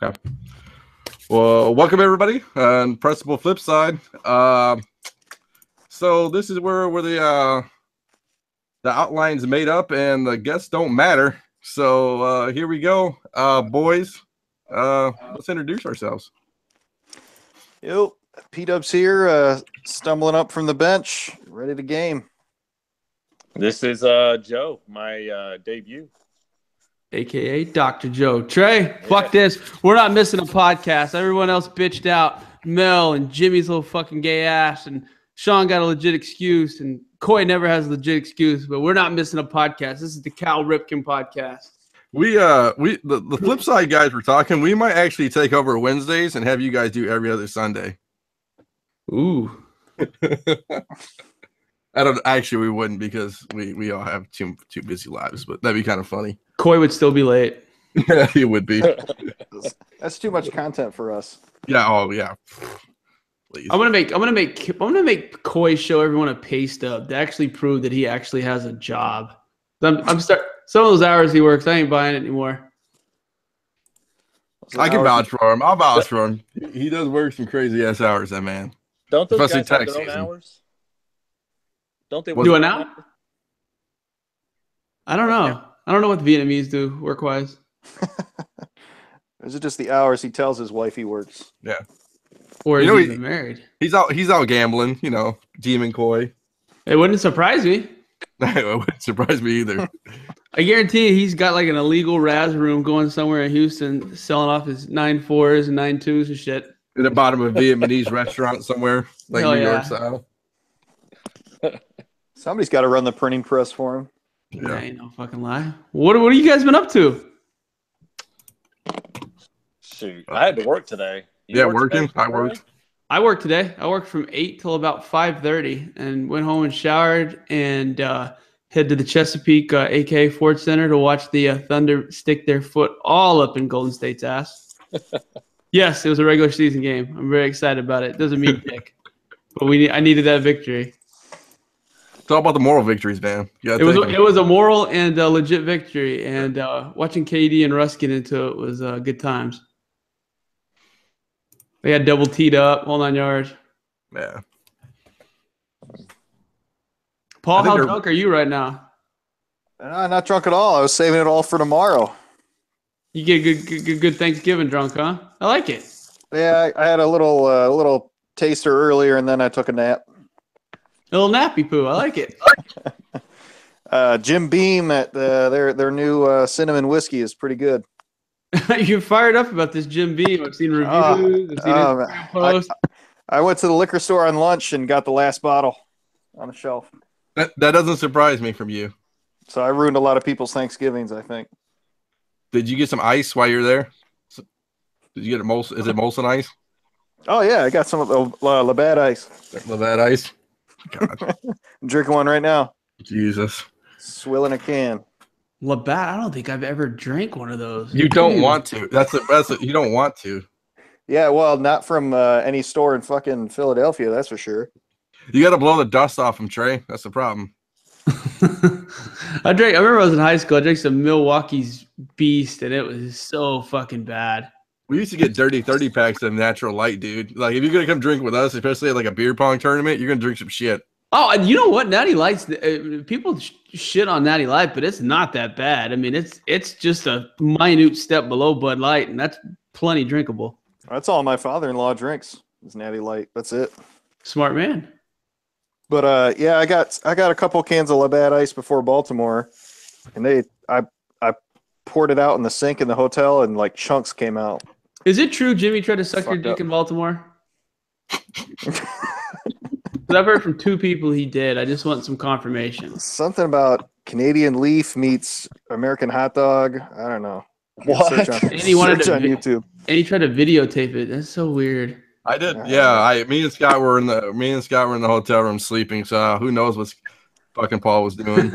Okay. Well, welcome everybody. Unpressable Flipside. So this is where the outline's made up and the guests don't matter. So here we go, boys. Let's introduce ourselves. Yo, P-Dub's here, stumbling up from the bench, ready to game. This is Joe, my debut. AKA Dr. Joe. Trey, fuck this. We're not missing a podcast. Everyone else bitched out. Mel and Jimmy's little fucking gay ass, and Sean got a legit excuse, and Coy never has a legit excuse, but we're not missing a podcast. This is the Cal Ripken podcast. The flip side guys were talking. We might actually take over Wednesdays and have you guys do every other Sunday. Ooh. We wouldn't because we all have too busy lives, but that'd be kind of funny. Coy would still be late. Yeah, he would be. That's too much content for us. Yeah. Oh yeah. Please. I'm gonna make Coy show everyone a pay stub to actually prove that he actually has a job. Some of those hours he works, I ain't buying it anymore. I can vouch for him. I'll vouch for him. He does work some crazy ass hours, that man. Don't those Especially guys have tax their own season. hours? Don't they Do it now? I don't know. I don't know what the Vietnamese do work-wise. Is it just the hours he tells his wife he works? Yeah. Or is You know, he even married? He's out gambling, Demon Coy. It wouldn't surprise me. It wouldn't surprise me either. I guarantee you he's got like an illegal Raz room going somewhere in Houston selling off his 9.4s and 9.2s and shit. In the bottom of a Vietnamese restaurant somewhere, like Hell New York yeah. style. Somebody's got to run the printing press for him. Yeah, ain't no fucking lie. What have you guys been up to? Shoot, I had to work today. Working. Today, I worked. I worked today. I worked from 8 till about 5:30 and went home and showered and head to the Chesapeake AK Ford Center to watch the Thunder stick their foot all up in Golden State's ass. Yes, it was a regular season game. I'm very excited about it. Doesn't mean dick, but I needed that victory. It's all about the moral victories, man. It was a moral and a legit victory, and watching KD and Russ get into it was good times. They had double teed up, all 9 yards. Yeah. Paul, how drunk are you right now? Not drunk at all. I was saving it all for tomorrow. You get good Thanksgiving drunk, huh? I like it. Yeah, I had a little taster earlier, and then I took a nap. A little nappy poo. I like it. Jim Beam at their new cinnamon whiskey is pretty good. You're fired up about this Jim Beam. I've seen reviews. I've seen Instagram posts. I went to the liquor store on lunch and got the last bottle on the shelf. That doesn't surprise me from you. So I ruined a lot of people's Thanksgivings, I think. Did you get some ice while you're there? Did you get Molson? Is it Molson ice? Oh yeah, I got some of the Labatt ice. Labatt ice. God. I'm drinking one right now. Jesus. Swilling a can. Labatt, I don't think I've ever drank one of those. You don't want to. That's you don't want to. Yeah, well, not from any store in fucking Philadelphia, that's for sure. You got to blow the dust off them, Trey. That's the problem. I remember I was in high school. I drank some Milwaukee's Beast, and it was so fucking bad. We used to get dirty 30 packs of Natural Light, dude. Like, if you're going to come drink with us, especially at like a beer pong tournament, you're going to drink some shit. Oh, and you know what? Natty Light's people shit on Natty Light, but it's not that bad. I mean, it's just a minute step below Bud Light, and that's plenty drinkable. That's all my father-in-law drinks is Natty Light. That's it. Smart man. But yeah, I got a couple cans of Labatt Ice before Baltimore, and I poured it out in the sink in the hotel, and like chunks came out. Is it true Jimmy tried to suck your dick in Baltimore? I've heard from 2 people he did. I just want some confirmation. Something about Canadian Leaf meets American hot dog. I don't know. What? And he wanted to on YouTube. And he tried to videotape it. That's so weird. I did. Yeah, me and Scott were in the hotel room sleeping. So who knows what fucking Paul was doing?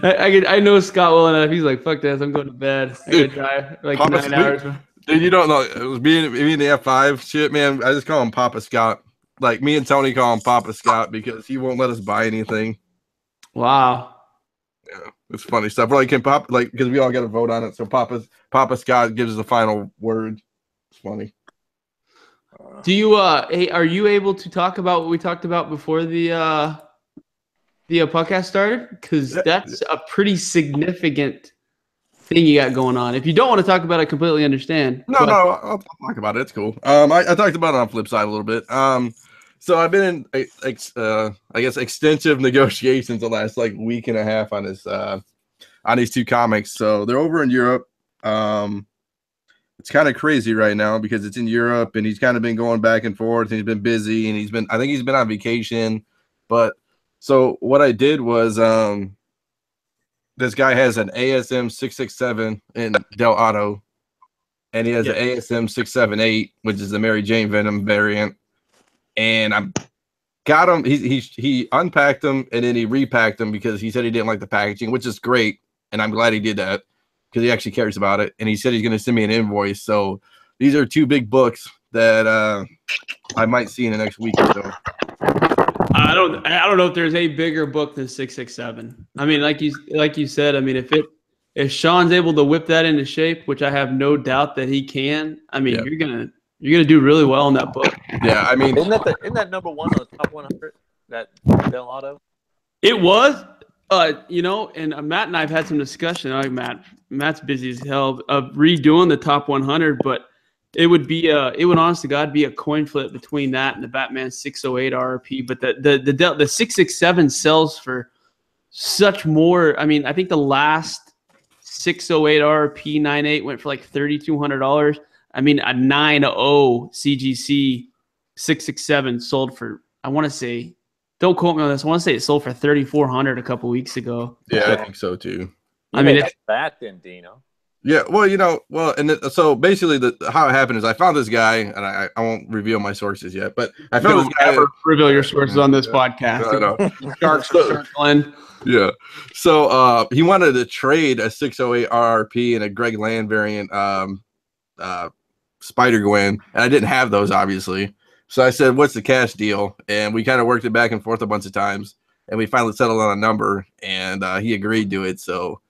I know Scott well enough. He's like, "Fuck this! I'm going to bed. I gotta drive like Papa 9 hours." Dude, you don't know. It was me and the F5 shit, man. I just call him Papa Scott. Like me and Tony call him Papa Scott because he won't let us buy anything. Wow. Yeah, it's funny stuff. We're like, because we all got to vote on it. So Papa's Papa Scott gives the final word. It's funny. Do you hey, are you able to talk about what we talked about before the podcast started? Because that's a pretty significant thing you got going on. If you don't want to talk about it, I completely understand. No, I'll talk about it. It's cool. I talked about it on Flipside a little bit. So I've been in, I guess, extensive negotiations the last like week and a half on this, on these two comics. So they're over in Europe. It's kind of crazy right now because it's in Europe, and he's kind of been going back and forth, and he's been busy, and I think he's been on vacation. But so what I did was, this guy has an ASM 667 in Del Auto, and he has an ASM 678, which is the Mary Jane Venom variant. And I got him. He unpacked them and then he repacked them because he said he didn't like the packaging, which is great. And I'm glad he did that because he actually cares about it. And he said he's going to send me an invoice. So these are two big books that I might see in the next week or so. I don't know if there's a bigger book than 667. I mean, like you said, I mean, if Sean's able to whip that into shape, which I have no doubt that he can, I mean, you're gonna do really well in that book. Yeah, I mean, isn't that number one on the top 100? That Del Auto. It was, and Matt and I have had some discussion. Like Matt's busy as hell of redoing the top 100, but it would honest to God be a coin flip between that and the Batman 608 RRP. But the 667 sells for such more. I mean, I think the last 608 RRP 98 went for like $3,200. I mean, a 90 CGC 667 sold for, I want to say, don't quote me on this, I want to say it sold for $3,400 a couple weeks ago. Yeah, I think so too. I mean, it's that then, Dino. Yeah, well, so basically, how it happened is I found this guy, and I won't reveal my sources yet, but I found this guy. Never reveal your sources on this podcast. No. Sharks are circling. Yeah. So he wanted to trade a 608 RRP and a Greg Land variant Spider-Gwen, and I didn't have those, obviously. So I said, what's the cash deal? And we kind of worked it back and forth a bunch of times, and we finally settled on a number, and he agreed to it. So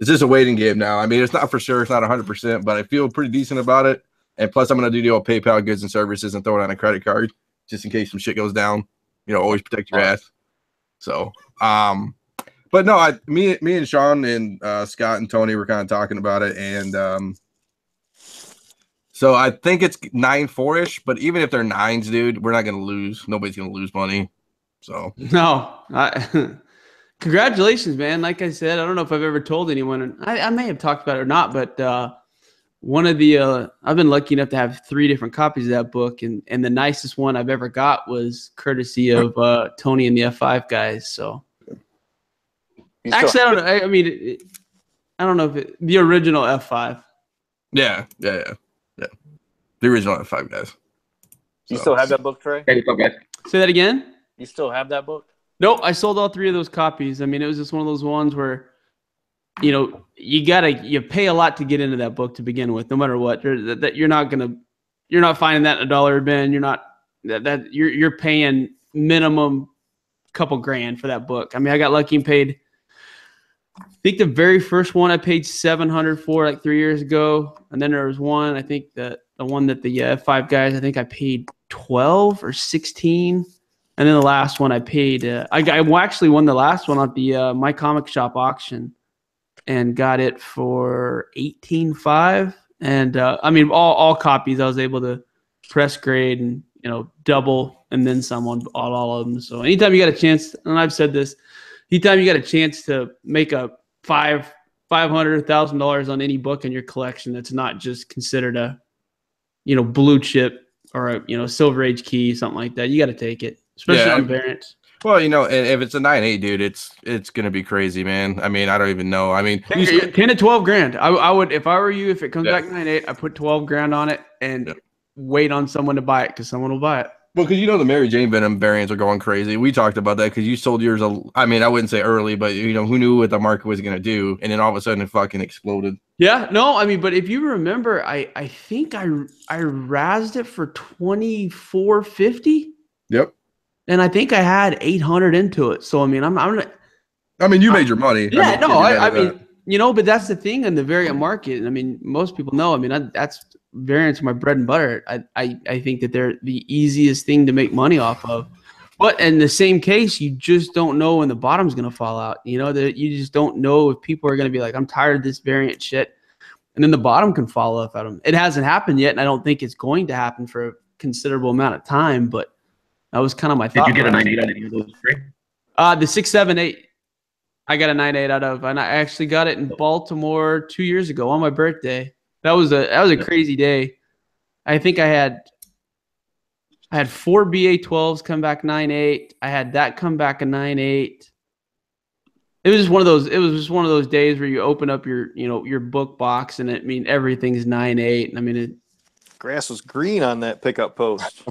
it's just a waiting game now. I mean, it's not for sure. It's not 100%, but I feel pretty decent about it. And plus, I'm going to do the old PayPal goods and services and throw it on a credit card just in case some shit goes down. Always protect your ass. So, but no, me and Sean and Scott and Tony were kind of talking about it, and so I think it's 9.4-ish. But even if they're 9s, dude, we're not gonna lose. Nobody's gonna lose money. So no, congratulations, man. Like I said, I don't know if I've ever told anyone, and I may have talked about it or not, but one of the I've been lucky enough to have 3 different copies of that book, and the nicest one I've ever got was courtesy of Tony and the F5 guys. So actually, I don't know. I mean, I don't know if the original F5. Yeah. The original F5 guys. You still have that book, Trey? Say that again. You still have that book? Nope, I sold all 3 of those copies. I mean, it was just one of those ones where, you pay a lot to get into that book to begin with, no matter what. You're not finding that in a dollar bin. You're not you're paying minimum couple grand for that book. I mean, I got lucky and paid. I think the very first one I paid $700 for like 3 years ago, and then there was one. I think that the one that the F5 guys, I think I paid 12 or 16. And then the last one I paid, I actually won the last one at the My Comic Shop auction and got it for $18,500. And I mean, all copies I was able to press grade and, double and then some on all of them. So anytime you got a chance, and I've said this, anytime you got a chance to make a $500, $1,000 on any book in your collection that's not just considered a, blue chip or a, Silver Age key, something like that, you got to take it. Especially on variants. Well, and if it's a 9.8, dude, it's gonna be crazy, man. I mean, I don't even know. I mean, 10 to 12 grand. I would, if I were you, if it comes back 9.8, I put 12 grand on it and wait on someone to buy it because someone will buy it. Well, because the Mary Jane Venom variants are going crazy. We talked about that because you sold yours. I mean, I wouldn't say early, but who knew what the market was gonna do, and then all of a sudden it fucking exploded. Yeah, no, I mean, but if you remember, I think I razzed it for $24.50. Yep. And I think I had 800 into it. So I mean, I mean, you made your money. Yeah, I mean, But that's the thing in the variant market. And I mean, most people know. I mean, that's variants are my bread and butter. I think that they're the easiest thing to make money off of. But in the same case, you just don't know when the bottom's going to fall out. That you just don't know if people are going to be like, I'm tired of this variant shit. And then the bottom can fall off at them. It hasn't happened yet, and I don't think it's going to happen for a considerable amount of time. But that was kind of my thought. Did you get a 9.8 out of any of those three? The 678, I got a 9.8 out of, and I actually got it in Baltimore 2 years ago on my birthday. That was a crazy day. I think I had 4 BA12s come back 9.8. I had that come back a 9.8. It was just one of those. It was just one of those days where you open up your book box and everything's 9.8. And I mean, Grass was green on that pickup post.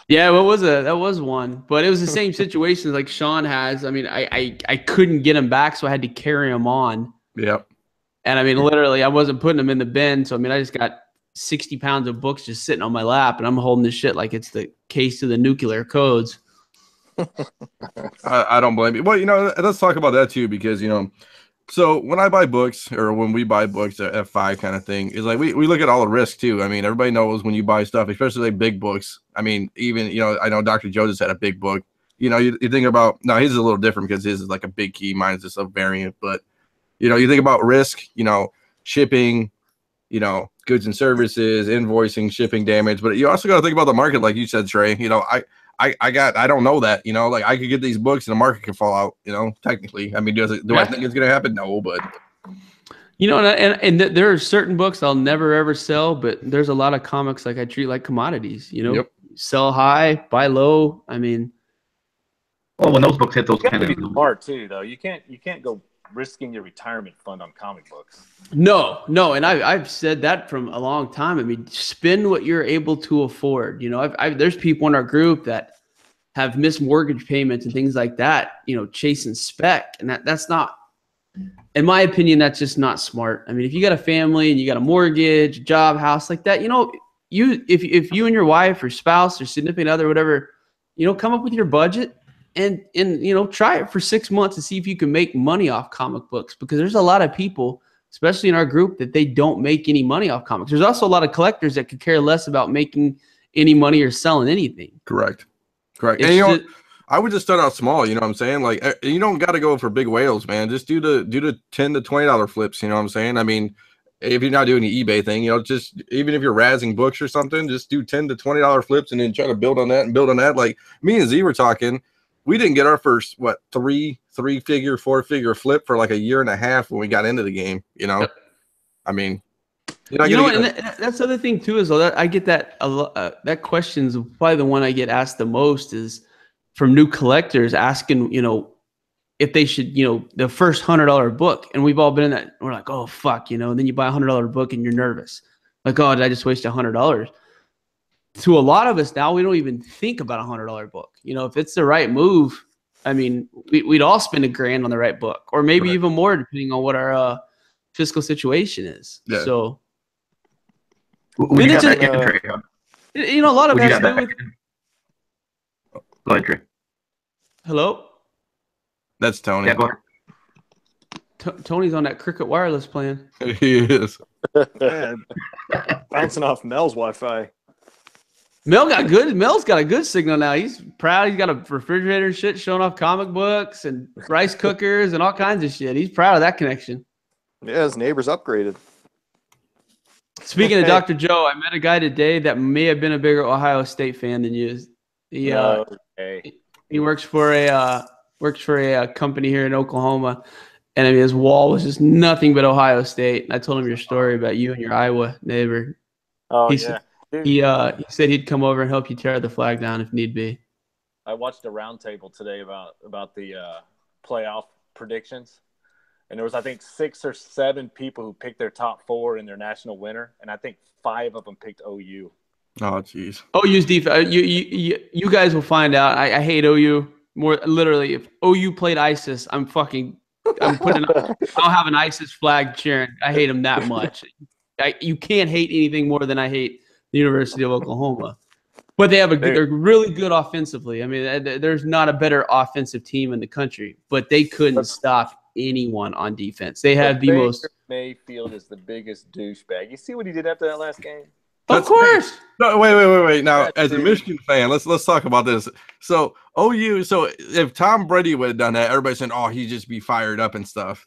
yeah, that was one, but it was the same situation like Sean has. I mean, I couldn't get him back, so I had to carry him on. Yep. And I mean, literally, I wasn't putting them in the bin. So I mean, I just got 60 pounds of books just sitting on my lap, and I'm holding this shit like it's the case of the nuclear codes. I don't blame you. Well, let's talk about that too, because so when I buy books, or when we buy books at F5 kind of thing, is like we look at all the risk too. I mean, everybody knows when you buy stuff, especially like big books. I mean, even I know Dr. Joe just had a big book. You think about, now his is a little different because his is like a big key, mine is just a variant. But you think about risk, shipping, goods and services, invoicing, shipping damage. But you also got to think about the market, like you said, Trey. I don't know that, like I could get these books and the market can fall out, technically. I mean, do I think it's going to happen? No, but and there are certain books I'll never ever sell, but there's a lot of comics like I treat like commodities, Yep. Sell high, buy low. I mean, well, when those books hit those You kind got of to be smart too, though. You can't go risking your retirement fund on comic books. No, and I've said that from a long time. I mean, spend what you're able to afford. There's people in our group that have missed mortgage payments and things like that, chasing spec, and that's not, in my opinion, that's just not smart. I mean, if you got a family and you got a mortgage, job, house like that, if you and your wife or spouse or significant other, whatever, come up with your budget and try it for 6 months and see if you can make money off comic books, because there's a lot of people, especially in our group, that they don't make any money off comics. There's also a lot of collectors that could care less about making any money or selling anything. Correct. And I would just start out small. You know what I'm saying? Like, you don't got to go for big whales, man. Just do the $10 to $20 flips. You know what I'm saying? I mean, if you're not doing the eBay thing, just even if you're razzing books or something, just do $10 to $20 flips and then try to build on that and build on that. Like me and Z were talking, we didn't get our first three-figure, four-figure flip for like a year and a half when we got into the game. Yep. I mean, and that's the other thing too, is that I get that that question's probably the one I get asked the most, is from new collectors asking, if they should, the first $100 book, and we've all been in that. We're like, oh fuck, and then you buy a $100 book and you're nervous, like, oh, did I just waste $100? To a lot of us now, we don't even think about a $100 book. If it's the right move, I mean, we'd all spend $1,000 on the right book, or maybe even more, depending on what our fiscal situation is. Yeah. So. We got that Trey. A lot of it has to do with. Go ahead, Trey. Hello? That's Tony. Yeah, go ahead. Tony's on that Cricket Wireless plan. He is. Man, bouncing off Mel's Wi-Fi. Mel's got a good signal now. He's proud. He's got a refrigerator and shit showing off comic books and rice cookers and all kinds of shit. He's proud of that connection. Yeah, his neighbor's upgraded. Speaking of Dr. Joe, I met a guy today that may have been a bigger Ohio State fan than you. He works for a company here in Oklahoma, and I mean, his wall was just nothing but Ohio State. And I told him your story about you and your Iowa neighbor. Oh, he yeah. He said he'd come over and help you tear the flag down if need be. I watched a roundtable today about the playoff predictions. And there was, I think, 6 or 7 people who picked their top 4 in their national winner, and I think 5 of them picked OU. Oh, jeez. OU's defense. You guys will find out. I hate OU more. Literally, if OU played ISIS, I'll have an ISIS flag cheering. I hate them that much. You can't hate anything more than I hate the University of Oklahoma. But they're really good offensively. I mean, there's not a better offensive team in the country, but they couldn't stop anyone on defense. They have But the most. Baker Mayfield is the biggest douchebag. You see what he did after that last game? Of course. No, wait. Now, That as a dude. Michigan fan, let's talk about this. So OU, so if Tom Brady would have done that, everybody's saying, "Oh, he'd just be fired up and stuff,"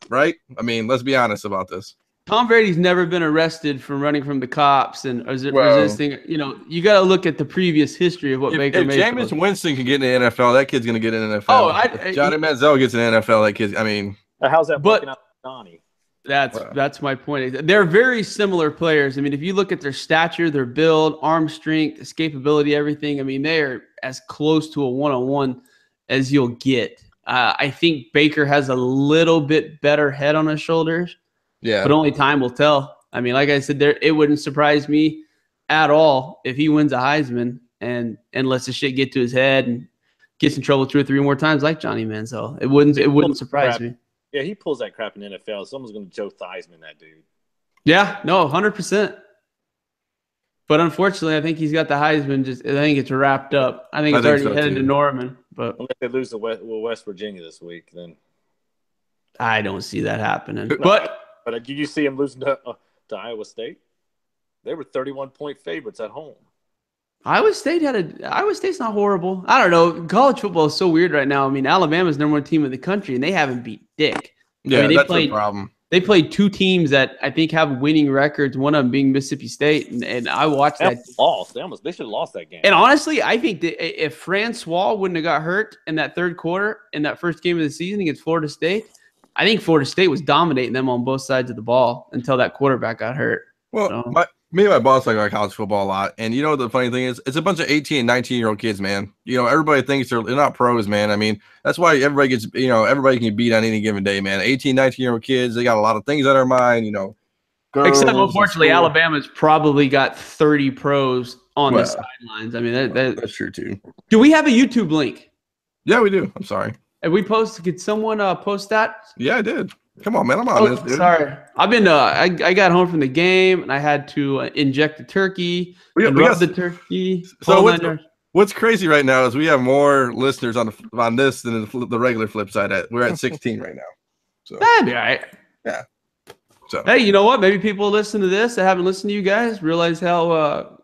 right? I mean, let's be honest about this. Tom Brady's never been arrested from running from the cops and resisting. You know, you got to look at the previous history of what Baker If Mayfield. Jameis Winston can get in the NFL, that kid's going to get in the NFL. Oh, if Johnny Manziel gets in the NFL, that kid's. I mean, How's that working out for Johnny? That's my point. They're very similar players. I mean, if you look at their stature, their build, arm strength, escapability, everything, I mean, they are as close to a one-on-one as you'll get. I think Baker has a little bit better head on his shoulders, but only time will tell. I mean, like I said, it wouldn't surprise me at all if he wins a Heisman and lets the shit get to his head and gets in trouble 2 or 3 more times like Johnny Manziel. It wouldn't surprise me. Yeah, he pulls that crap in the NFL. Someone's going to Joe Theismann that dude. Yeah, no, 100%. But unfortunately, I think he's got the Heisman. I think it's wrapped up. I think it's already headed to Norman. But unless they lose to West Virginia this week, then I don't see that happening. But did you see him losing to Iowa State? They were 31-point favorites at home. Iowa State's not horrible. I don't know. College football is so weird right now. I mean, Alabama's number 1 team in the country, and they haven't beat dick. Yeah, I mean, that's the problem. They played 2 teams that I think have winning records. One of them being Mississippi State, and I watched that. They should have lost that game. And honestly, I think that if Francois wouldn't have got hurt in that third quarter in that first game of the season against Florida State, I think Florida State was dominating them on both sides of the ball until that quarterback got hurt. Well, me and my boss like college football a lot, and you know the funny thing is, it's a bunch of 18 and 19-year-old kids, man. You know, everybody thinks they're not pros, man. I mean, that's why everybody can beat on any given day, man. 18, 19-year-old kids, they got a lot of things on their mind, you know. Except, unfortunately, Alabama's probably got 30 pros on the sidelines. I mean, that's true, too. Do we have a YouTube link? Yeah, we do. I'm sorry. And we could someone post that? Yeah, I did. Come on, man. I'm on this, dude. Sorry. I've been I got home from the game and I had to inject the turkey. Rub the turkey. So what's crazy right now is we have more listeners on this than the regular flip side. We're at 16 right now. So that'd be all right. Yeah. So hey, you know what? Maybe people listen to this that haven't listened to you guys, realize how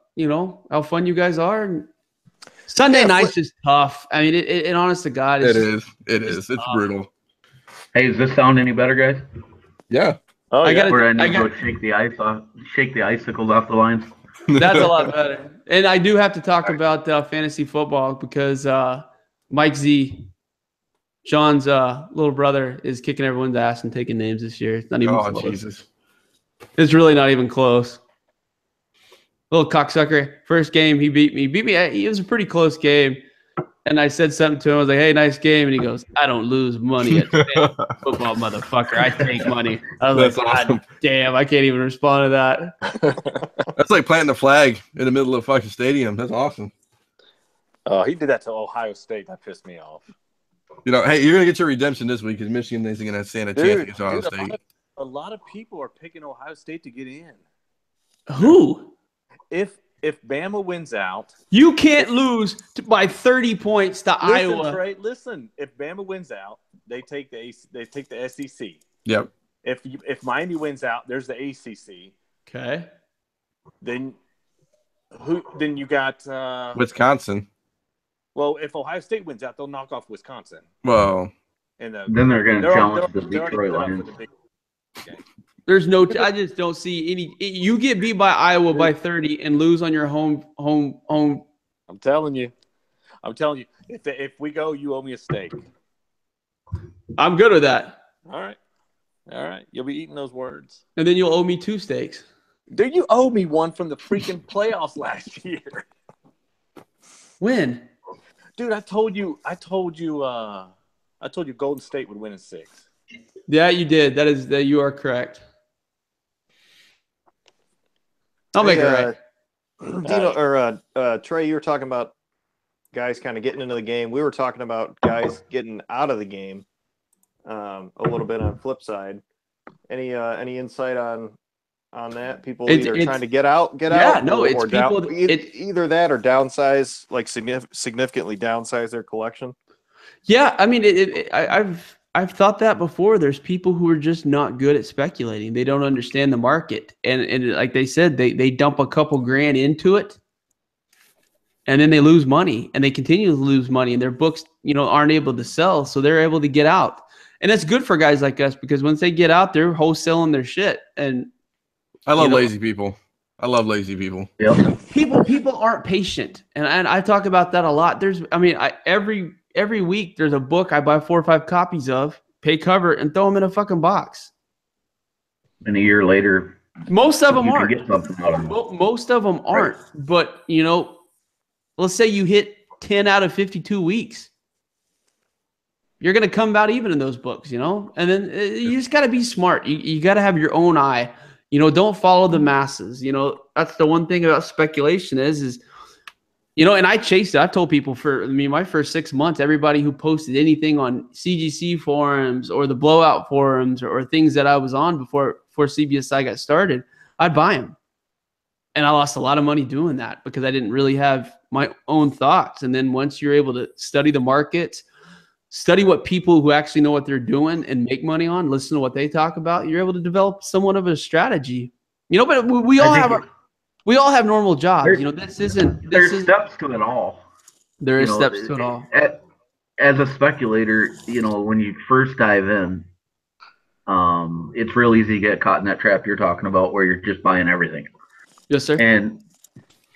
how fun you guys are. And Sunday nights is tough. I mean, it honest to God, it is. It's brutal. Hey, does this sound any better, guys? Yeah. Oh, I need to go shake the icicles off the lines. That's a lot better. And I do have to talk about fantasy football because Mike Z, John's little brother, is kicking everyone's ass and taking names this year. It's not even close. Jesus. It's really not even close. Little cocksucker. First game, he beat me. It was a pretty close game. And I said something to him. I was like, hey, nice game. And he goes, I don't lose money at football, motherfucker. I take money. I was like, awesome. God damn, I can't even respond to that. That's like planting a flag in the middle of a fucking stadium. That's awesome. Oh, he did that to Ohio State. That pissed me off. You know, hey, you're going to get your redemption this week because Michigan isn't going to stand a chance against Ohio State. A lot of people are picking Ohio State to get in. Who? If Bama wins out, you can't lose by 30 points to Iowa. Trey, listen, if Bama wins out, they take the SEC. Yep. If Miami wins out, there's the ACC. Okay. Then you got Wisconsin. Well, if Ohio State wins out, they'll knock off Wisconsin. Well, and then they're going to challenge the Detroit Lions. There's no. I just don't see any. You get beat by Iowa by 30 and lose on your home. I'm telling you. If we go, you owe me a steak. I'm good with that. All right. You'll be eating those words. And then you'll owe me 2 steaks. Dude, you owe me one from the freaking playoffs last year. When? Dude, I told you Golden State would win in 6. Yeah, you did. That you are correct. I'll make it right. Dino or Trey, you were talking about guys kind of getting into the game. We were talking about guys getting out of the game a little bit on Flipside. Any insight on that? People either trying to get out. No, it's people. Either that or downsize, like significantly downsize their collection. Yeah, I mean, I've thought that before. There's people who are just not good at speculating. They don't understand the market. And like they said, they dump a couple grand into it and then they lose money and they continue to lose money and their books, aren't able to sell. So they're able to get out. And that's good for guys like us because once they get out, they're wholesaling their shit. And I love lazy people. I love lazy people. Yep. People aren't patient. And I talk about that a lot. Every week there's a book I buy 4 or 5 copies of, pay cover, and throw them in a fucking box. And a year later, most of them you can aren't. get something out of them. Most of them aren't. Right. But let's say you hit 10 out of 52 weeks. You're going to come out even in those books, And then you just got to be smart. You got to have your own eye. Don't follow the masses. That's the one thing about speculation is and I chased it. I've told people my first 6 months, everybody who posted anything on CGC forums or the blowout forums or things that I was on before CBSI got started, I'd buy them. And I lost a lot of money doing that because I didn't really have my own thoughts. And then once you're able to study the market, study what people who actually know what they're doing and make money on, listen to what they talk about, you're able to develop somewhat of a strategy. But we all have normal jobs. There's steps to it all. There is steps to it all. As a speculator, when you first dive in, it's real easy to get caught in that trap you're talking about where you're just buying everything. Yes, sir.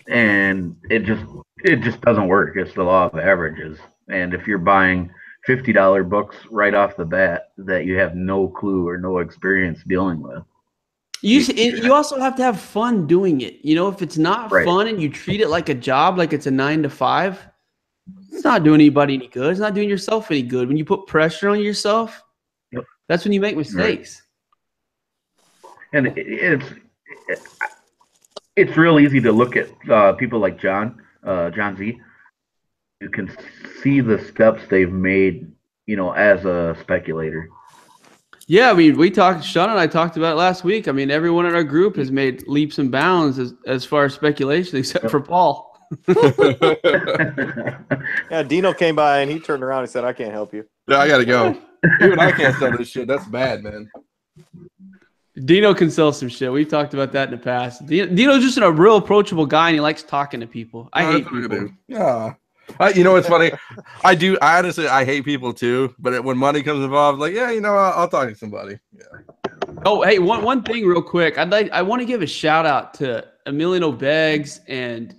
And it just doesn't work. It's the law of averages. And if you're buying $50 books right off the bat that you have no clue or no experience dealing with. You also have to have fun doing it. If it's not fun and you treat it like a job, like it's a 9 to 5, it's not doing anybody any good. It's not doing yourself any good. When you put pressure on yourself, that's when you make mistakes. Right. And it's real easy to look at people like John Z. You can see the steps they've made, as a speculator. Yeah, Sean and I talked about it last week. Everyone in our group has made leaps and bounds as far as speculation, except for Paul. Yeah, Dino came by and he turned around and said, "I can't help you." Yeah, I gotta go. Even I can't sell this shit. That's bad, man. Dino can sell some shit. We've talked about that in the past. Dino's just a real approachable guy, and he likes talking to people. I hate people. Yeah. It's funny. I honestly, I hate people too. But when money comes involved, I'll talk to somebody. Yeah. Oh, hey, one thing real quick. I want to give a shout out to Emiliano Beggs and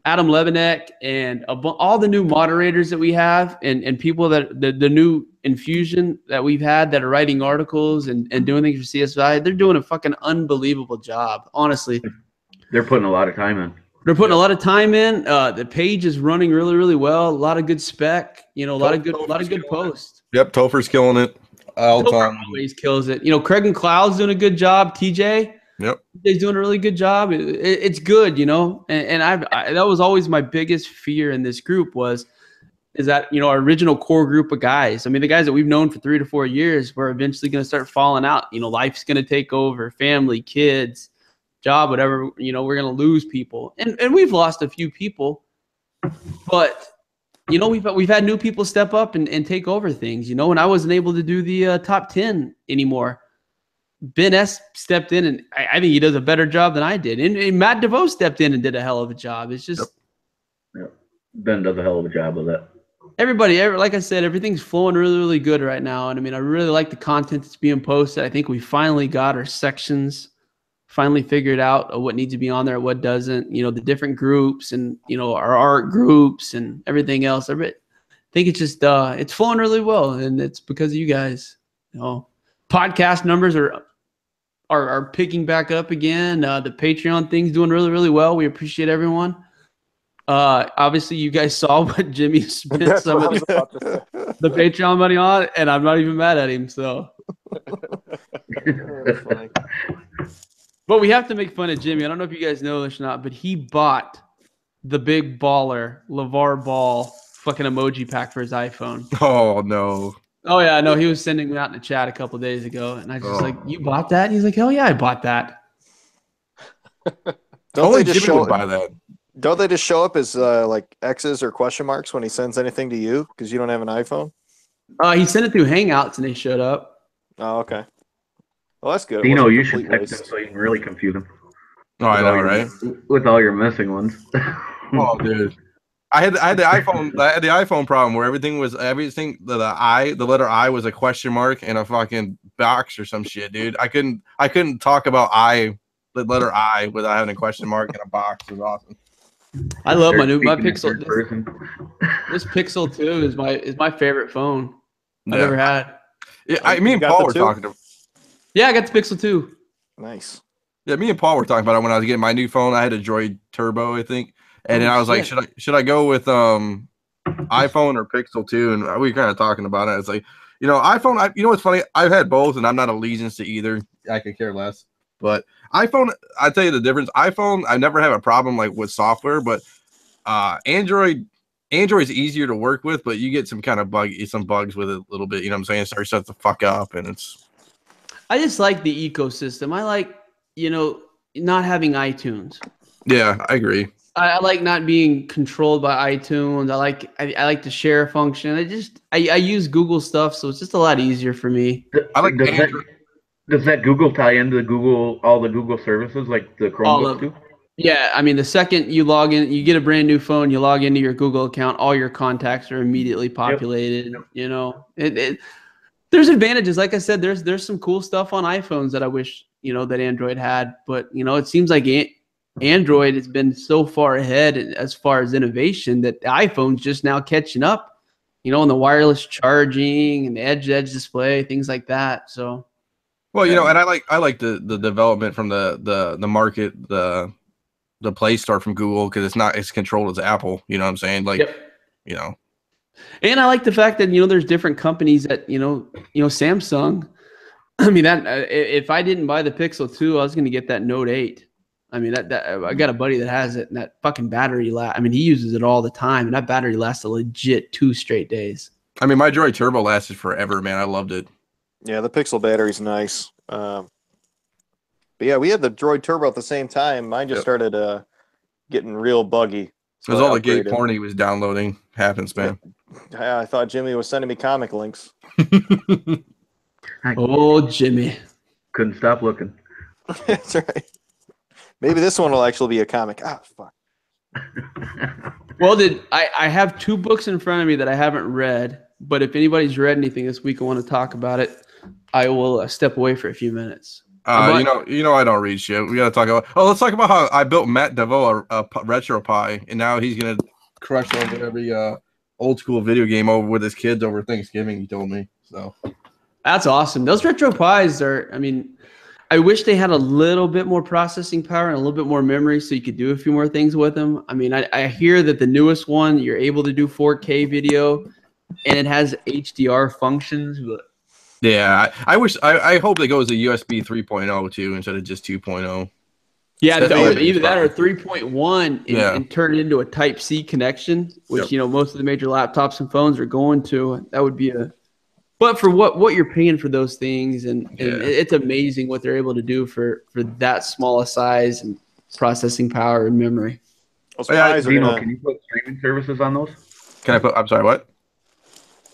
Adam Lebanek and all the new moderators that we have and people that the new infusion that we've had that are writing articles and doing things for CSI. They're doing a fucking unbelievable job. Honestly, they're putting a lot of time in. They're putting a lot of time in. The page is running really, really well. A lot of good spec. A lot of good posts. Yep, Topher's killing it all the time. Always kills it. Craig and Cloud's doing a good job. TJ. Yep. TJ's doing a really good job. It's good, And that was always my biggest fear in this group is that our original core group of guys. The guys that we've known for 3 to 4 years were eventually going to start falling out. Life's going to take over. Family, kids. Job, whatever, we're going to lose people. And we've lost a few people, but, we've had new people step up and take over things, and I wasn't able to do the top 10 anymore. Ben S stepped in, and I think he does a better job than I did. And Matt DeVoe stepped in and did a hell of a job. It's just. Yep. Ben does a hell of a job with it. Everybody, like I said, everything's flowing really, really good right now. And I really like the content that's being posted. I think we finally got our sections finally figured out what needs to be on there, what doesn't, the different groups and, our art groups and everything else. I think it's just, it's flowing really well. And it's because of you guys, podcast numbers are picking back up again. The Patreon thing's doing really, really well. We appreciate everyone. Obviously you guys saw what Jimmy spent some of the Patreon money on, and I'm not even mad at him. So, but we have to make fun of Jimmy. I don't know if you guys know this or not, but he bought the big baller LeVar Ball fucking emoji pack for his iPhone. Oh no. Oh yeah, no, he was sending me out in the chat a couple days ago, and I just you bought that? And he's like, hell yeah, I bought that. Don't they just show buy that? Don't they just show up as like X's or question marks when he sends anything to you because you don't have an iPhone? He sent it through Hangouts and they showed up. Oh, okay. Well, that's good. It Dino, wasn't you should complete text him waste. so you can really confuse him. Oh, I know, right? With all your missing ones. Oh, dude. I had the iPhone problem where everything the letter I was a question mark in a fucking box or some shit, dude. I couldn't talk about the letter I without having a question mark in a box. It was awesome. I love my Speaking in Pixel. third person. This Pixel 2 is my favorite phone I've Yeah. ever had. Yeah, me You and got Paul the were two? talking to. Yeah, I got the Pixel 2. Nice. Yeah, me and Paul were talking about it when I was getting my new phone. I had a Droid Turbo, I think, and then I was like, should I go with iPhone or Pixel 2? And we were kind of talking about it. It's like, iPhone. You know what's funny? I've had both, and I'm not allegiance to either. I could care less. But iPhone, I tell you the difference. iPhone, I never have a problem like with software, but Android's easier to work with, but you get some bugs with it a little bit. You know what I'm saying? It starts to fuck up, and it's. I just like the ecosystem. I like, not having iTunes. Yeah, I agree. I like not being controlled by iTunes. I like the share function. I use Google stuff, so it's just a lot easier for me. I like Android. Does that Google tie into all the Google services like the Chromebooks do? Yeah, I mean, the second you log in, you get a brand new phone, you log into your Google account, all your contacts are immediately populated. Yep. There's advantages. Like I said, there's some cool stuff on iPhones that I wish, that Android had. But, it seems like Android has been so far ahead as far as innovation that the iPhone's just now catching up, on the wireless charging and the edge display, things like that. So. Well, and I like the development from the market, the Play Store from Google, because it's controlled as Apple. You know what I'm saying? Like, yep. And I like the fact that there's different companies that Samsung. I mean that if I didn't buy the Pixel 2, I was going to get that Note 8. I mean that I got a buddy that has it, and that fucking battery he uses it all the time, and that battery lasts a legit 2 straight days. I mean, my Droid Turbo lasted forever, man. I loved it. Yeah, the Pixel battery's nice. But yeah, we had the Droid Turbo at the same time. Mine just started getting real buggy. So all the gay porn he was downloading happens, man. Yeah, I thought Jimmy was sending me comic links. Oh, Jimmy. Couldn't stop looking. That's right. Maybe this one will actually be a comic. Ah, fuck. Well, I have 2 books in front of me that I haven't read, but if anybody's read anything this week and want to talk about it, I will step away for a few minutes. I don't read shit. We gotta talk about. Oh, let's talk about how I built Matt DeVoe a retro pie, and now he's gonna crush over every old school video game over with his kids over Thanksgiving. He told me so. That's awesome. Those retro pies are. I mean, I wish they had a little bit more processing power and a little bit more memory, so you could do a few more things with them. I mean, I hear that the newest one you're able to do 4K video, and it has HDR functions, but. Yeah, I hope it goes to USB 3.0 too instead of just 2.0. Yeah, either that or 3.1 and turn it into a Type-C connection, which most of the major laptops and phones are going to. That would be but for what you're paying for those things, and it's amazing what they're able to do for that small a size and processing power and memory. Dino, can you put streaming services on those? I'm sorry, what?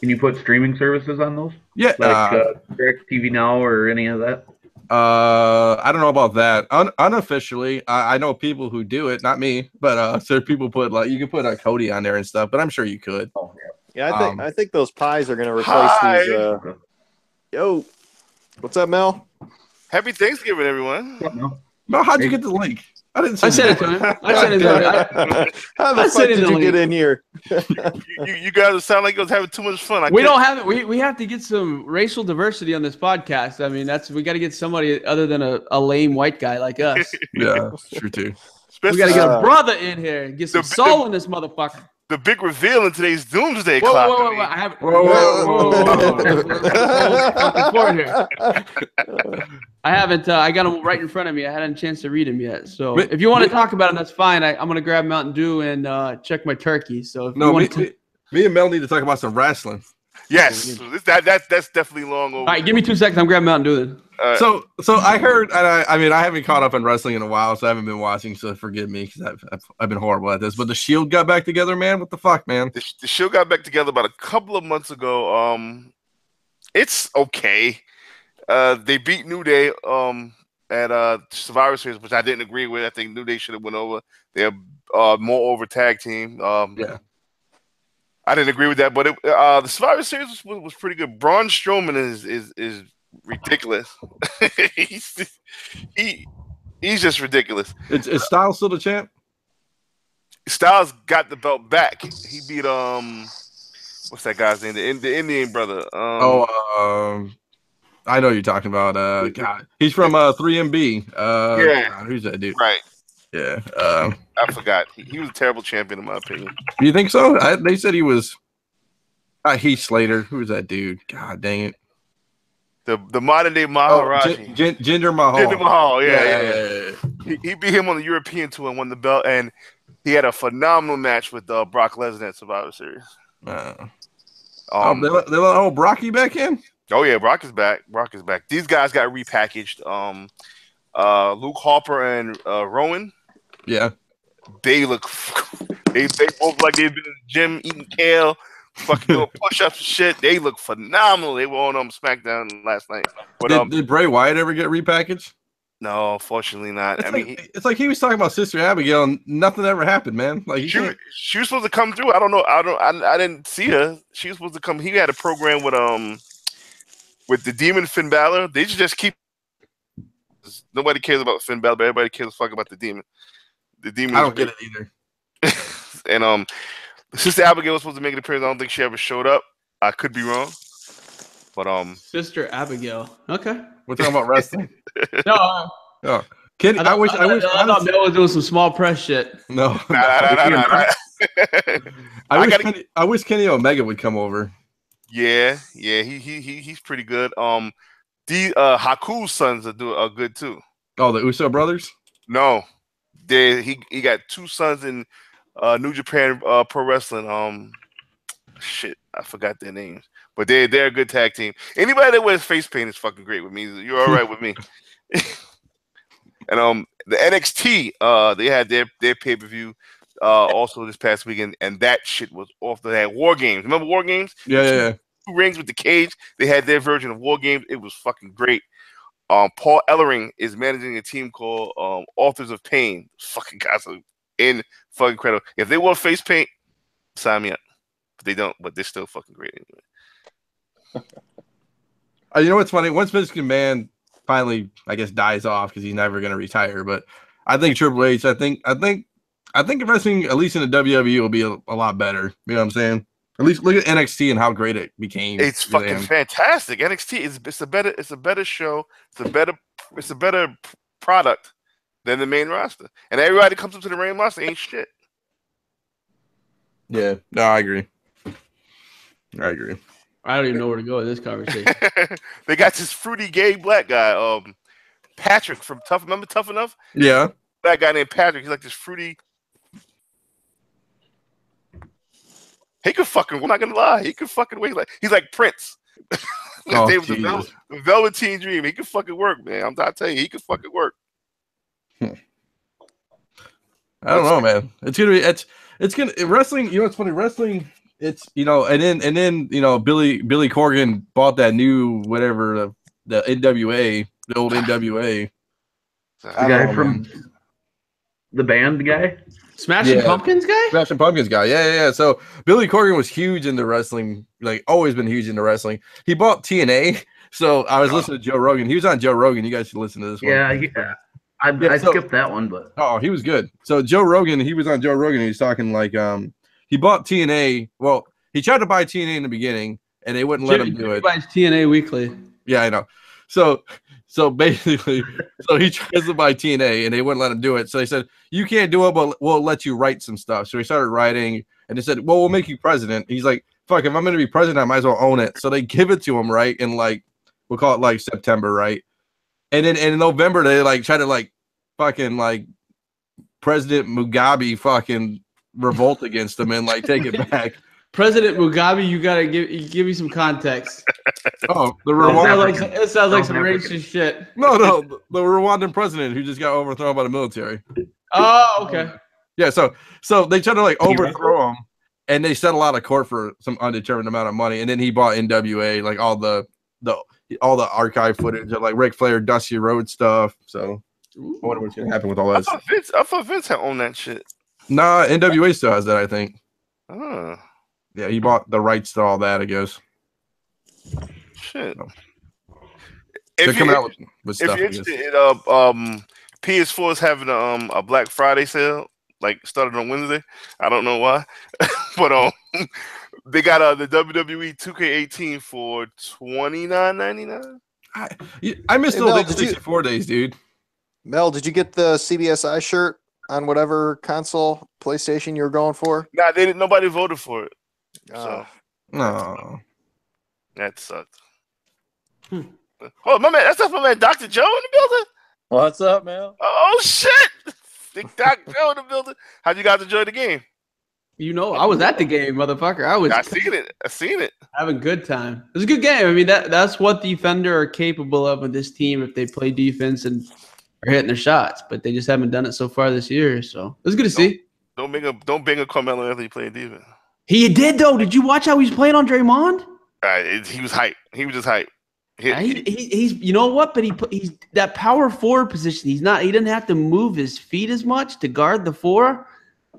Can you put streaming services on those? Yeah, like DirecTV Now or any of that. I don't know about that. Unofficially, I know people who do it, not me, but so people put you can put a Cody on there and stuff. But I'm sure you could. Oh yeah. I think those pies are going to replace these. Yo, what's up, Mel? Happy Thanksgiving, everyone. Mel, how'd you get the link? I didn't. I said it to him. How the fuck did you get in here? you guys sound like you was having too much fun. We don't have it. We have to get some racial diversity on this podcast. I mean, we got to get somebody other than a lame white guy like us. Yeah, true too. We got to get a brother in here and get some soul in this motherfucker. The big reveal in today's Doomsday Clock. Whoa. I haven't. I haven't. I got them right in front of me. I hadn't a chance to read them yet. So if you want to talk about them, that's fine. I'm going to grab Mountain Dew and check my turkey. So if me and Mel need to talk about some wrestling. Yes, that's definitely long over. All right, give me 2 seconds. I'm grabbing Mountain Dew then. So I heard, and I mean, I haven't caught up on wrestling in a while, so I haven't been watching. So forgive me because I've been horrible at this. But the Shield got back together, man. What the fuck, man? The Shield got back together about a couple of months ago. It's okay. They beat New Day at Survivor Series, which I didn't agree with. I think New Day should have went over. They're more over tag team. Yeah. I didn't agree with that, but the Survivor Series was pretty good. Braun Strowman is ridiculous. he's just ridiculous. Is Styles still the champ? Styles got the belt back. He beat what's that guy's name? The Indian brother. I know you're talking about. God, he's from 3MB. Yeah. God, who's that dude? Right. Yeah. I forgot. He was a terrible champion in my opinion. Do you think so? They said he was. Heath Slater. Who was that dude? God dang it. The modern day Maharaji. Jinder Mahal. Jinder Mahal. Yeah. He beat him on the European tour and won the belt, and he had a phenomenal match with Brock Lesnar at Survivor Series. They let old Brocky back in. Oh yeah, Brock is back. These guys got repackaged. Luke Harper and Rowan. Yeah. They look. They both like they've been in the gym eating kale, fucking doing push-ups and shit. They look phenomenal. They were on SmackDown last night. But did Bray Wyatt ever get repackaged? No, unfortunately not. It's like he was talking about Sister Abigail, and nothing ever happened, man. Like she was supposed to come through. I don't know. I didn't see her. She was supposed to come. He had a program with the Demon Finn Balor. They just keep. Nobody cares about Finn Balor, but everybody cares fuck about the Demon. The Demon. I don't get it either. And Sister Abigail was supposed to make an appearance. I don't think she ever showed up. I could be wrong. But Sister Abigail. Okay. We're talking about wrestling. No. Oh. Kenny, I wish I thought Bill was doing some small press shit. No. I wish Kenny Omega would come over. Yeah, he's pretty good. Haku's sons are good too. Oh, the Uso brothers? No, he got two sons in New Japan Pro Wrestling. Shit, I forgot their names, but they're a good tag team. Anybody that wears face paint is fucking great with me. You're all right with me. And the NXT, they had their pay-per-view also this past weekend, and that shit was off. They had War Games. Remember War Games? Yeah. Two rings with the cage. They had their version of War Games. It was fucking great. Paul Ellering is managing a team called Authors of Pain. Fucking guys are fucking incredible. If they wore face paint, sign me up. But they don't. But they're still fucking great anyway. You know what's funny? Once Vince McMahon finally, I guess, dies off because he's never going to retire. But I think Triple H. I think wrestling, at least in the WWE, will be a lot better. You know what I'm saying? At least look at NXT and how great it became. It's fucking fantastic. NXT it's a better show. It's a better product than the main roster. And everybody that comes up to the main roster ain't shit. Yeah, no, I agree. I don't even know where to go with this conversation. They got this fruity gay black guy, Patrick from Tough. Remember Tough Enough? Yeah. That guy named Patrick. He's like this fruity. He could fucking. I'm not gonna lie. He could fucking wait. He's like Prince. The Velveteen Dream. He could fucking work, man. I'm not telling you, he could fucking work. I don't know, man. It's gonna be. It's gonna wrestling. You know, it's funny. Wrestling. It's and then Billy Corgan bought that new whatever the NWA, the old NWA. The guy from the band guy. Smashing Pumpkins guy? Smashing Pumpkins guy. Yeah. So Billy Corgan was huge into wrestling, like always been huge into wrestling. He bought TNA. So I was listening to Joe Rogan. He was on Joe Rogan. You guys should listen to this one. Yeah. I skipped that one, but he was good. So Joe Rogan, he was on Joe Rogan. And he was talking like he bought TNA. Well, he tried to buy TNA in the beginning, and they wouldn't let him do it. He buys TNA weekly. Yeah, I know. So basically, he tries to buy TNA, and they wouldn't let him do it. So they said, you can't do it, but we'll let you write some stuff. So he started writing, and they said, well, we'll make you president. He's like, fuck, if I'm going to be president, I might as well own it. So they give it to him, right? In we'll call it September, right? And then in November, they try to fucking President Mugabe fucking revolt against him and take it back. President Mugabe, you gotta give me some context. Oh, the It sounds like some African. racist shit. No, the Rwandan president who just got overthrown by the military. Oh, okay. Yeah, so they tried to like overthrow him, and they settled out of court for some undetermined amount of money, and then he bought NWA, like all the archive footage of like Ric Flair, Dusty Rhodes stuff. So I wonder what's gonna happen with all I that. thought Vince had owned that shit. Nah, NWA still has that, I think. Oh, Yeah, he bought the rights to all that, I guess. shit. So, they're coming out with If stuff. you're I guess. interested, PS4 is having a Black Friday sale, like started on Wednesday. I don't know why, but they got the WWE 2K18 for $29.99. I missed Hey, those Mel, 64 days, dude. Mel, did you get the CBSI shirt on whatever console, PlayStation you were going for? Nah, they didn't. Nobody voted for it, so Uh, No. that sucked. Oh, my man, that's not my man, Dr. Joe in the building. What's up, man? Oh shit, Big Dr. Joe in the building. How'd you guys enjoy the game? You know, I was at the game, motherfucker. I seen it. having a good time. It was a good game. I mean, that's what the Thunder are capable of with this team if they play defense and are hitting their shots. But they just haven't done it so far this year. So it was good to see. Don't bang a Carmelo Anthony playing defense. He did though. Did you watch how he's playing on Draymond? He was hype. He was just hype. He's you know what? But he's that power forward position. He didn't have to move his feet as much to guard the four.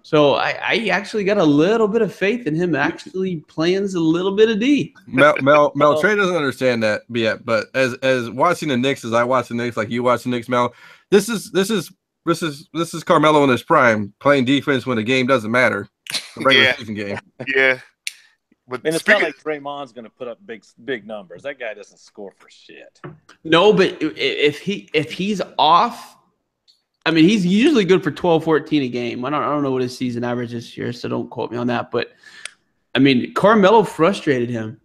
So I actually got a little bit of faith in him actually playing a little bit of D. Mel Trey doesn't understand that yet, but as watching the Knicks, as I watch the Knicks, like you watch the Knicks, Mel, this is Carmelo in his prime, playing defense when the game doesn't matter. The regular season game. Yeah. But And it's not like Draymond's going to put up big numbers. That guy doesn't score for shit. No, but if he's off, I mean, he's usually good for 12, 14 a game. I don't know what his season average is this year, so don't quote me on that. But, I mean, Carmelo frustrated him.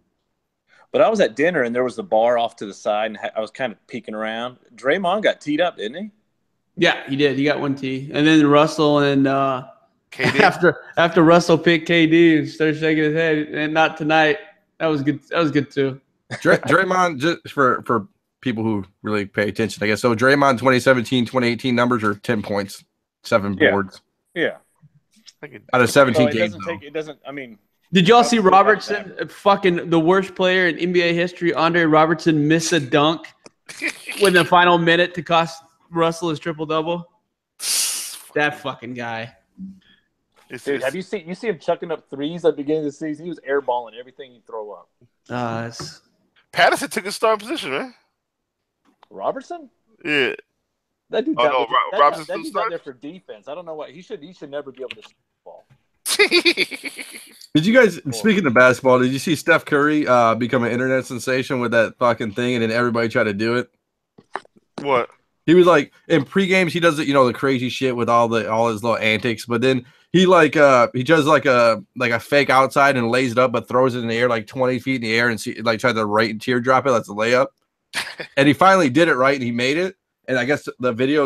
But I was at dinner, and there was the bar off to the side, and I was kind of peeking around. Draymond got teed up, didn't he? Yeah, he did. He got one tee. And then Russell and KD? after Russell picked KD and started shaking his head, and not tonight. That was good. That was good, too. Draymond, just for people who really pay attention, I guess. So Draymond 2017, 2018 numbers are 10 points, 7 boards. Yeah. Out of 17 So games. it doesn't, I mean. Did y'all see Robertson, fucking the worst player in NBA history, Andre Robertson, miss a dunk with the final minute to cost Russell his triple-double? That fucking guy. Dude, have you seen him chucking up threes at the beginning of the season? He was airballing everything he'd throw up. Patterson took his starting position, man. Robertson? Yeah. That dude's Robertson's out there for defense. I don't know why he should never be able to shoot the ball. Did you guys, speaking of basketball, did you see Steph Curry become an internet sensation with that fucking thing, and then everybody tried to do it? What? He was like, in pre-games, he does it, the crazy shit with all his little antics, but then he does like a fake outside and lays it up, but throws it in the air like 20 feet in the air and tries to right and teardrop it. That's a layup. And he finally did it right, and he made it. And I guess the video,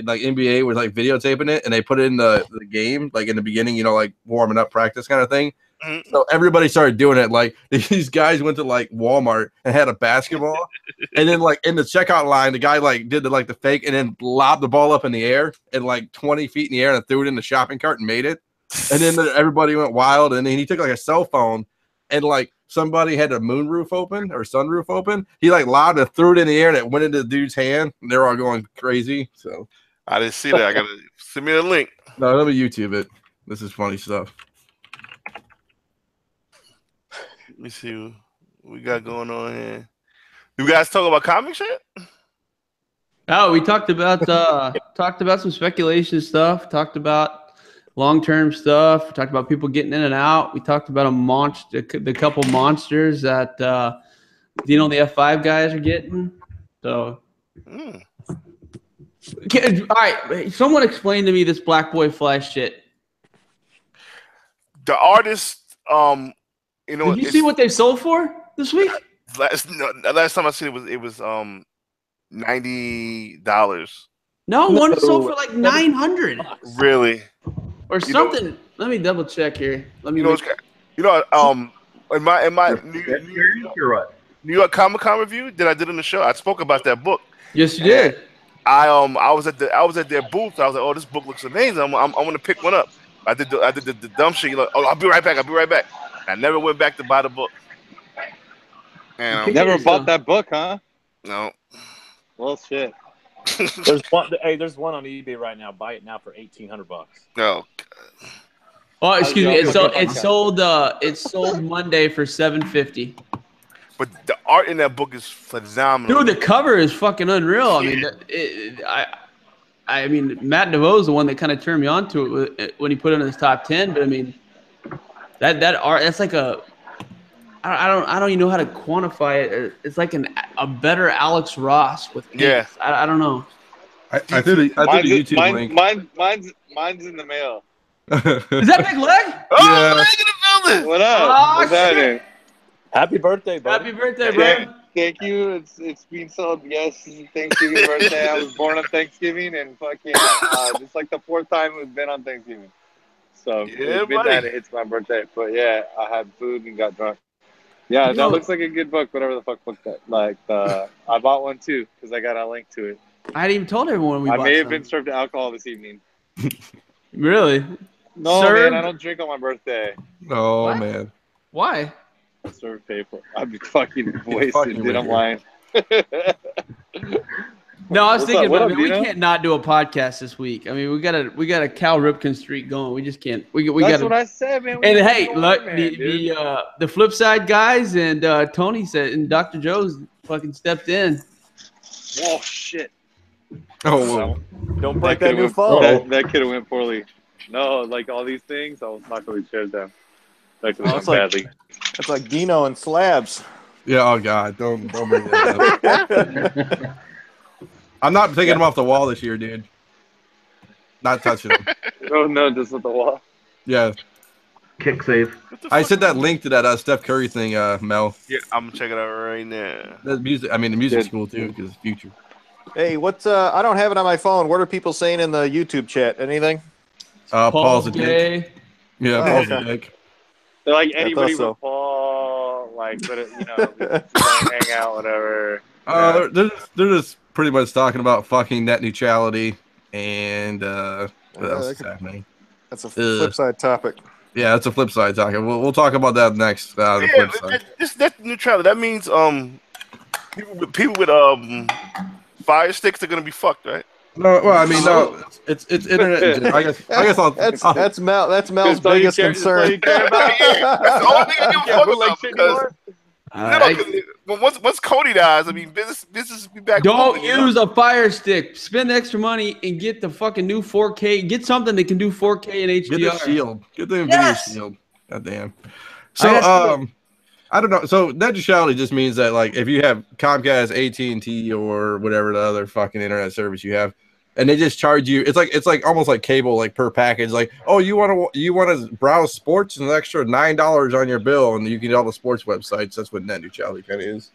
like NBA was like videotaping it, and they put it in the game, like in the beginning, like warming up practice kind of thing. Mm-hmm. So everybody started doing it. Like these guys went to like Walmart and had a basketball, and then like in the checkout line, the guy like did the fake and then lobbed the ball up in the air and like 20 feet in the air and threw it in the shopping cart and made it. And then everybody went wild. And then he took like a cell phone and like somebody had a moonroof open or sunroof open. He like lobbed and threw it in the air and it went into the dude's hand. And they're all going crazy. So I didn't see that. I gotta send me the link. No, let me YouTube it. This is funny stuff. Let me see what we got going on here. You guys talk about comic shit? Oh, we talked about some speculation stuff. Talked about long-term stuff. We talked about people getting in and out. We talked about the couple monsters that the F5 guys are getting. So, all right, someone explain to me this Black Boy Flash shit. The artist, Did you see what they sold for this week? Last time I seen it was $90. No, one sold for like $900. Really? Or something. Let me double check here. You know You know, in my Experience or what? New York Comic Con review that I did on the show, I spoke about that book. Yes, you And did. I was at their booth. I was like, oh, this book looks amazing. I'm gonna pick one up. I did the dumb shit. You're like, oh, I'll be right back. I never went back to buy the book. And Never bought that book, huh? no. Well, shit. There's one. Hey, there's one on eBay right now. Buy it now for $1,800. No. Oh, excuse me. It's sold Monday for $750. But the art in that book is phenomenal. Dude, the cover is fucking unreal. I mean, I mean, Matt DeVoe is the one that kind of turned me on to it when he put it in his top 10. But I mean, that art, that's like I don't even know how to quantify it. It's like a better Alex Ross with ink. Yeah. I don't know. I did a YouTube link. Mine's in the mail. Is that Big Leg? Oh, Leg in the building. What up? Oh, What's happening? Happy birthday, buddy. Happy birthday, bro. Thank you. It's been sold. Yes, Thanksgiving birthday. I was born on Thanksgiving, and fucking it's like the 4th time it's been on Thanksgiving. So Yeah, it's midnight. It's my birthday, but yeah, I had food and got drunk. Yeah, that looks like a good book. Whatever the fuck book that. Like I bought one too because I got a link to it. I hadn't even told everyone we I bought may have some. been served alcohol this evening. Really? No, Served? man, I don't drink on my birthday. Oh What? man. Why? Serve paper. I'm fucking wasted, fucking dude. I'm weird. lying. No, I was What's thinking up? What about up, it. We Dino? can't not do a podcast this week. I mean, we got a Cal Ripken streak going. We just can't. We That's got what I said, man. We And gotta hey, go look, on, man, dude. the Flipside guys and Tony said and Dr. Joe's fucking stepped in. Oh shit! Oh, whoa. Don't break that new went, phone. That could have went poorly. No, like all these things, I was not going to chairs down. That could Oh, have it's gone like- badly. It's like Dino and Slabs. Yeah. Oh God. Don't bring that up. I'm not taking him off the wall this year, dude. Not touching him. No, just with the wall. Yeah. Kick save. I sent that link to that Steph Curry thing, Mel. Yeah, I'm gonna check it out right now. The music. I mean, the music's Good. cool too because it's future. Hey, what's I don't have it on my phone. What are people saying in the YouTube chat? Anything? Paul's a dick. gay. Yeah, Oh, Paul's a okay. dick. They're like I anybody thought so. with Paul, like, but hang out, whatever. They're just pretty much talking about fucking net neutrality and what else is happening? That's a flip side topic. Yeah, that's a flip side talking. We'll talk about that next. The Yeah, flip side. this net neutrality. That means people with fire sticks are gonna be fucked, right? No, well, I mean, no, it's internet. I guess I'll. That's Mel's That's all you biggest care- that's all you concern. care about? That's the only thing I give a Yeah, fuck bootleg about shit because anymore? once Cody dies, I mean, business will be back. Don't moving, you know? use a fire stick. Spend extra money and get the fucking new 4K. Get something that can do 4K and HDR. Get the shield. Get the Yes! NVIDIA shield. God damn. So I don't know. So net neutrality just means that like if you have Comcast, AT&T, or whatever the other fucking internet service you have, and they just charge you, it's like almost like cable, like per package. Like, oh, you want to browse sports, and an extra $9 on your bill, and you can get all the sports websites. That's what net neutrality kind of is.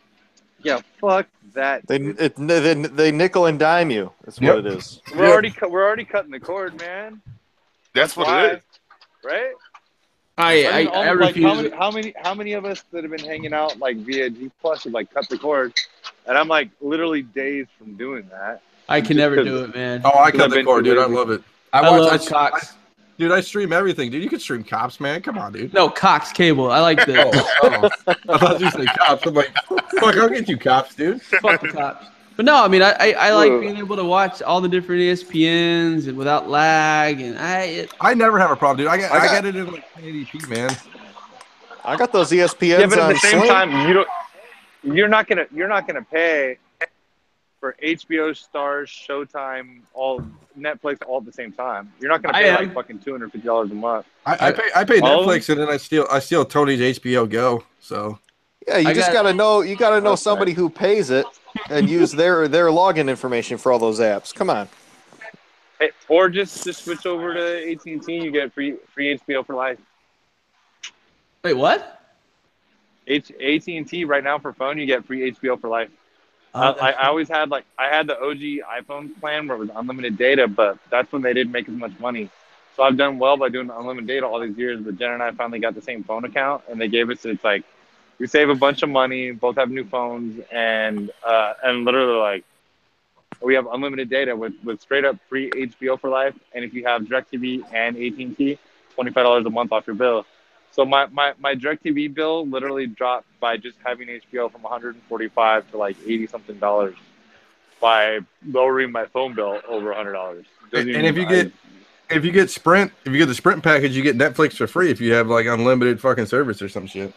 Yeah, fuck that. They nickel and dime you. That's what it is. We're already cutting the cord, man. That's what why, it is. right? I refuse. How many of us that have been hanging out like via G Plus have like cut the cord, and I'm like literally days from doing that. I can never do it, man. Oh, I cut I've the been cord, dude. I lazy. love it. I love Cox. Dude, I stream everything, dude. You can stream Cops, man. Come on, dude. No, Cox cable. I like the I thought you said Cops. I'm like, fuck, I'll get you Cops, dude. fuck the Cops. But no, I mean, I like Ugh. being able to watch all the different ESPNs and without lag, and I never have a problem, dude. I get it in like 1080p, man. I got those ESPNs Yeah, but at on the same Sling. time, you're not gonna pay for HBO, Stars, Showtime, all Netflix all at the same time. You're not gonna pay like fucking $250 a month. I pay All of Netflix and then I steal Tony's HBO Go. So Yeah, you just gotta know. You gotta know somebody who pays it and use their login information for all those apps. Come on. Hey, or just switch over to AT&T. You get free HBO for life. wait, what? AT&T right now for phone, you get free HBO for life. Oh, I always had I had the OG iPhone plan where it was unlimited data, but that's when they didn't make as much money. So I've done well by doing unlimited data all these years. But Jen and I finally got the same phone account, and they gave us. It's like we save a bunch of money, both have new phones, and literally like we have unlimited data with straight up free HBO for life. And if you have DirecTV and AT&T, $25 a month off your bill. So my DirecTV bill literally dropped by just having HBO from $145 to like $80 something by lowering my phone bill over $100. And if you get Sprint, if you get the Sprint package, you get Netflix for free if you have like unlimited fucking service or some shit.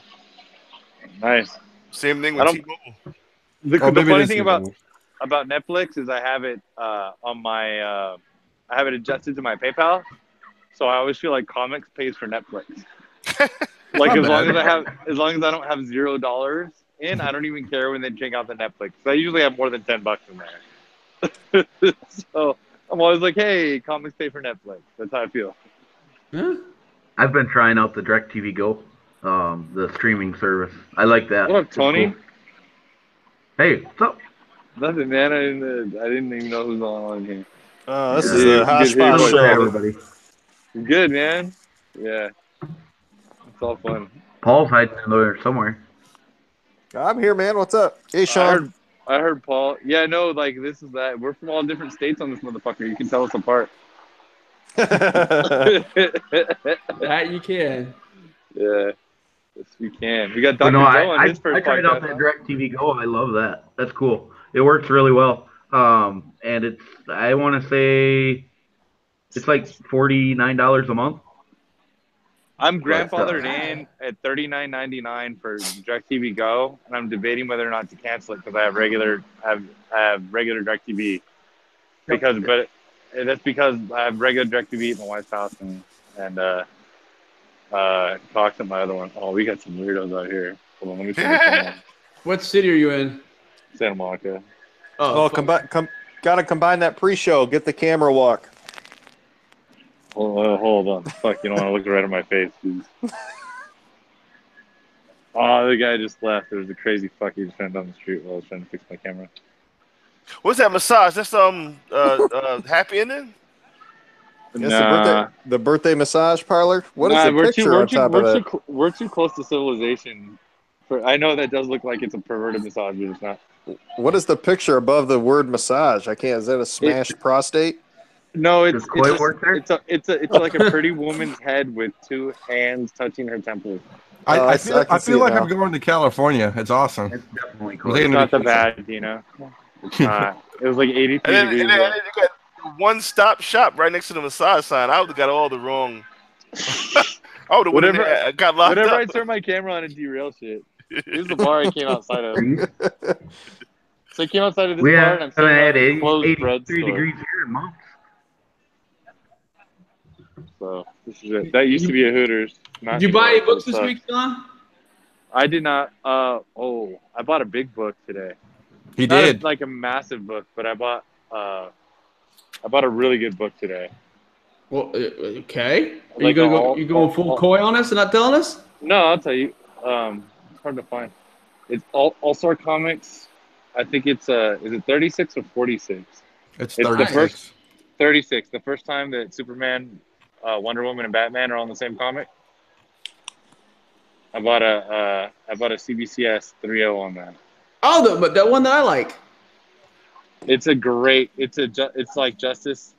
Nice. Same thing with T-Mobile. The funny thing about Netflix is I have it on my I have it adjusted to my PayPal, so I always feel like comics pays for Netflix. Like as long as I don't have $0 in, I don't even care when they take out the Netflix. I usually have more than $10 in there. So I'm always like, hey, comics pay for Netflix. That's how I feel. Yeah. I've been trying out the DirecTV Go, the streaming service. I like that. What up, Tony? Cool. Hey, what's up? Nothing, man. I didn't even know who's on here. This is the Hodgepodge Hey, show. everybody. Good, man. Yeah. It's all fun. Paul's hiding in there somewhere. I'm here, man. What's up? Hey, Sean. I heard Paul. Yeah, no, like this is that. We're from all different states on this motherfucker. You can tell us apart. That you can. Yeah. Yes, we can. We got But Dr. no, Joe on his first I tried out podcast. that DirecTV Go. I love that. That's cool. It works really well. And it's, I want to say, it's like $49 a month. I'm grandfathered in at $39.99 for DirecTV Go, and I'm debating whether or not to cancel it because I have regular DirecTV. That's because I have regular DirecTV at my wife's house and Cox at my other one. Oh, we got some weirdos out here. Hold on, let me see this. What city are you in? Santa Monica. Oh, gotta combine that pre-show. Get the camera walk. Hold on. Fuck, you don't want to look right at my face, dude. Oh, the guy just left. There was a crazy fuck he just ran down the street while I was trying to fix my camera. What's that massage? That's happy ending? Yes, the birthday massage parlor. What is the picture on top of that? We're too close to civilization. I know that does look like it's a perverted massage, but it's not. What is the picture above the word massage? I can't. Is that a smashed prostate? No, it's like a pretty woman's head with two hands touching her temples. I feel like I'm going to California. It's awesome. It's definitely cool. It's not that bad, you know. It's not. It was like 83 degrees. And then you got one-stop shop right next to the massage sign. I would have got all the wrong. I would have got locked whenever up. I turn my camera on and derail shit. This is the bar I came outside of. So I came outside of this bar and I'm sitting at a closed bread store. 83 degrees here in months. So this is it. That used to be a Hooters. Did you buy any books this week, John? I did not. I bought a big book today. He Not did. like a massive book, but I bought a really good book today. Well, okay. Are Like you going full coy on us and not telling us? No, I'll tell you. It's hard to find. It's All-Star Comics. I think it's is it 36 or 46? It's the 36. first 36. The first time that Superman, Wonder Woman, and Batman are on the same comic. I bought a CBCS 3.0 on that. Oh, but that one that I like. It's a great. It's like Justice.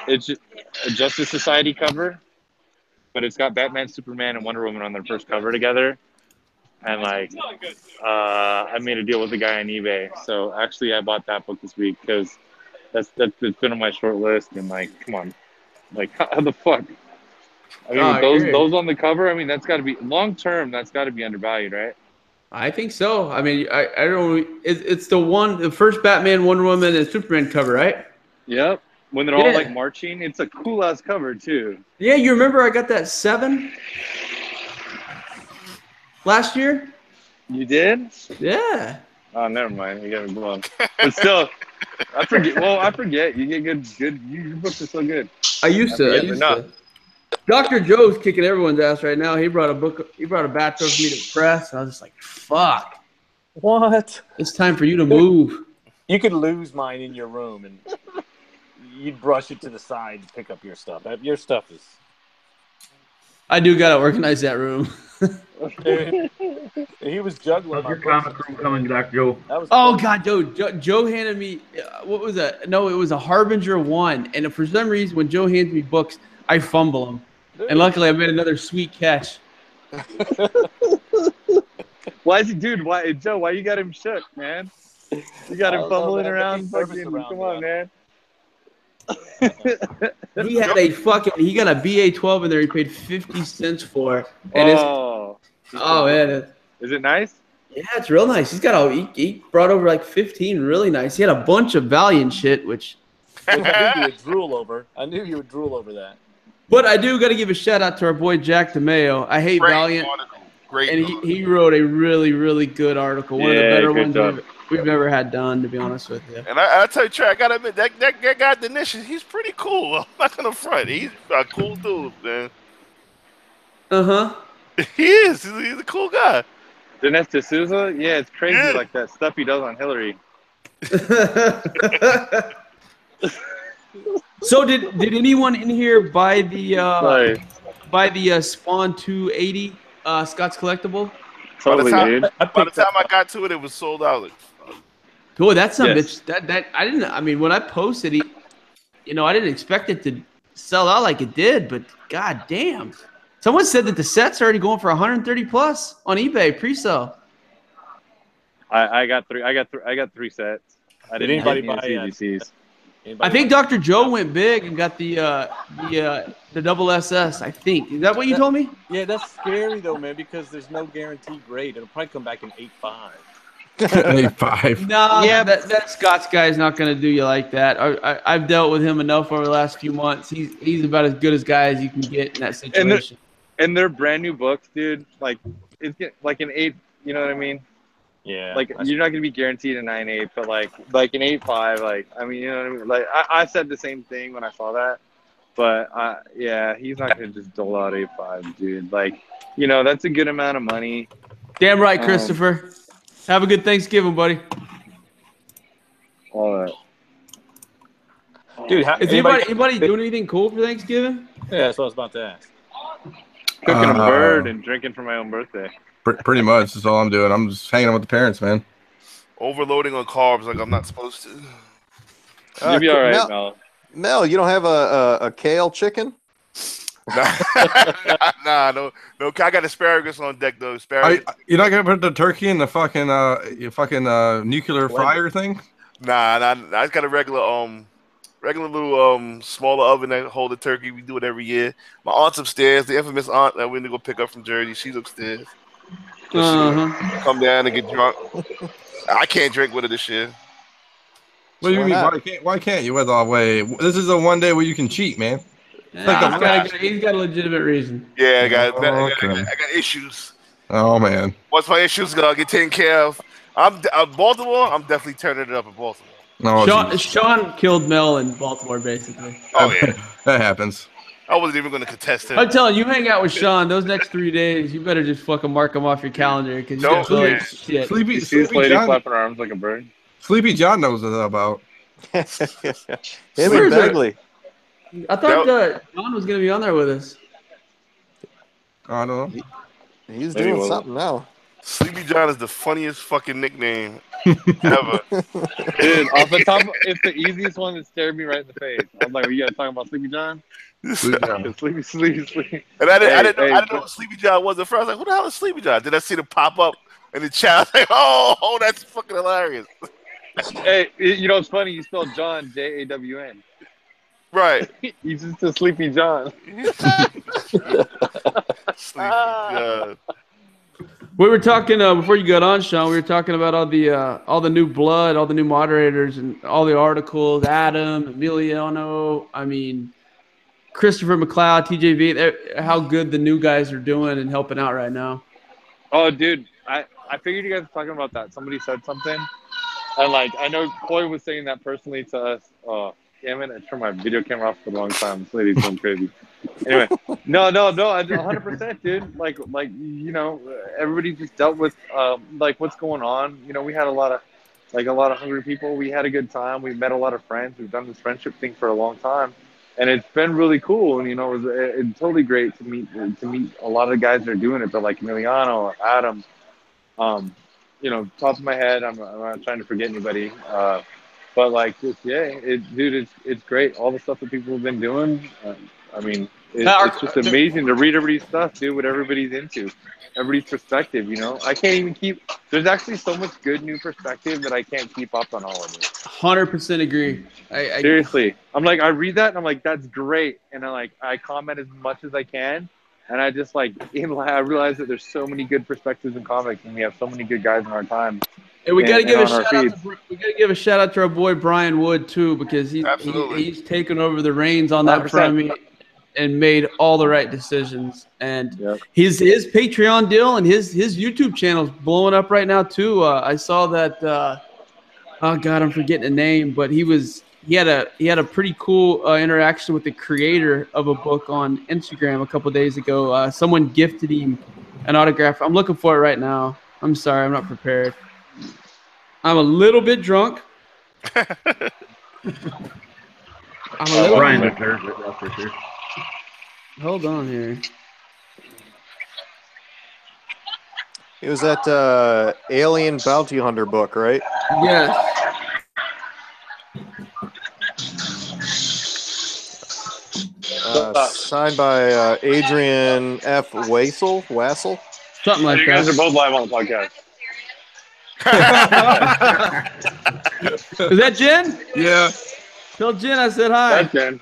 It's a Justice Society cover, but it's got Batman, Superman, and Wonder Woman on their first cover together. And like, I made a deal with the guy on eBay. So actually, I bought that book this week because that's been on my short list. And like, come on, like how the fuck? I mean, those on the cover. I mean, that's got to be long term. That's got to be undervalued, right? I think so. I mean, I don't know. It's the first Batman, Wonder Woman, and Superman cover, right? Yep. When they're all like marching, it's a cool ass cover too. Yeah, you remember I got that 7 last year? You did? Yeah. Oh, never mind. You got me blown. But still, I forget. Well, I forget. You get good. Your books are so good. I used to. Dr. Joe's kicking everyone's ass right now. He brought a batch over for me to press. And I was just like, fuck. What? It's time for you to move. You could lose mine in your room. And you'd brush it to the side to pick up your stuff. Your stuff is. I do gotta organize that room. He was juggling How's my your books. comic room coming, Dr. Joe? That was Oh crazy. God, Joe handed me what was that? No, it was a Harbinger 1, and for some reason, when Joe hands me books, I fumble them, Dude. and luckily I made another sweet catch. Why is he, dude? Why, Joe? Why you got him shook, man? You got I him don't know, fumbling man, but around. he's nervous Fucking, around come me. on, man. He had he got a BA12 in there. He paid 50 cents for, and it's Oh, man, is it nice? yeah, it's real nice. He's got he brought over like 15, really nice. He had a bunch of Valiant shit, which Which I knew you would drool over. I knew you would drool over that. But I do got to give a shout out to our boy Jack DeMeo. I hate Great Valiant, article. Great. and he wrote a really, really good article. One of the Yeah, better good ones job. we've ever had done, to be honest with you. And I tell you, Trey, I gotta admit that guy Dinesh, he's pretty cool. I'm not gonna front. He's a cool dude, man. Uh-huh. He is. He's a cool guy. Dinesh D'Souza? Yeah, it's crazy, Yeah. like that stuff he does on Hillary. So did anyone in here buy the Sorry. Spawn 280 Scott's collectible? Totally, by the dude. time I got to it, it was sold out. Like, fuck. Boy, that's some Yes. bitch. That I didn't. I mean, when I posted it, I didn't expect it to sell out like it did. But god damn, someone said that the set's already going for 130 plus on eBay pre-sale. I got three. I got three sets. I Did didn't anybody get any buy, CGCs. I think Dr. Joe went big and got the double SS. I think is that what you told me? Yeah, that's scary though, man, because there's no guaranteed grade. It'll probably come back in 8.5. 8.5. No, yeah, that Scott's guy is not going to do you like that. I've dealt with him enough over the last few months. He's about as good as guy as you can get in that situation. And they're brand new books, dude. Like like an 8. You know what I mean? Yeah. Like you're not gonna be guaranteed a 9.8, but like an 8.5. Like I mean, you know what I mean? Like I said the same thing when I saw that, but yeah, he's not gonna just dole out 8.5, dude. Like that's a good amount of money. Damn right, Christopher. Have a good Thanksgiving, buddy. All right. Dude, Is anybody doing anything cool for Thanksgiving? Yeah, that's what I was about to ask. Cooking a bird and drinking for my own birthday. Pretty much. That's all I'm doing. I'm just hanging out with the parents, man. Overloading on carbs like I'm not supposed to. You'll be all right, Mel. Mel, you don't have a kale chicken? Nah, no. I got asparagus on deck though. Asparagus. You're not gonna put the turkey in the fucking nuclear fryer thing? Nah. I just got a regular little smaller oven that hold the turkey. We do it every year. My aunt's upstairs, the infamous aunt that we need to go pick up from Jersey. She's upstairs. Come down and get drunk. I can't drink with her this year. What do you mean? Why can't you? This is a one day where you can cheat, man. He's got a legitimate reason. Yeah, I got issues. Oh man. Once my issues get taken care of, Baltimore. I'm definitely turning it up in Baltimore. Oh, Sean killed Mel in Baltimore, basically. Oh yeah, that happens. I wasn't even going to contest him. I'm telling you, hang out with Sean those next 3 days. You better just fucking mark them off your calendar because you're gonna feel like shit. Sleepy lady John, flapping her arms like a bird. Sleepy John knows what that's about. Him and Bagley. I thought John was gonna be on there with us. I don't know. He's Maybe doing something now. Sleepy John is the funniest fucking nickname ever. Dude, off the top, it's the easiest one that stared me right in the face. I was like, "You guys talking about Sleepy John?" Sleepy John. Sleepy. And I didn't know what Sleepy John was at first. I was like, who the hell is Sleepy John? Then I see the pop up in the chat. I was like, oh, that's fucking hilarious. Hey, it's funny. You spelled John Jawn. Right. He's just a Sleepy John. Sleepy John. We were talking before you got on, Sean. We were talking about all the new blood, all the new moderators, and all the articles. Adam, Emiliano. I mean, Christopher McLeod, TJV. How good the new guys are doing and helping out right now. Oh, dude, I figured you guys were talking about that. Somebody said something, and I know Coy was saying that personally to us. Oh, damn it! I turned my video camera off for a long time. This lady's going crazy. Anyway, no, 100%, dude. Like everybody just dealt with what's going on. We had a lot of like a lot of hungry people. We had a good time. We met a lot of friends. We've done this friendship thing for a long time, and it's been really cool. And it's totally great to meet a lot of the guys that are doing it. But like Emiliano, Adam, top of my head, I'm not trying to forget anybody. But like, it's great. All the stuff that people have been doing. I mean, it's just amazing to read everybody's stuff, dude. What everybody's into, everybody's perspective. I can't even keep. There's actually so much good new perspective that I can't keep up on all of it. 100% agree. Seriously, I'm like, I read that and I'm like, that's great, and I comment as much as I can, and I just I realize that there's so many good perspectives in comics, and we have so many good guys in our time. And we got to give a shout out to our boy Brian Wood too, because he's taken over the reins on that from me and made all the right decisions. And his Patreon deal and his YouTube channel is blowing up right now too. I saw that. Oh God, I'm forgetting the name, but he had a pretty cool interaction with the creator of a book on Instagram a couple days ago. Someone gifted him an autograph. I'm looking for it right now. I'm sorry, I'm not prepared. I'm a little bit drunk. Brian deserves it, that's for sure. Hold on here. It was that Alien Bounty Hunter book, right? Yes. Signed by Adrian F. Wassel? Something like that. You guys are both live on the podcast. Is that Jen? Yeah. Tell Jen I said hi. That's Jen.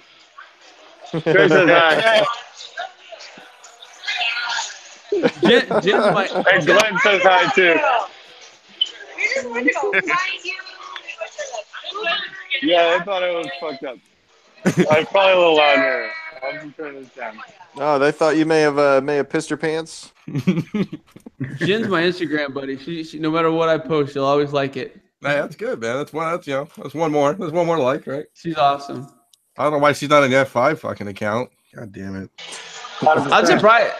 Chris says hi. Jen's my. And Glenn says hi too. Yeah, I thought it was fucked up. I'm probably a little loud here. I'm just turning this down. Oh, they thought you may have pissed your pants. Jen's my Instagram buddy. She no matter what I post, she'll always like it. Hey, that's good, man. That's one more. There's one more like, right? She's awesome. I don't know why she's not an F5 fucking account. God damn it. 100%. I'm surprised.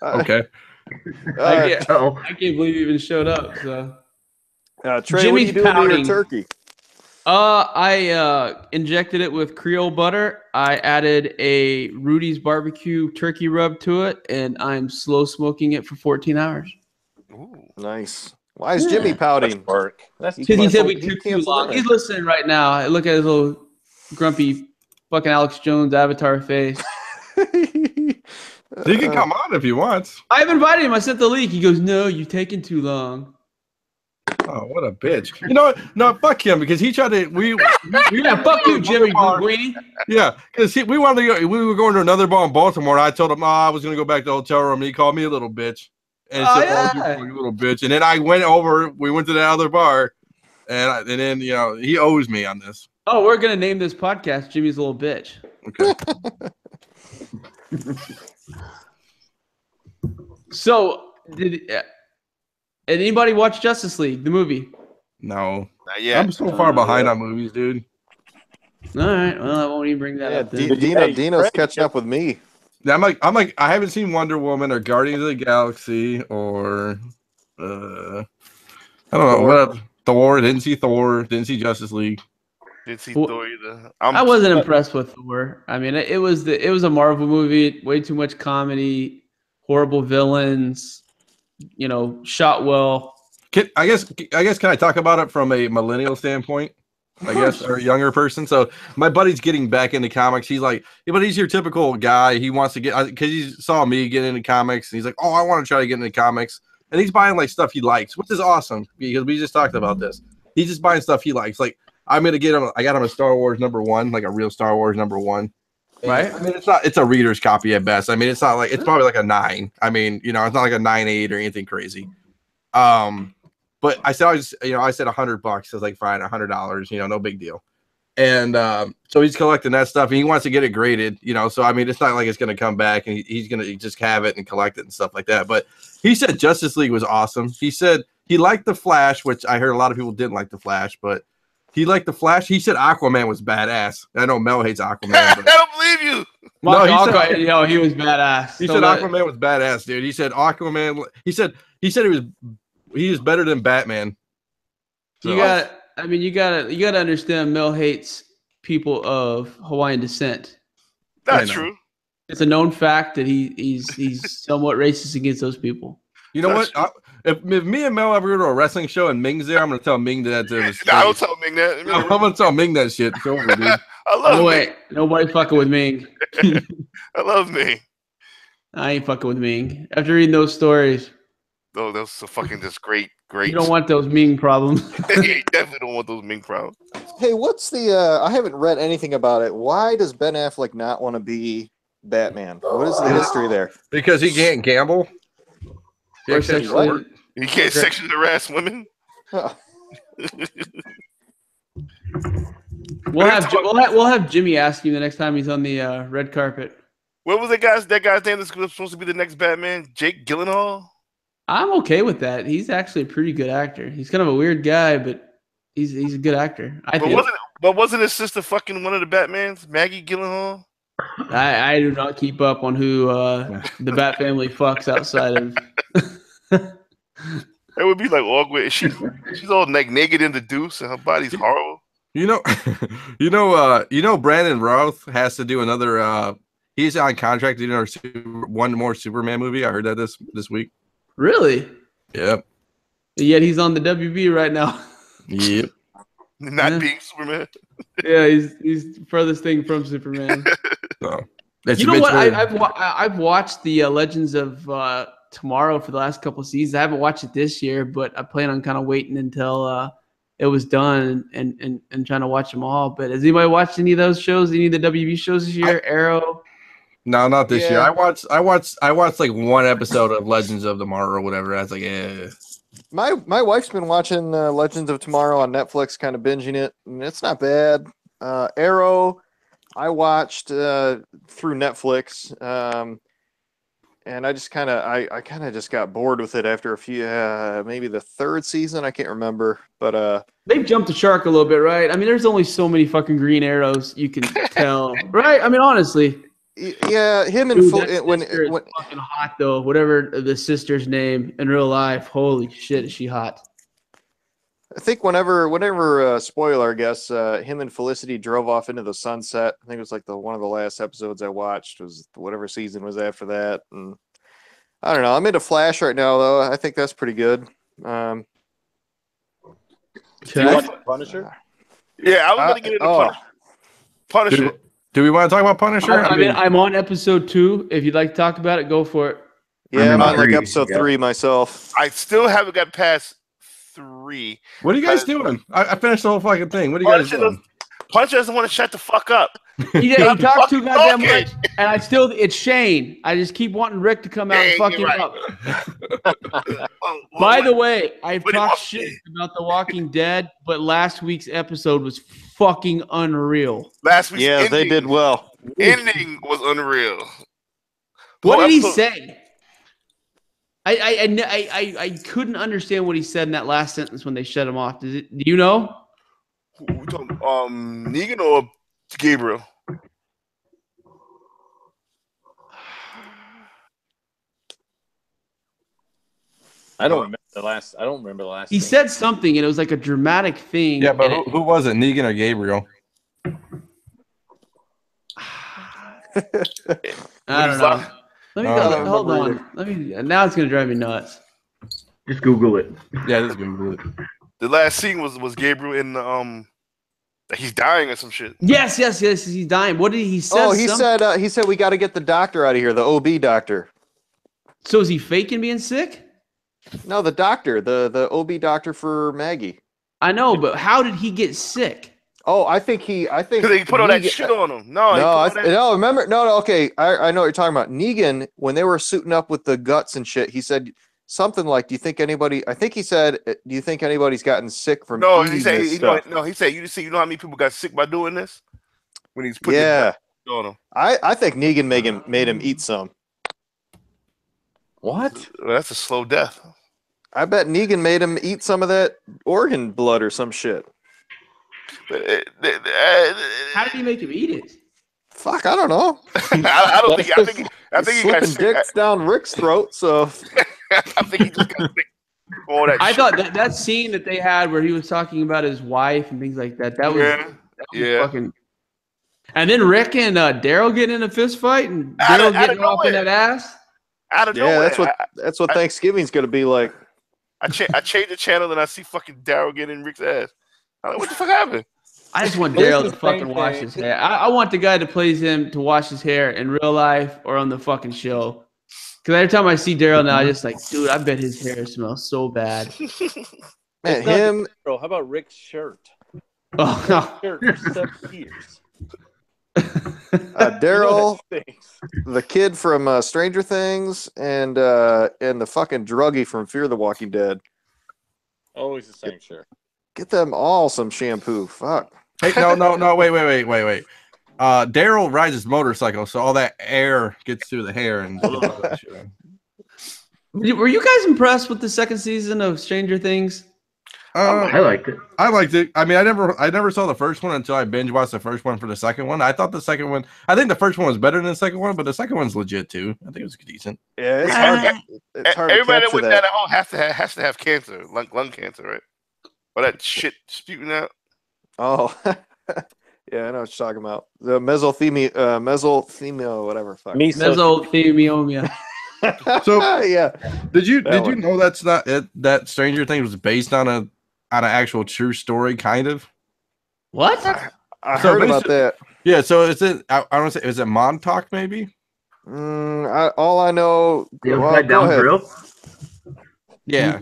Okay. I can't believe you even showed up. So, Trey, Jimmy's what are you doing pouting. to your turkey? I injected it with Creole butter. I added a Rudy's barbecue turkey rub to it, and I'm slow smoking it for 14 hours. Ooh. Nice. Why is Jimmy pouting? Work. That's Because he said we took too long. He's listening right now. Look at his little grumpy fucking Alex Jones avatar face. He can come on if he wants. I've invited him. I sent the link. He goes, "No, you're taking too long." Oh, what a bitch! You know what? No, fuck him because he tried to. Yeah, fuck you, Jimmy Guini. Yeah, because we wanted to go. We were going to another bar in Baltimore. And I told him, I was going to go back to the hotel room. And he called me a little bitch, and he said, you little bitch." And then I went over. We went to the other bar, and then he owes me on this. Oh, we're gonna name this podcast "Jimmy's Little Bitch." Okay. So, did anybody watch Justice League, the movie? No. Not yet. I'm so far behind on movies, dude. All right. Well, I won't even bring that up. Then. Dino's catching up with me. Yeah, I'm like, I haven't seen Wonder Woman or Guardians of the Galaxy or I don't know what Thor. Didn't see Thor. Didn't see Justice League. Didn't see Thor either. I wasn't impressed with Thor. I mean, it was a Marvel movie. Way too much comedy, horrible villains. Shot well. I guess can I talk about it from a millennial standpoint? I guess, or a younger person. So my buddy's getting back into comics. He's like, but he's your typical guy. He wants to get because he saw me get into comics, and he's like, oh, I want to try to get into comics, and he's buying like stuff he likes, which is awesome because we just talked about this. He's just buying stuff he likes. Like I'm gonna get him. I got him a Star Wars #1, like a real Star Wars #1. Right. I mean, it's a reader's copy at best. I mean, it's not like it's probably like a 9. I mean, it's not like a 9.8 or anything crazy. But I said I said $100. I was like, fine, $100. No big deal. And so he's collecting that stuff, and he wants to get it graded. So I mean, it's not like it's gonna come back and he's gonna just have it and collect it and stuff like that. But he said Justice League was awesome. He said he liked the Flash, which I heard a lot of people didn't like the Flash, but he liked the Flash. He said Aquaman was badass. I know Mel hates Aquaman. I don't believe you. No, he said he was badass. he said Aquaman was badass, dude. He said Aquaman. He said he was better than Batman. So, you gotta understand. Mel hates people of Hawaiian descent. That's true. It's a known fact that he's somewhat racist against those people. You know what? If me and Mel ever go to a wrestling show and Ming's there, I'm gonna tell Ming that. I don't tell Ming that. I'm gonna tell Ming that shit. It's over, dude. I love Ming. Nobody fucking with Ming. I love Ming. I ain't fucking with Ming. After reading those stories. Oh, those are fucking just great. You don't want those Ming problems. You definitely don't want those Ming problems. Hey, what's the? I haven't read anything about it. Why does Ben Affleck not want to be Batman? What is the history there? Because he can't gamble. He can't sexually harass women. Oh. We'll have Jimmy ask him the next time he's on the red carpet. What was that guy's name that's supposed to be the next Batman? Jake Gyllenhaal? I'm okay with that. He's actually a pretty good actor. He's kind of a weird guy, but he's a good actor. Wasn't his sister fucking one of the Batmans, Maggie Gyllenhaal? I do not keep up on who the Bat family fucks outside of. It would be like awkward. She's all like naked in the deuce, and her body's horrible. You know, Brandon Routh has to do another. He's on contract to do one more Superman movie. I heard that this week. Really? Yep. Yet he's on the WB right now. Yep. Not being Superman. Yeah, he's furthest thing from Superman. So, you know what? I've watched the Legends of Tomorrow for the last couple of seasons. I haven't watched it this year, but I plan on kind of waiting until it was done and trying to watch them all. But has anybody watched any of those shows? Any of the WB shows this year? Arrow? No, not this year. I watched like one episode of Legends of Tomorrow or whatever. I was like, yeah. My wife's been watching Legends of Tomorrow on Netflix, kind of binging it, and it's not bad. Arrow, I watched through Netflix, and I just kind of just got bored with it after a few, maybe the third season. I can't remember, but they've jumped the shark a little bit, right? I mean, there's only so many fucking green arrows you can tell, right? I mean, honestly. Yeah, him and when fucking hot though. Whatever the sister's name in real life, holy shit, is she hot? I think whenever spoiler, I guess him and Felicity drove off into the sunset. I think it was like one of the last episodes I watched was whatever season was after that. And I don't know. I'm into Flash right now though. I think that's pretty good. Do you watch Punisher? Yeah, I was gonna get into Punisher. Do we want to talk about Punisher? I'm on episode 2. If you'd like to talk about it, go for it. Yeah, I'm on like episode 3 myself. I still haven't got past 3. What are you guys doing? I finished the whole fucking thing. What are you guys doing? Punisher doesn't want to shut the fuck up. He talks too goddamn much, and it's Shane. I just keep wanting Rick to come out and fuck him up. By the way, I've talked shit about The Walking Dead, but last week's episode was fucking unreal. Last week's ending, they did well. Ending was unreal. What did he say? I couldn't understand what he said in that last sentence when they shut him off. Do you know? We talking Negan or Gabriel? I don't remember the last. He said something, and it was like a dramatic thing. Yeah, but who was it, Negan or Gabriel? I don't know. Let me go. Hold on. Now it's gonna drive me nuts. Just Google it. Yeah, just Google it. The last scene was Gabriel in the he's dying or some shit. Yes, he's dying. What did he say? Oh, he said we got to get the doctor out of here, the OB doctor. So is he faking being sick? No, the doctor, the OB doctor for Maggie. I know, but how did he get sick? Oh, I think they put all that shit on him. Okay, I know what you're talking about. Negan, when they were suiting up with the guts and shit, he said something like, "Do you think anybody?" I think he said, "Do you think anybody's gotten sick from?" No, he said, he said, "You know how many people got sick by doing this?" When he's putting the on him. I think Negan made him eat some. What? Well, that's a slow death. I bet Negan made him eat some of that organ blood or some shit. How did he make him eat it? Fuck, I don't know. I don't think. I think he got Slipping sick. dicks down Rick's throat. So I think he just got sick. All that. I shit. thought that scene that they had where he was talking about his wife and things like that. That was Yeah. fucking. And then Rick and Daryl getting in a fist fight and Out of Daryl getting off in nowhere. that ass. Out of yeah, nowhere. that's what Thanksgiving's gonna be like. I change the channel and I see fucking Daryl getting in Rick's ass. I'm like, what the fuck happened? I just want It's Daryl the to fucking same wash thing. his hair. I want the guy that plays him to wash his hair in real life or on the fucking show. Because every time I see Daryl now, I just like, dude, I bet his hair smells so bad. Man, It's not him. Bro, how about Rick's shirt? Oh, no. Shirt for 7 years. Daryl, You know that stinks. the kid from Stranger Things, and the fucking druggie from Fear the Walking Dead. Always the same shirt. Get them all some shampoo. Fuck. Hey, no, wait. Daryl rides his motorcycle, so all that air gets through the hair and all that shit. Were you guys impressed with the second season of Stranger Things? I liked it. I liked it. I mean, I never saw the first one until I binge watched the first one for the second one. I thought the second one. I think the first one was better than the second one, but the second one's legit too. I think it was decent. Yeah, it's hard. It's hard Everybody to that went capture down that. that hole has to have cancer, lung cancer, right? Or that shit spewing out. Oh, yeah, I know what you're talking about. The mesothelioma, whatever. Fuck. Mesothelioma. So yeah. Did you That one. know that's not it? That Stranger Things was based on an actual true story, kind of. What? I So heard about that. Yeah. So is it? I don't say. Is it Montauk? Maybe. All I know. The well, upside go down ahead. grill. Yeah.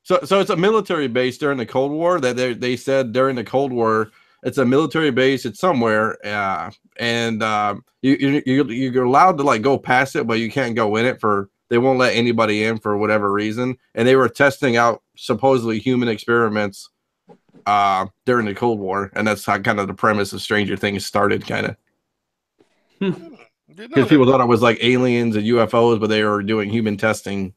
So it's a military base during the Cold War. That they said during the Cold War, it's a military base. It's somewhere. And you're allowed to like go past it, but you can't go in it for. They won't let anybody in for whatever reason. And they were testing out supposedly human experiments during the Cold War, and that's how kind of the premise of Stranger Things started, kind of. Because people thought it was like aliens and UFOs, but they were doing human testing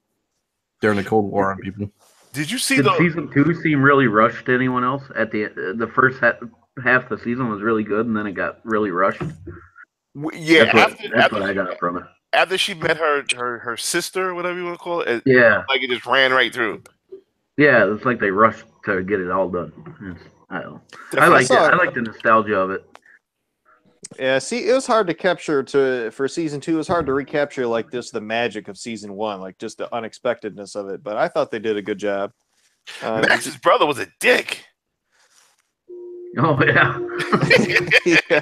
during the Cold War on people. Did you see Did the season 2 seem really rushed to anyone else? At the first half of the season was really good, and then it got really rushed. Yeah, That's what I got from it. after she met her sister, whatever you want to call it, Yeah, like it just ran right through. yeah, it's like they rushed to get it all done. I don't know. I Definitely. liked it. I like the nostalgia of it. Yeah, see, it was hard to capture for season 2. It was hard to recapture like this the magic of season 1, like just the unexpectedness of it. But I thought they did a good job. Max's brother was a dick. Oh yeah. Yeah.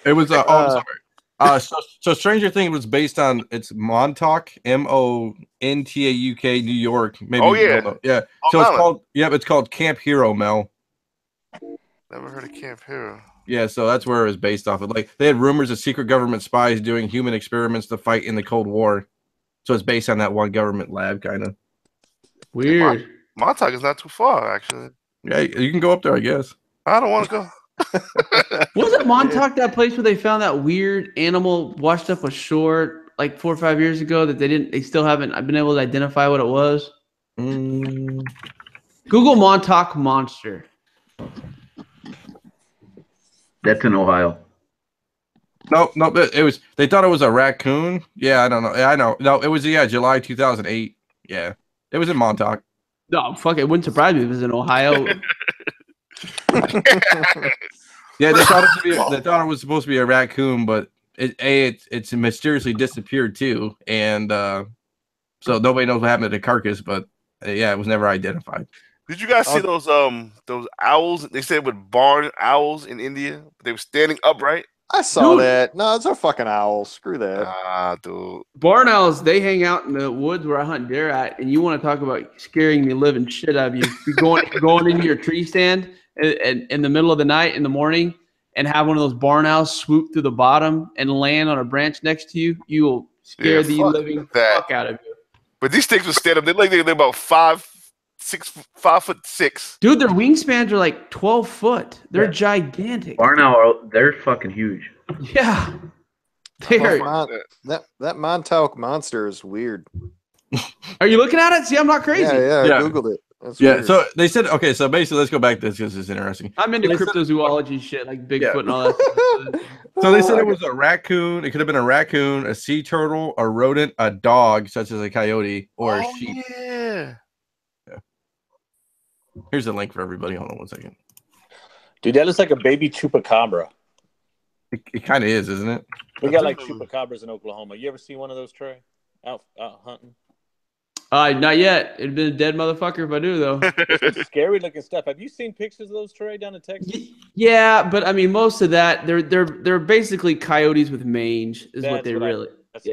It was I'm sorry. So Stranger Things was based on it's Montauk, Montauk, New York. Maybe Oh, you yeah. don't know. Yeah. Long So it's Island. called it's called Camp Hero, Mel. Never heard of Camp Hero. Yeah, so that's where it was based off of. Like they had rumors of secret government spies doing human experiments to fight in the Cold War. So it's based on that one government lab, kind of. Weird. Montauk is not too far, actually. Yeah, you can go up there, I guess. I don't want to go. Wasn't Montauk that place where they found that weird animal washed up ashore like 4 or 5 years ago that they still haven't been able to identify what it was? Google Montauk monster. That's in Ohio. No, it was. They thought it was a raccoon. Yeah, I don't know. Yeah, I know. No, it was July 2008. Yeah, it was in Montauk. No, fuck, it wouldn't surprise me if it was in Ohio. Yeah, they thought it was supposed to be a raccoon, but it's mysteriously disappeared too, and so nobody knows what happened to the carcass. But yeah, it was never identified. Did you guys see those owls? They said with barn owls in India. They were standing upright. I saw Dude. that. No, it's a fucking owl. Screw that. Ah, dude. Barn owls, they hang out in the woods where I hunt deer at, and you want to talk about scaring the living shit out of you. You're going into your tree stand and in the middle of the night, in the morning, and have one of those barn owls swoop through the bottom and land on a branch next to you. You will scare the fuck living that. fuck out of you. But these things were standing up. They're about 5'6". Dude, their wingspans are like 12 foot. They're gigantic. Barn owl, they're fucking huge. Yeah. They are. That Montauk monster is weird. Are you looking at it? See, I'm not crazy. Yeah, Yeah. I googled it. That's Yeah, weird. so they said, okay, so basically, let's go back to this because it's interesting. I'm into They said- cryptozoology shit, like Bigfoot Yeah. and all that stuff. So they said it was a raccoon. It could have been a raccoon, a sea turtle, a rodent, a dog, such as a coyote, or a sheep. Yeah. Here's a link for everybody. Hold on one second. Dude, that looks like a baby chupacabra. It kind of is, isn't it? We got like chupacabras in Oklahoma. You ever see one of those, Trey? Out hunting? Not yet. It'd been a dead motherfucker if I do, though. It's some scary looking stuff. Have you seen pictures of those, Trey, down in Texas? Yeah, but I mean, most of that they're basically coyotes with mange, is what they really. That's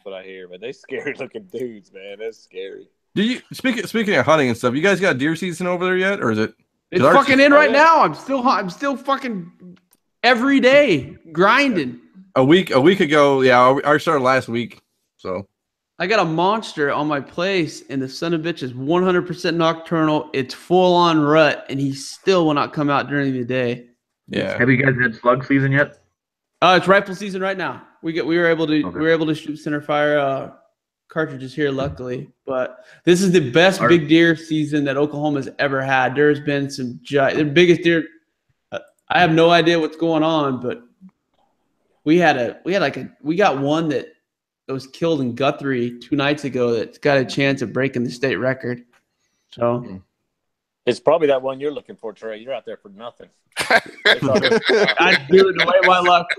what I hear. But they scary looking dudes, man. That's scary. Do you speaking of hunting and stuff? You guys got deer season over there yet, or is it? It's fucking in right now. I'm still fucking every day grinding. A week ago, yeah, I started last week, so. I got a monster on my place, and the son of a bitch is 100% nocturnal. It's full on rut, and he still will not come out during the day. Yeah. Have you guys had slug season yet? It's rifle season right now. We were able to shoot center fire cartridges here, luckily. But this is the best big deer season that Oklahoma's ever had. There's been some the biggest deer. I have no idea what's going on, but we got one that was killed in Guthrie 2 nights ago that's got a chance of breaking the state record. So it's probably that one you're looking for, Trey. You're out there for nothing. The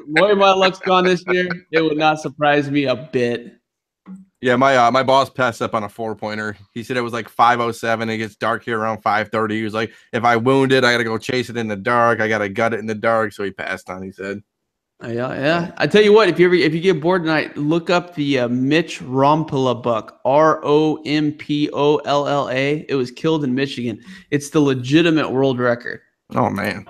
way my luck's gone this year, it would not surprise me a bit. Yeah, my boss passed up on a 4-pointer. He said it was like 5:07. It gets dark here around 5:30. He was like, if I wound it, I got to go chase it in the dark. I got to gut it in the dark. So he passed on. He said. Yeah. I tell you what, if you get bored tonight, look up the Mitch Rompolla buck, Romppolla. It was killed in Michigan. It's the legitimate world record. Oh man,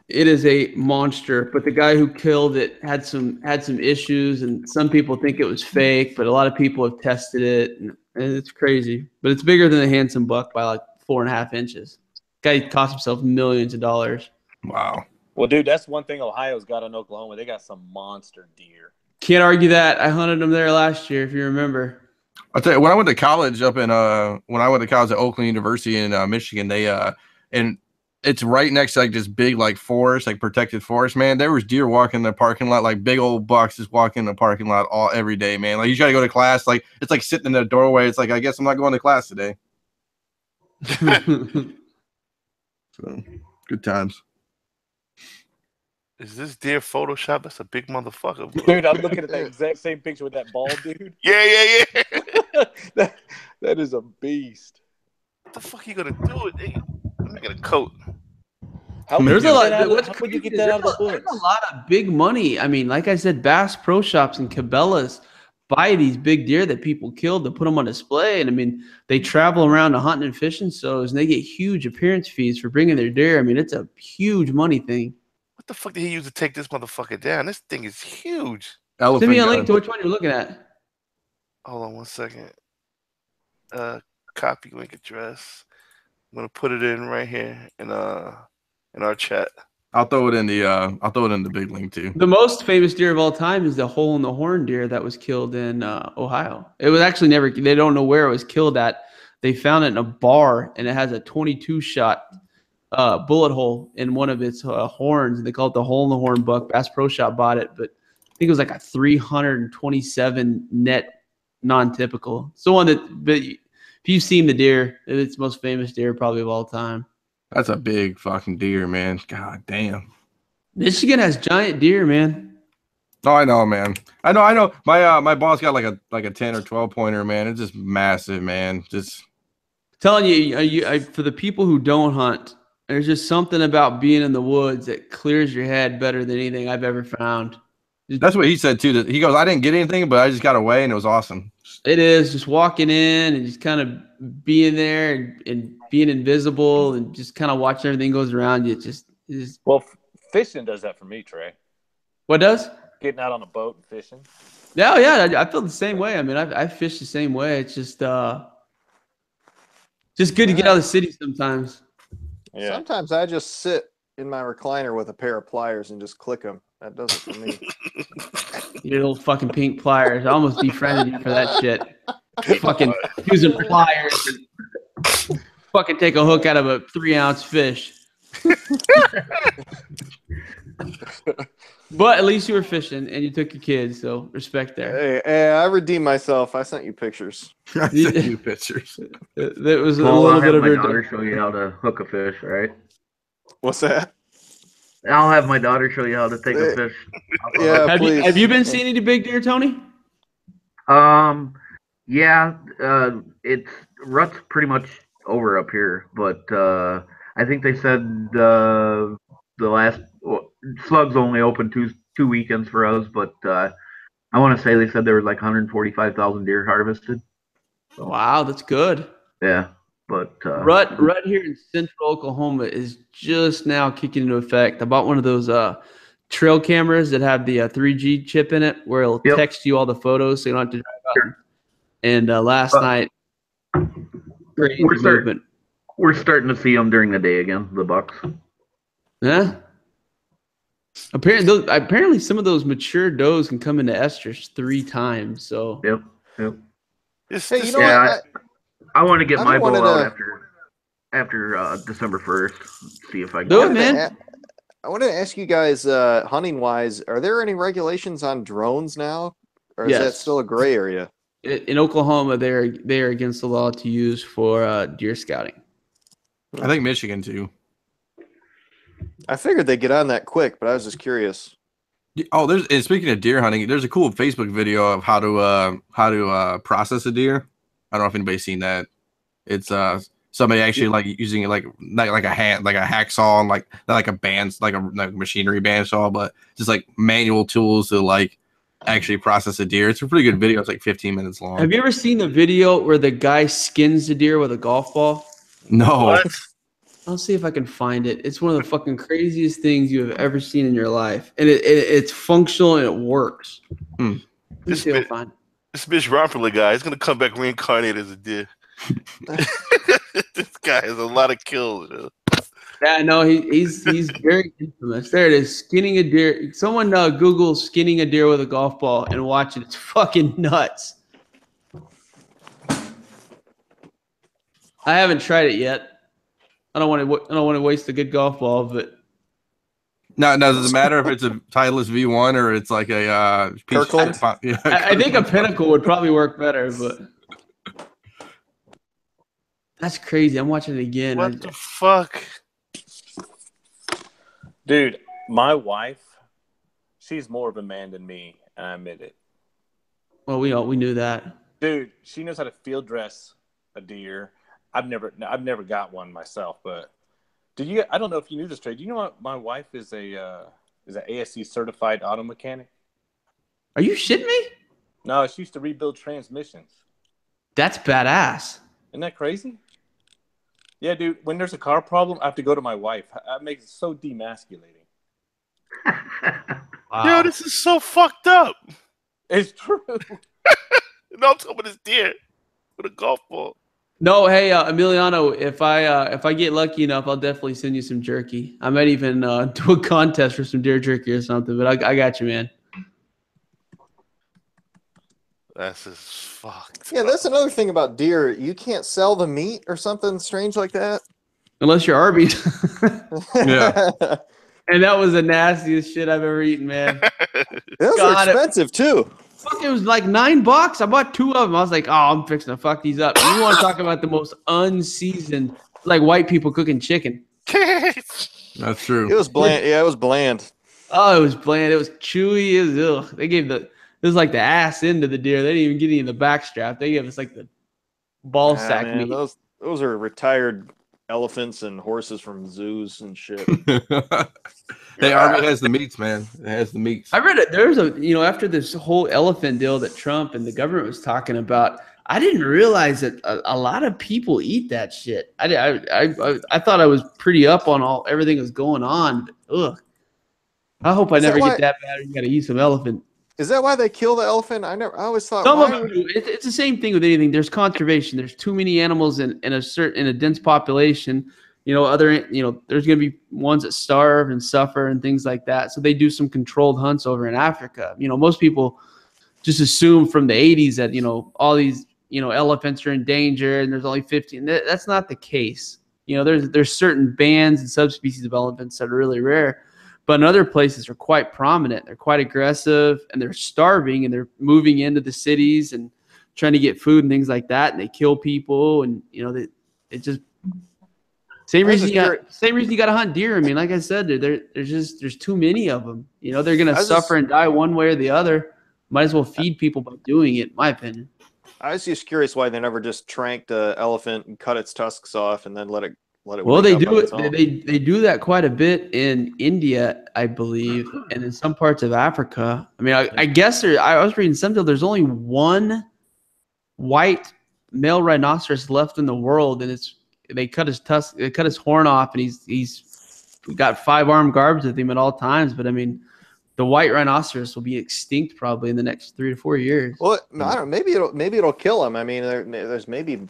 it is a monster. But the guy who killed it had some issues, and some people think it was fake, but a lot of people have tested it, and it's crazy. But it's bigger than a handsome buck by like 4.5 inches. Guy cost himself millions of dollars. Wow. Well, dude, that's one thing Ohio's got in Oklahoma. They got some monster deer. Can't argue that. I hunted them there last year, if you remember. I'll tell you, when I went to college at Oakland University in Michigan, they and it's right next to like this big like forest, like protected forest, man. There was deer walking in the parking lot, like big old bucks just walking in the parking lot every day, man. Like you try to go to class, like it's like sitting in the doorway. It's like, I guess I'm not going to class today. So good times. Is this deer Photoshop? That's a big motherfucker, bro. Dude, I'm looking at that exact same picture with that bald dude. Yeah. that is a beast. What the fuck are you gonna do with it? I'm not gonna coat. There's a lot. How would you get that out of the woods? There's a lot of big money. I mean, like I said, Bass Pro Shops and Cabela's buy these big deer that people killed to put them on display. And I mean, they travel around to hunting and fishing shows, and they get huge appearance fees for bringing their deer. I mean, it's a huge money thing. What the fuck did he use to take this motherfucker down? This thing is huge. Send me a link to which one you're looking at. Hold on one second. Copy link address. I'm gonna put it in right here in our chat. I'll throw it in the big link too. The most famous deer of all time is the hole in the horn deer that was killed in Ohio. It was actually they don't know where it was killed at. They found it in a bar, and it has a 22-shot bullet hole in one of its horns, and they call it the hole in the horn buck. Bass Pro Shop bought it, but I think it was like a 327 net non-typical. It's the one but if you've seen the deer, it's the most famous deer probably of all time. That's a big fucking deer, man. God damn. Michigan has giant deer, man. Oh, I know, man. I know. My boss got like a 10 or 12 pointer, man. It's just massive, man. Just telling you, for the people who don't hunt, there's just something about being in the woods that clears your head better than anything I've ever found. That's what he said too. That he goes, I didn't get anything, but I just got away, and it was awesome. It is just walking in and just kind of being there and being invisible and just kind of watching everything goes around you. Well, fishing does that for me, Trey. What does? Getting out on a boat and fishing. Yeah, I feel the same way. I mean, I fish the same way. It's just good to get out of the city sometimes. Yeah. Sometimes I just sit in my recliner with a pair of pliers and just click them. That does it for me. Your little fucking pink pliers. I almost befriended you for that shit. Fucking using pliers. fucking take a hook out of a 3-ounce fish. But at least you were fishing and you took your kids, so respect there. Hey, I redeemed myself. I sent you pictures. I sent you pictures. That was a Well, little I'll bit have of my your. daughter show you how to hook a fish, right? What's that? I'll have my daughter show you how to take a fish. Yeah, Have please. you been seeing any big deer, Tony? Yeah, it's rut's pretty much over up here, but I think they said the last slugs only open two weekends for us, but I want to say they said there was like 145,000 deer harvested. So, Wow, that's good. yeah, but Rut here in central Oklahoma is just now kicking into effect. I bought one of those trail cameras that have the 3G chip in it, where it'll Yep. text you all the photos, so you don't have to drive out. Sure. And last night, crazy movement. We're starting to see them during the day again, the bucks. Yeah. Apparently, some of those mature does can come into estrus 3 times. So. Yep. Hey, you know Yeah, what? I want to get I've my been bow wanting out after December 1st. See if I can. Do it, man. I wanted to ask you guys, hunting wise, are there any regulations on drones now, or is that Yes. still a gray area? In Oklahoma, they're against the law to use for deer scouting. I think Michigan too. I figured they'd get on that quick, but I was just curious. Oh, and speaking of deer hunting, there's a cool Facebook video of how to process a deer. I don't know if anybody's seen that. It's somebody actually like using it like a hacksaw and like not like a band like a machinery bandsaw, but just like manual tools to like actually process a deer. It's a pretty good video. It's like 15 minutes long. Have you ever seen the video where the guy skins the deer with a golf ball? No. What? I'll see if I can find it. It's one of the fucking craziest things you have ever seen in your life, and it's functional and it works. This See if I find it. This bitch Romperly guy is gonna come back reincarnated as a deer. This guy has a lot of kills. You know? Yeah, no, he's very infamous. There it is, skinning a deer. Someone Google skinning a deer with a golf ball and watch it. It's fucking nuts. I haven't tried it yet. I don't want to waste a good golf ball, but Now does it matter if it's a Titleist V1 or it's like a Kirkland? Yeah, I think a Pinnacle would probably work better. But that's crazy. I'm watching it again. What the fuck? Dude, my wife, she's more of a man than me, and I admit it. Well, we knew that. Dude, she knows how to field dress a deer. I've never got one myself, but I don't know if you knew this, Trey. Do you know my wife is an ASC certified auto mechanic? Are you shitting me? No, she used to rebuild transmissions. That's badass. Isn't that crazy? Yeah, dude. When there's a car problem, I have to go to my wife. That makes it so demasculating. Wow. Yo, this is so fucked up. It's true. No, I'm talking about this deer with a golf ball. No, hey Emiliano, if I get lucky enough, I'll definitely send you some jerky. I might even do a contest for some deer jerky or something. But I got you, man. That's just fucked. Yeah, that's another thing about deer. You can't sell the meat or something strange like that. Unless you're Arby's. Yeah. And that was the nastiest shit I've ever eaten, man. Those are God, expensive too. Fuck, it was like $9. I bought 2 of them. I was like, oh, I'm fixing to fuck these up. And you want to talk about the most unseasoned, like white people cooking chicken. That's true. It was bland. Yeah, it was bland. Oh, it was bland. It was chewy. It was, ugh. It was like the ass end of the deer. They didn't even get any in the backstrap. They gave us like the ball sack Man, meat. those are retired elephants and horses from zoos and shit. Hey, Army has the meats, man. It has the meats. I read it. There's after this whole elephant deal that Trump and the government was talking about, I didn't realize that a lot of people eat that shit. I thought I was pretty up on everything that's going on. But, ugh. I hope I never get that bad. You got to eat some elephant. Is that why they kill the elephant? I always thought Some of them do. It's the same thing with anything. There's conservation. There's too many animals in a dense population. There's going to be ones that starve and suffer and things like that. So they do some controlled hunts over in Africa. Most people just assume from the 80s that all these elephants are in danger and there's only 15. That's not the case. There's certain bands and subspecies of elephants that are really rare, but in other places are quite prominent. They're quite aggressive and they're starving and they're moving into the cities and trying to get food and things like that. And they kill people and, it just same reason you got to hunt deer. I mean, like I said, there's too many of them. They're going to suffer and die one way or the other. Might as well feed people by doing it, in my opinion. I was just curious why they never just tranked the elephant and cut its tusks off and then let it. Well, they do it. They do that quite a bit in India, I believe, and in some parts of Africa. I mean, I guess I was reading something. There's only one white male rhinoceros left in the world, and they cut his tusk, they cut his horn off, and he's got 5 armed guards with him at all times. But I mean, the white rhinoceros will be extinct probably in the next 3 to 4 years. Well, I don't know. Maybe it'll kill him. I mean, there's maybe.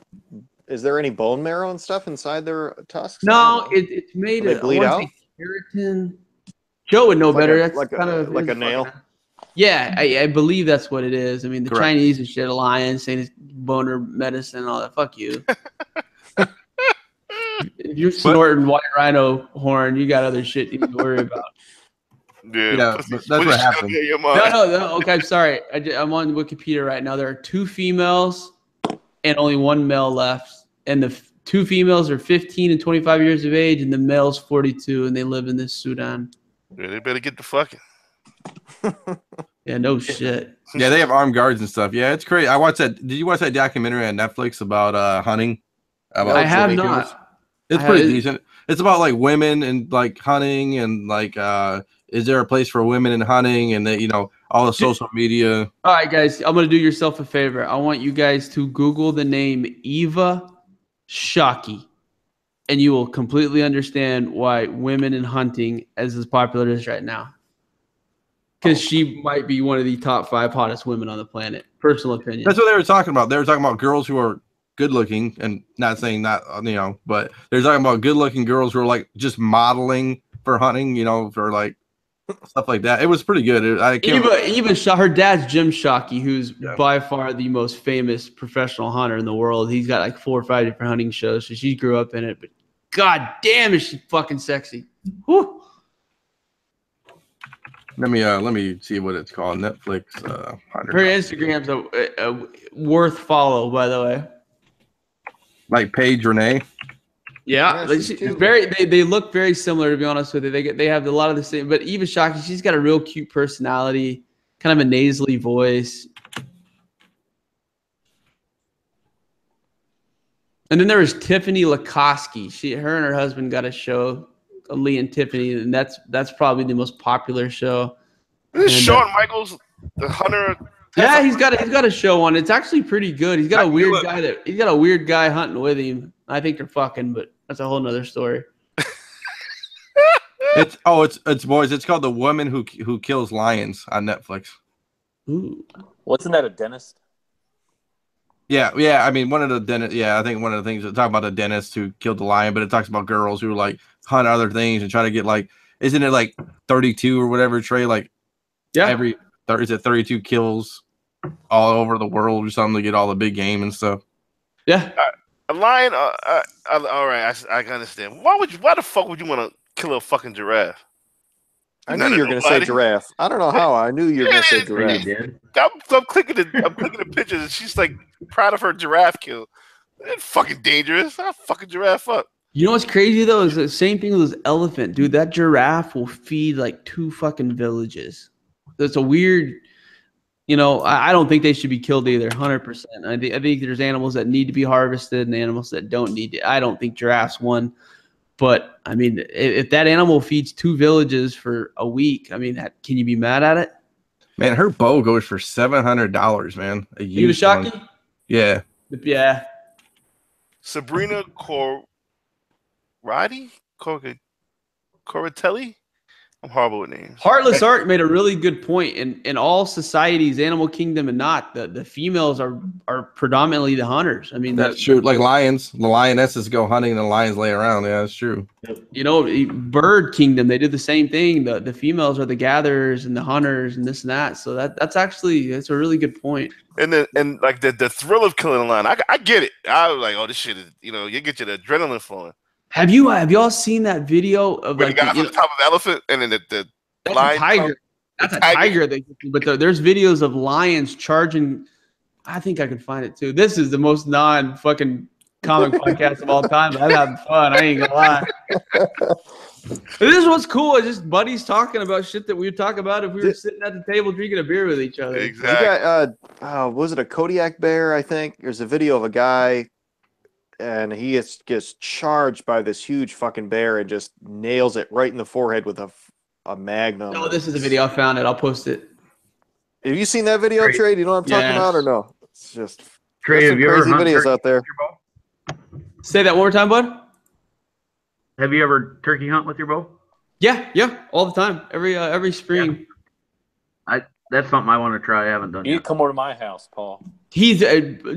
Is there any bone marrow and stuff inside their tusks? No, it's made of bleed out. Keratin. Joe would know better. That's like a nail. Yeah, I believe that's what it is. I mean, the Correct. Chinese and shit, alliance, saying it's boner medicine and all that. Fuck you. If you're snorting white rhino horn, you got other shit you need to worry about. Yeah, that's what happened. No. Okay, I'm sorry. I'm on Wikipedia right now. There are 2 females and only 1 male left. And the 2 females are 15 and 25 years of age, and the male's 42, and they live in this Sudan. Yeah, they better get the fucking. Yeah, no shit. Yeah, they have armed guards and stuff. Yeah, it's crazy. I watched that. Did you watch that documentary on Netflix about hunting? I have not. It's pretty decent. It's about like women and like hunting and like is there a place for women in hunting and all the social media. All right, guys, I'm gonna do yourself a favor. I want you guys to Google the name Eva Shockey, and you will completely understand why women in hunting is as popular as right now. Because she might be one of the top 5 hottest women on the planet. Personal opinion. That's what they were talking about. They were talking about girls who are good looking, and not saying that but they're talking about good looking girls who are like just modeling for hunting, for like stuff like that. It was pretty good. Even her dad's Jim Shockey, who's by far the most famous professional hunter in the world. He's got like 4 or 5 different hunting shows, so she grew up in it. But god damn, is she fucking sexy! Whew. Let me see what it's called. Netflix. Her Instagram's a worth follow, by the way. Like Paige Renee. Yeah, they look very similar, to be honest with you. They have a lot of the same, but Eva Shockey, she's got a real cute personality, kind of a nasally voice. And then there was Tiffany Lakoski. Her and her husband got a show, Lee and Tiffany, and that's probably the most popular show. This is Shawn Michaels, the hunter. Yeah, he's got a show on. It's actually pretty good. He's got a weird guy hunting with him. I think they're fucking, but that's a whole nother story. It's boys. It's called The Woman Who Kills Lions on Netflix. Ooh. Wasn't that a dentist? Yeah. I mean, one of the dentists. Yeah, I think one of the things that talk about the dentist who killed the lion, but it talks about girls who like hunt other things and try to get like, isn't it like 32 or whatever, Trey? Like, yeah, is it 32 kills all over the world or something to get all the big game and stuff? Yeah. A lion. All right, I can understand. Why the fuck would you want to kill a fucking giraffe? I knew you were going to say giraffe. I don't know how. I knew you were going to say giraffe. I'm clicking the pictures, and she's like proud of her giraffe kill. It's fucking dangerous. I'll fucking giraffe up. You know what's crazy though is the same thing with this elephant, dude. That giraffe will feed like 2 fucking villages. That's a weird. I don't think they should be killed either. 100%. I think there's animals that need to be harvested and animals that don't need to. I don't think giraffes one. But, I mean, if that animal feeds 2 villages for a week, I mean, can you be mad at it? Man, her bow goes for $700, man. You was shocking? Yeah. Yeah. Sabrina Coratelli I'm horrible with names. Heartless Art made a really good point. In all societies, animal kingdom and not, the females are predominantly the hunters. I mean, That's true. Like lions, the lionesses go hunting and the lions lay around. Yeah, that's true. you know, bird kingdom, they do the same thing. The females are the gatherers and the hunters and this and that. So that's a really good point. And like the thrill of killing a lion, I get it. I was like, oh, this shit is, you get your adrenaline flowing. Have y'all seen that video of When like the guy on the top of the elephant and then the that's lion a tiger. That's a tiger. But there's videos of lions charging. I think I could find it too. This is the most non-fucking comic podcast of all time. But I'm having fun. I ain't gonna lie. This is what's cool. It's just buddies talking about shit that we would talk about if we were sitting at the table drinking a beer with each other. Exactly. You got, was it a Kodiak bear? I think there's a video of a guy, and he gets charged by this huge fucking bear and just nails it right in the forehead with a magnum. No, this is a video. I found it. I'll post it. Have you seen that video, Trey? Do you know what I'm talking about or no? It's just Trey, have you ever crazy hunted videos turkey out there. with your bow? Say that one more time, bud. Have you ever turkey hunt with your bow? Yeah, all the time. Every spring. That's something I want to try. I haven't done You need yet. to come over to my house, Paul.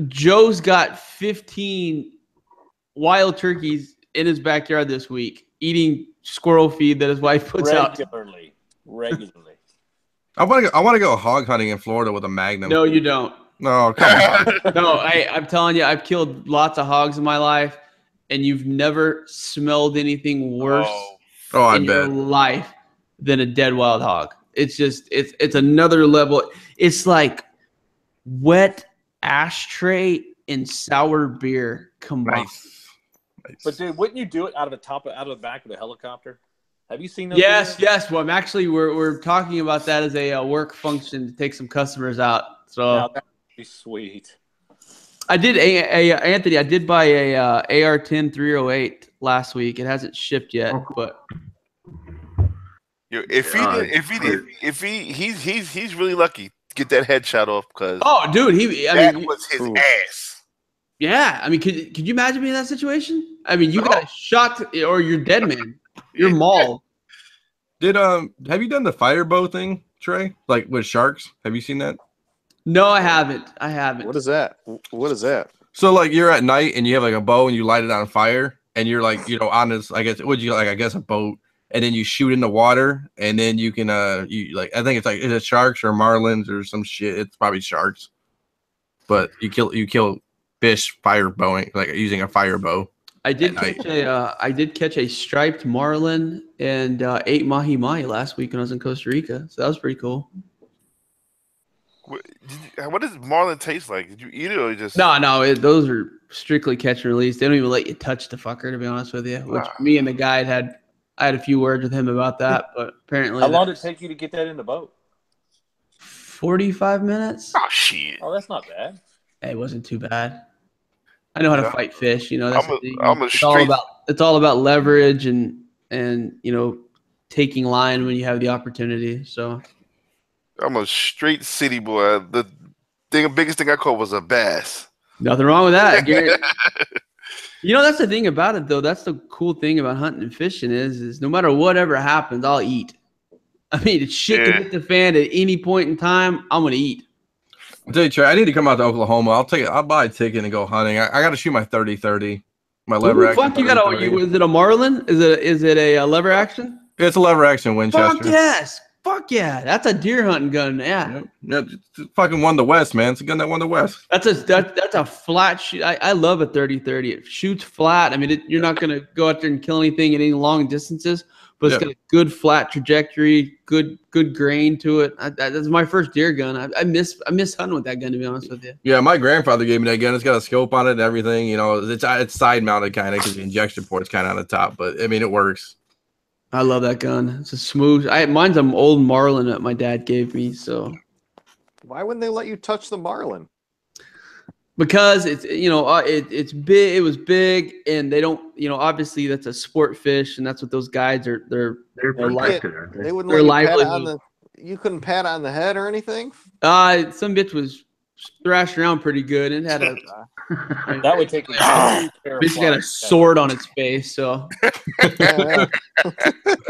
Joe's got 15 wild turkeys in his backyard this week, eating squirrel feed that his wife puts out. Regularly. I want to go hog hunting in Florida with a Magnum. No, you don't. No, come on. No, I'm telling you, I've killed lots of hogs in my life, and you've never smelled anything worse I in your bet. life than a dead wild hog. It's just it's another level. It's like wet ashtray and sour beer combined. Nice. But dude, wouldn't you do it out of the back of the helicopter? Have you seen those? Yes, videos? yes. Well, we're talking about that as a work function to take some customers out. So Now, that would be sweet. I did Anthony. I did buy a AR-10 308 last week. It hasn't shipped yet, but He's really lucky to get that headshot off because dude, that was his ass. Yeah, I mean, could you imagine being in that situation? I mean, you got a shot or you're dead, man. You're mauled. Have you done the fire bow thing, Trey? Like with sharks? Have you seen that? No, I haven't. What is that? What is that? So like you're at night and you have like a bow and you light it on fire and you're like, on this, I guess, a boat, and then you shoot in the water and then you can, I think it's like, is it sharks or marlins or some shit? It's probably sharks, but you kill fish fire bowing, like using a fire bow. I did catch a striped marlin and 8 mahi-mahi last week when I was in Costa Rica. So that was pretty cool. What does marlin taste like? Did you eat it or just? No, those are strictly catch and release. They don't even let you touch the fucker, to be honest with you. Which me and the guide I had a few words with him about that, but apparently. How long did it take you to get that in the boat? 45 minutes. Oh shit! Oh, that's not bad. It wasn't too bad. I know how to fight fish. You know, that's the thing. It's all about leverage and taking line when you have the opportunity. So. I'm a straight city boy. The biggest thing I caught was a bass. Nothing wrong with that, Garrett. That's the thing about it, though. That's the cool thing about hunting and fishing is no matter whatever happens, I'll eat. I mean, if shit can hit the fan at any point in time, I'm gonna eat. I'll tell you, Trey, I need to come out to Oklahoma. I'll buy a ticket and go hunting. I got to shoot my 30-30, my lever action. Fuck, is it a Marlin? Is it a lever action? It's a lever action Winchester. Fuck yes. Fuck yeah, that's a deer hunting gun. Yeah, it fucking won the West, man. It's a gun that won the West. That's a flat shoot. I love a 30-30. It shoots flat. I mean, you're not gonna go out there and kill anything at any long distances, but it's got a good flat trajectory, good grain to it. That's my first deer gun. I miss hunting with that gun, to be honest with you. Yeah, my grandfather gave me that gun. It's got a scope on it and everything. It's side mounted kind of because the injection port's kind of on the top, but I mean it works. I love that gun. It's a smooth. Mine's an old Marlin that my dad gave me. So, why wouldn't they let you touch the Marlin? Because it's it's big. It was big, and they don't. Obviously that's a sport fish, and that's what those guides are. They're protected, aren't they? They wouldn't let you pat on the. You couldn't pat on the head or anything. Some bitch was thrashed around pretty good, and had a. That would take. Bitch got a sword on its face. So.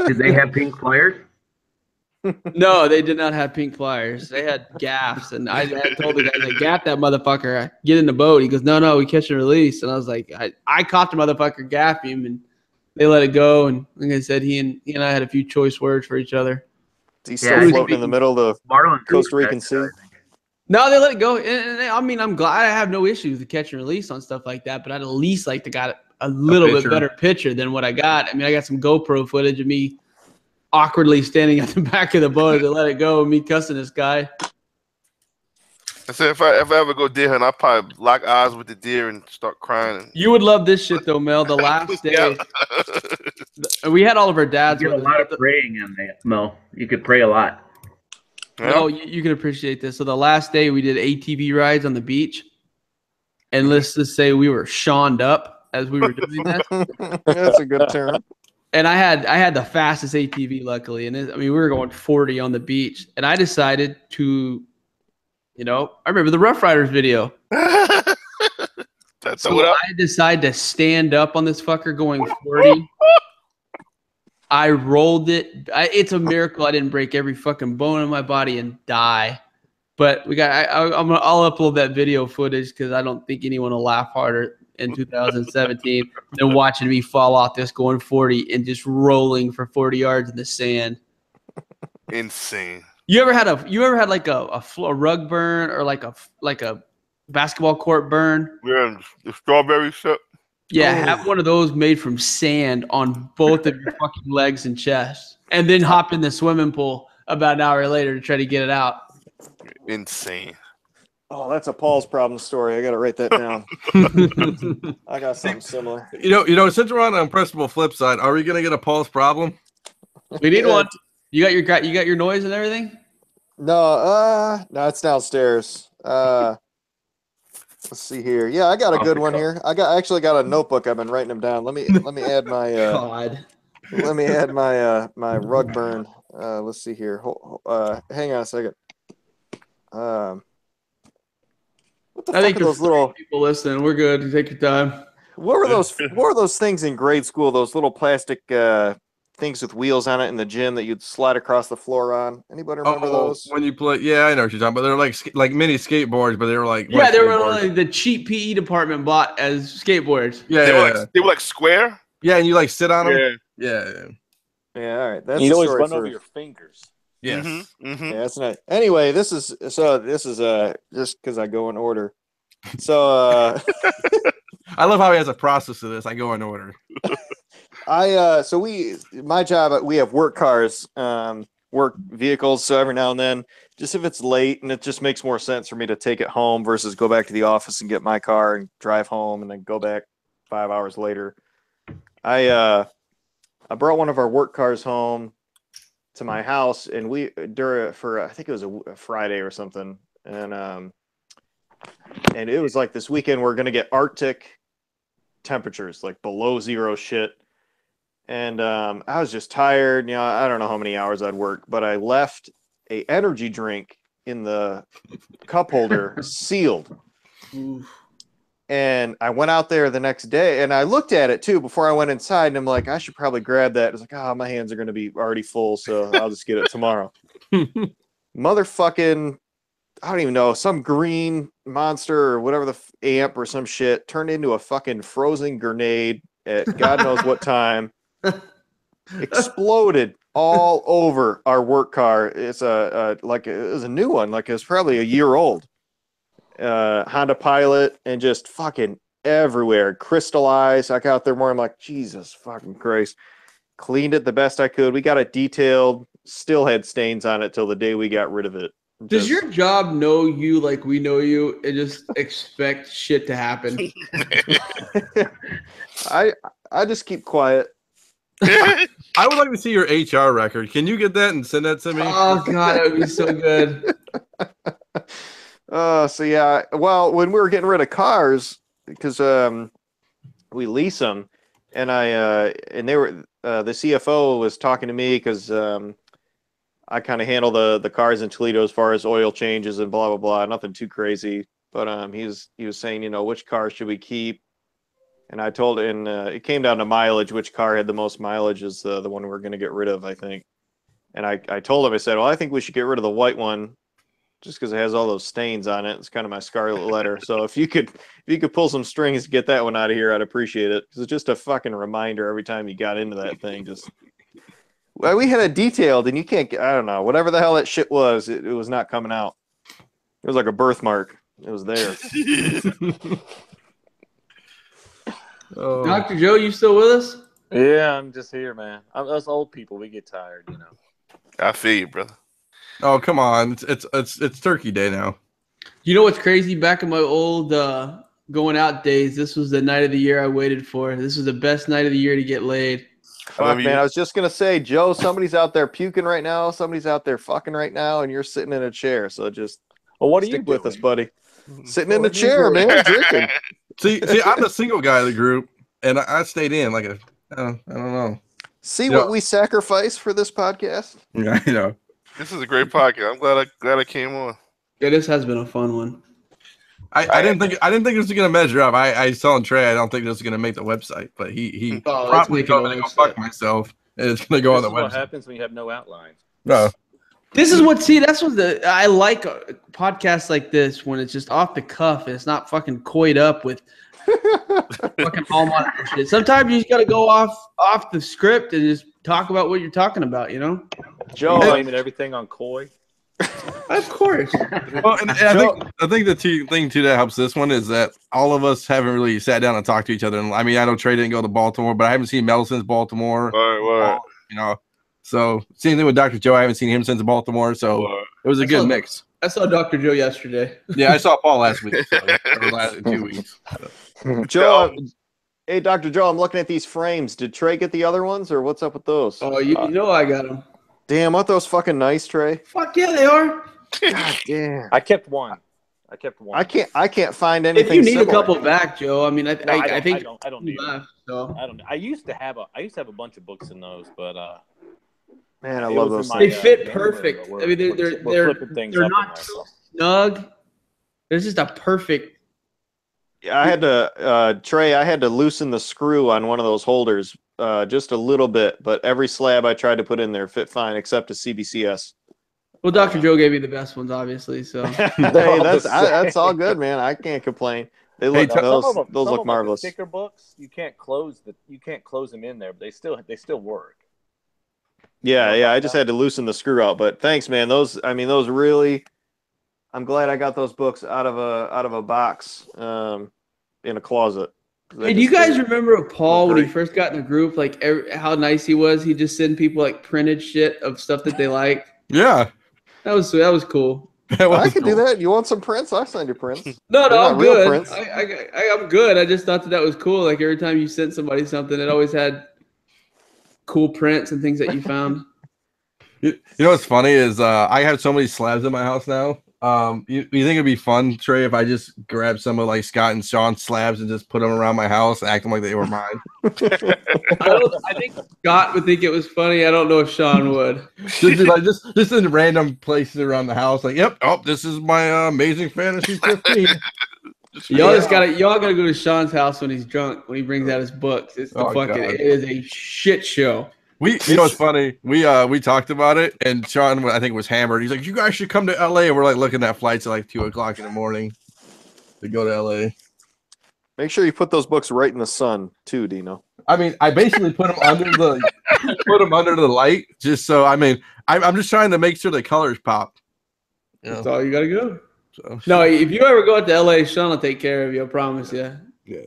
Did they have pink flares? No, they did not have pink pliers. They had gaffs, and I had told the guys, "I gaff that motherfucker. Get in the boat." He goes, "No, we catch and release." And I was like, "I caught the motherfucker, gaff him," and they let it go. And like I said, he and I had a few choice words for each other. He's Yeah, still I floating in the middle of the Marlin Costa Rican Sea. No, they let it go. And I mean, I'm glad I have no issues with catch and release on stuff like that, but I'd at least like to got a little bit better picture than what I got. I mean, I got some GoPro footage of me awkwardly standing at the back of the boat as they let it go and me cussing this guy. I said if I ever go deer hunting, I'll probably lock eyes with the deer and start crying. You would love this shit though, Mel. The last day, we had all of our dads You with get a us. lot of praying in that, Mel. You could pray a lot. No, you can appreciate this. So the last day we did ATV rides on the beach, and let's just say we were shoned up as we were doing this. That's a good term. And I had the fastest ATV, luckily, and we were going 40 on the beach, and I decided to, I remember the Rough Riders video. So I decided to stand up on this fucker going 40. I rolled it. It's a miracle I didn't break every fucking bone in my body and die. But I'll upload that video footage because I don't think anyone will laugh harder in 2017 than watching me fall off this going 40 and just rolling for 40 yards in the sand. Insane. You ever had like a rug burn or like a basketball court burn? Yeah, the strawberry shit. Yeah, have one of those made from sand on both of your fucking legs and chest, and then hop in the swimming pool about an hour later to try to get it out. Insane. Oh, that's a Paul's problem story. I got to write that down. I got something similar. Since we're on the Unpressable Flipside, are we gonna get a Paul's problem? We need one. You got your noise and everything? No, it's downstairs. Let's see here. Yeah, I got a good one here. I actually got a notebook. I've been writing them down. Let me add my God. Let me add my my rug burn. Let's see here. Hang on a second. What the fuck are those little people listening? We're good. You take your time. What were those things in grade school? Those little plastic things with wheels on it in the gym that you'd slide across the floor on. Anybody remember those? When you play, yeah, I know what you're talking about. They're like mini skateboards, but they were like they were like the cheap PE department bought as skateboards. Yeah, they were like square. Yeah, and you like sit on them. Yeah. All right. That's you always run over your fingers. Yes. Mm-hmm. Yeah, that's nice. Anyway, this is just because I go in order. So I love how he has a process of this. I go in order. My job, we have work cars, work vehicles. So every now and then, just if it's late and it just makes more sense for me to take it home versus go back to the office and get my car and drive home and then go back 5 hours later. I brought one of our work cars home to my house, and I think it was a Friday or something, and it was like this weekend we're gonna get Arctic temperatures, like below zero shit. And I was just tired. I don't know how many hours I'd worked, but I left a energy drink in the cup holder sealed. Oof. And I went out there the next day, and I looked at it too before I went inside, and I'm like, I should probably grab that. I was like, my hands are going to be already full, so I'll just get it tomorrow. Motherfucking, I don't even know, some green monster or whatever the amp or some shit turned into a fucking frozen grenade at God knows what time. Exploded all over our work car. It's it was a new one, like it was probably a year old. Honda Pilot, and just fucking everywhere, crystallized. I got out there more. I'm like, Jesus fucking Christ. Cleaned it the best I could. We got it detailed. Still had stains on it till the day we got rid of it. Does your job know you like we know you and just expect shit to happen? I just keep quiet. I would like to see your HR record. Can you get that and send that to me? Oh God, that would be so good. So yeah, well, when we were getting rid of cars, because we lease them, and they were the CFO was talking to me because I kind of handle the cars in Toledo as far as oil changes and blah blah blah. Nothing too crazy, but he was saying, which car should we keep? And I told, and it came down to mileage. Which car had the most mileage is the one we're going to get rid of, I think. And I told him, I said, well, I think we should get rid of the white one just because it has all those stains on it. It's kind of my scarlet letter. So if you could pull some strings to get that one out of here, I'd appreciate it. Because it's just a fucking reminder every time you got into that thing. Just well, we had it detailed, and you can't. I don't know, whatever the hell that shit was, it was not coming out. It was like a birthmark. It was there. Oh. Dr. Joe, you still with us? Yeah, I'm just here, man. Us old people, we get tired, you know. I feel you, brother. Oh, come on. It's Turkey Day now. You know what's crazy? Back in my old going out days, this was the night of the year I waited for. This was the best night of the year to get laid. Fuck, man, I was just gonna say, Joe, somebody's out there puking right now. Somebody's out there fucking right now, and you're sitting in a chair. So just Well, what are you stick with doing? us, buddy. Sitting in the chair, man, drinking. See, I'm the single guy of the group, and I stayed in like a I don't know. See what we sacrifice for this podcast? Yeah, you know. This is a great podcast. I'm glad I came on. Yeah, this has been a fun one. I didn't think it was gonna measure up. I saw in Trey. I don't think it was gonna make the website, but he probably told me to go fuck myself, and it's gonna go on the website. What happens when you have no outline? No. This is that's what I like podcasts like this when it's just off the cuff and it's not fucking coyed up with fucking hallmark shit. Sometimes you just gotta go off the script and just talk about what you're talking about, you know? Joe blaming everything on Coy. Of course. Well, and I think the thing too that helps this one is that all of us haven't really sat down and talked to each other. And I mean, I know Trey didn't go to Baltimore, but I haven't seen Mel since Baltimore. Right. You know, so same thing with Dr. Joe. I haven't seen him since Baltimore, so it was a good mix. I saw Dr. Joe yesterday. Yeah, I saw Paul last week. So, or last 2 weeks. Joe, hey, Dr. Joe, I'm looking at these frames. Did Trey get the other ones, or what's up with those? Oh, you know I got them. Damn, aren't those fucking nice, Trey? Fuck yeah, they are. God damn. I kept one. I can't find anything. If you need similar. a couple back, Joe, I mean, I think I don't need left, so. I don't. I used to have a bunch of books in those, but man, I love those. They fit perfect. We're I mean, they're not so snug. There's just a perfect. Yeah, I had to Trey. I had to loosen the screw on one of those holders just a little bit, but every slab I tried to put in there fit fine except a CBCS. Well, Dr. Joe gave you the best ones, obviously. So hey, that's all good, man. I can't complain. They look those look marvelous. Sticker books, you can't close them in there, but they still work. Yeah. I just had to loosen the screw out, but thanks, man. Those really. I'm glad I got those books out of a box in a closet. Hey, do you guys remember Paul when he first got in the group? Like how nice he was. He'd just send people like printed shit of stuff that they liked. Yeah, that was cool. I could do that. You want some prints? I'll send you prints. No, I'm good. I'm good. I just thought that was cool. Like every time you sent somebody something, it always had cool prints and things that you found. You know what's funny is I have so many slabs in my house now. You think it'd be fun, Trey, if I just grabbed some of like Scott and Sean's slabs and just put them around my house, acting like they were mine? I think Scott would think it was funny. I don't know if Sean would. just in random places around the house, like, yep, this is my Amazing Fantasy 15. Y'all gotta go to Sean's house when he's drunk, when he brings out his books. It's it is a shit show. You know what's funny? We talked about it, and Sean, I think, was hammered. He's like, "You guys should come to LA," and we're like looking at flights at like 2:00 in the morning to go to LA. Make sure you put those books right in the sun too, Dino. I mean, I basically put them under the light, just so. I mean, I'm just trying to make sure the colors pop. That's all you gotta go. So. No, if you ever go out to LA, Sean will take care of you. I promise you. Yeah,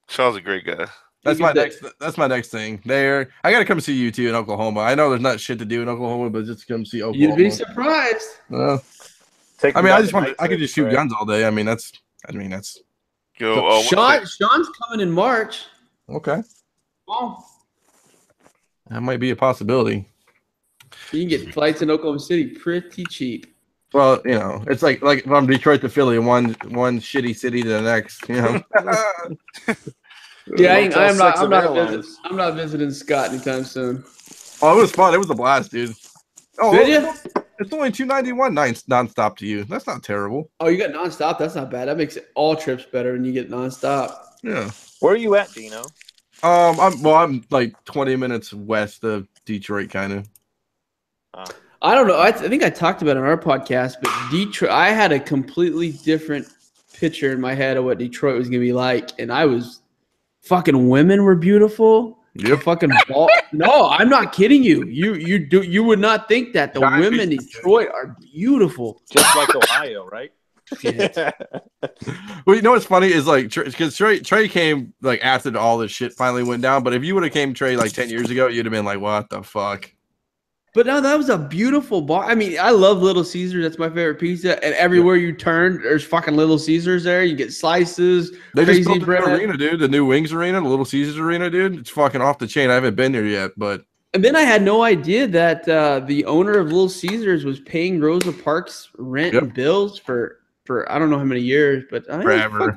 Sean's a great guy. That's my next thing. I gotta come see you too in Oklahoma. I know there's not shit to do in Oklahoma, but just come see Oklahoma. You'd be surprised. I could just shoot guns all day. I mean, that's. Sean's coming in March. Okay. Oh. That might be a possibility. You can get flights in Oklahoma City pretty cheap. Well, you know, it's like from Detroit to Philly, one shitty city to the next. You know. Yeah, I'm not visiting Scott anytime soon. Oh, it was fun. It was a blast, dude. Oh, did you? It's only $291 nonstop to you. That's not terrible. Oh, you got nonstop. That's not bad. That makes all trips better when you get nonstop. Yeah. Where are you at, Dino? I'm like 20 minutes west of Detroit, kind of. I don't know. I think I talked about it on our podcast, but Detroit. I had a completely different picture in my head of what Detroit was gonna be like, and I was fucking women were beautiful. The Yep. fucking ball. No, I'm not kidding you. You would not think that the Giant women in Detroit are beautiful. Just like Ohio, right? Shit. Well, you know what's funny is like because Trey came like after all this shit finally went down. But if you would have came Trey like 10 years ago, you'd have been like, what the fuck? But no, that was a beautiful bar. I mean, I love Little Caesars. That's my favorite pizza. And everywhere you turn, there's fucking Little Caesars there. You get slices, They crazy just built the bread. new arena, dude. The new Wings Arena, the Little Caesars Arena, dude. It's fucking off the chain. I haven't been there yet, but And then I had no idea that the owner of Little Caesars was paying Rosa Parks rent Yep. and bills for I don't know how many years, but forever.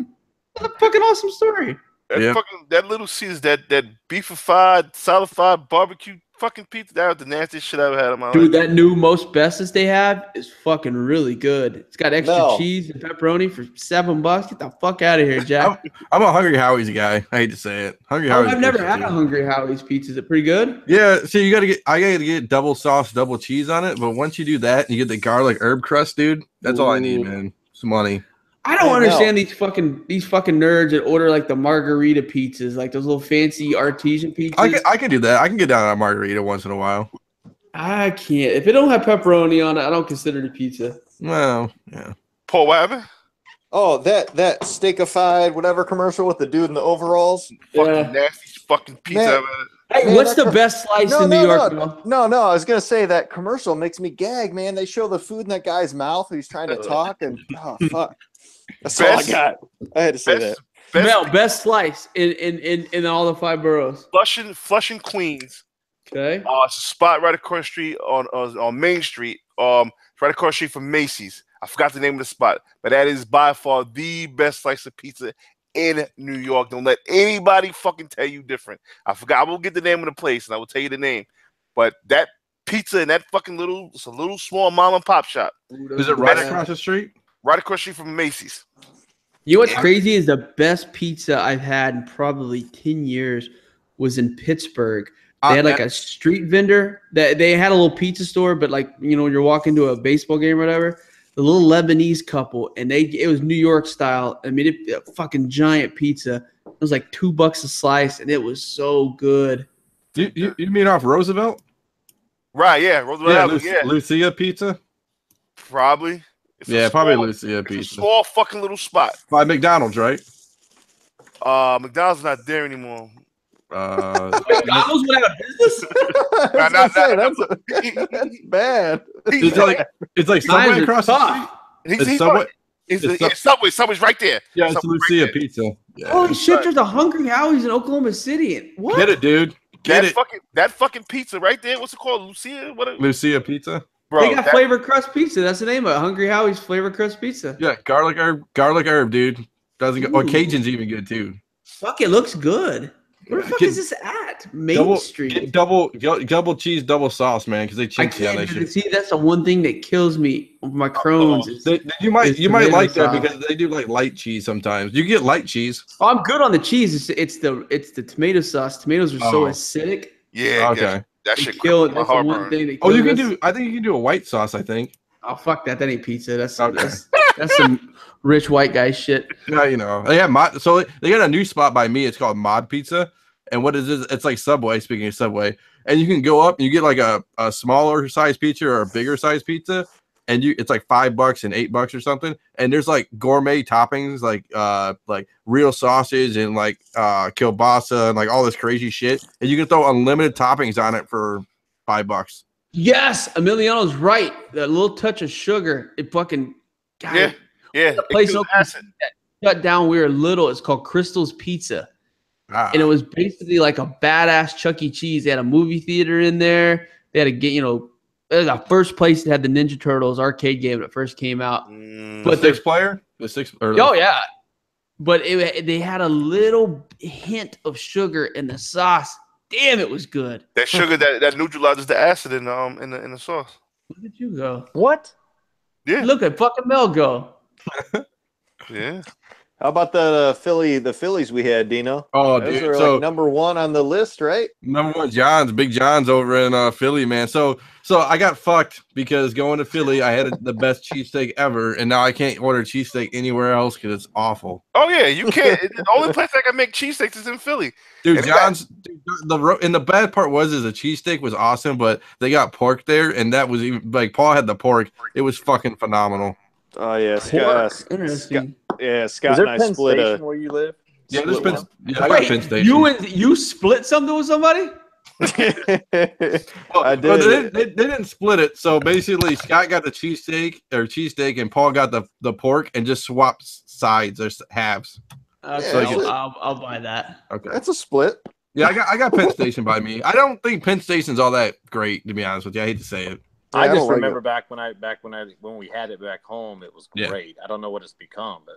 What a fucking awesome story. That Little Caesars, that beefified, solidified barbecue fucking pizza, that was the nastiest shit I ever had in my Dude, life. that new most bestest they have is fucking really good. It's got extra No. cheese and pepperoni for $7. Get the fuck out of here, Jack. I'm a Hungry Howie's guy. I hate to say it. Hungry Howie's. I've never pizza, had too. a Hungry Howie's pizza. Is it pretty good? Yeah, so I gotta get double sauce, double cheese on it. But once you do that, and you get the garlic herb crust, dude. That's all I need, Ooh. man. Some money. I don't I understand these fucking nerds that order like the margarita pizzas, like those little fancy artesian pizzas. I can do that. I can get down on a margarita once in a while. I can't. If it don't have pepperoni on it, I don't consider it a pizza. Well, yeah. Paul, what happened? Oh, that steakified whatever commercial with the dude in the overalls. Fucking nasty fucking pizza. Man. Hey, Man, what's that the best slice in New York, bro? No. I was gonna say that commercial makes me gag, man. They show the food in that guy's mouth who's trying to talk, and oh fuck, that's all I got. I had to say that. Mel, best slice in all the 5 boroughs. Flushing, Queens. Okay. It's a spot right across the street on Main Street. Right across the street from Macy's. I forgot the name of the spot, but that is by far the best slice of pizza in New York. Don't let anybody fucking tell you different. I forgot. I will get the name of the place and I will tell you the name. But that pizza in that fucking it's a little small mom and pop shop. Is it right across the street? Right across the street from Macy's. You know what's crazy is the best pizza I've had in probably 10 years was in Pittsburgh. They had like a street vendor that they had a little pizza store, but like, you know, you're walking to a baseball game or whatever, the little Lebanese couple, and it was New York style. I mean, a fucking giant pizza. It was like $2 a slice, and it was so good. You mean off Roosevelt? Right, yeah. Roosevelt, Lucia Pizza? Probably. Probably Lucia It's Pizza. a small fucking little spot. By McDonald's, right? McDonald's not there anymore. McDonald's went out of business? That's bad. It's like Subway across the street. Subway's right there. Yeah, it's Subway's Lucia right there. Pizza. Yeah. Holy shit, there's a Hungry Howie's in Oklahoma City. What? Get it, dude. That fucking pizza right there. What's it called? Lucia? Lucia Pizza. Bro, They got flavor crust pizza. That's the name of it. Hungry Howie's flavor crust pizza. Yeah, garlic herb, dude. Doesn't go. Or Cajun's even good too. Fuck, it looks good. Where the fuck is this at? Main Street. Get double cheese, double sauce, man, because they chintzy on that shit. See, that's the one thing that kills me with my Crohn's. You might like that sauce. because they do like light cheese sometimes. You get light cheese. Oh, I'm good on the cheese. It's the tomato sauce. Tomatoes are so acidic. Yeah. Okay. That shit kill it. my That's the one heartburn. thing that Oh, kills you can us. do. I think you can do a white sauce. I think. Oh, fuck that. That ain't pizza. That's Okay. that's some rich white guy shit. Yeah, you know. They have mod. So they got a new spot by me. It's called Mod Pizza. And what is this? It's like Subway. Speaking of Subway, and you can go up and you get like a smaller size pizza or a bigger size pizza, and it's like $5 and $8 or something. And there's like gourmet toppings like real sausage and like kielbasa and like all this crazy shit. And you can throw unlimited toppings on it for $5. Yes, Emiliano's right. That little touch of sugar, it fucking Yeah. The place shut down. We were little. It's called Crystal's Pizza. And it was basically like a badass Chuck E. Cheese. They had a movie theater in there. They had it was the first place that had the Ninja Turtles arcade game that first came out. But the 6-player? Oh, yeah. But they had a little hint of sugar in the sauce. Damn, it was good. That sugar that neutralizes the acid in the sauce. Look at you go. What? Yeah. Look at fucking Mel go. Yeah. How about the Phillies we had, Dino? Oh, Those dude. are So like number one on the list, right? number one, Big John's over in Philly, man. So I got fucked because going to Philly, I had the best cheesesteak ever, and now I can't order cheesesteak anywhere else because it's awful. Oh yeah, you can't. The only place I can make cheesesteaks is in Philly. Dude, And John's the bad part was the cheesesteak was awesome, but they got pork there, and that was even like Paul had the pork. It was fucking phenomenal. Oh yeah, Interesting. Scott Is there and I Penn split Station where you live? Yeah, there's split Penn, yeah, I got Penn Station. You split something with somebody? I did. Well, they didn't split it. So basically, Scott got the cheesesteak, and Paul got the pork, and just swapped sides or halves. Okay, So I'll buy that. Okay. That's a split. Yeah, I got Penn Station by me. I don't think Penn Station's all that great, to be honest with you. I hate to say it. Yeah, I I just don't like remember it. when we had it back home, it was Yeah. great. I don't know what it's become, but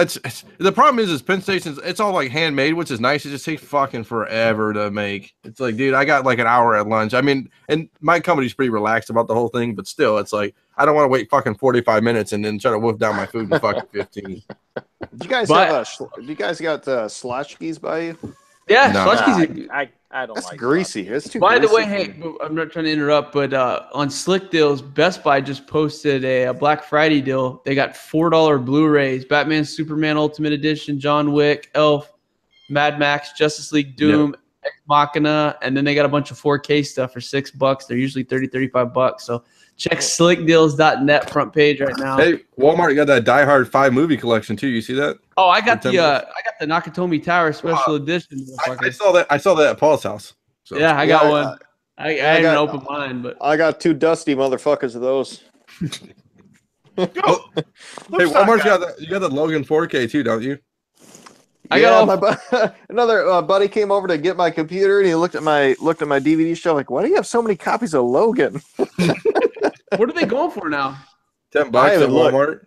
It's the problem is Penn Station's it's all like handmade, which is nice. It just takes fucking forever to make. It's like, dude, I got like an hour at lunch. I mean, and my company's pretty relaxed about the whole thing, but still, it's like I don't want to wait fucking 45 minutes and then try to wolf down my food in fucking 15. Do you guys do you guys got Slotchkis by you? Yeah, No. Slotchkis. I don't That's like greasy. It's too. By the greasy way, for hey, me. I'm not trying to interrupt, but on Slick Deals, Best Buy just posted a Black Friday deal. They got $4 Blu-rays: Batman, Superman Ultimate Edition, John Wick, Elf, Mad Max, Justice League, Doom, Ex Machina, and then they got a bunch of 4K stuff for $6. They're usually $35. So check slickdeals.net front page right now. Hey, Walmart got that Die Hard 5 movie collection too. You see that? Oh, I got the Nakatomi Tower special edition. I saw that. I saw that at Paul's house. So. Yeah, I got one. I got didn't open mine, but I got two dusty motherfuckers of those. Hey, Walmart's got you got the Logan 4K too, don't you? I got another buddy came over to get my computer and he looked at my DVD shelf like, why do you have so many copies of Logan? what are they going for now? $10 at haven't looked. Walmart.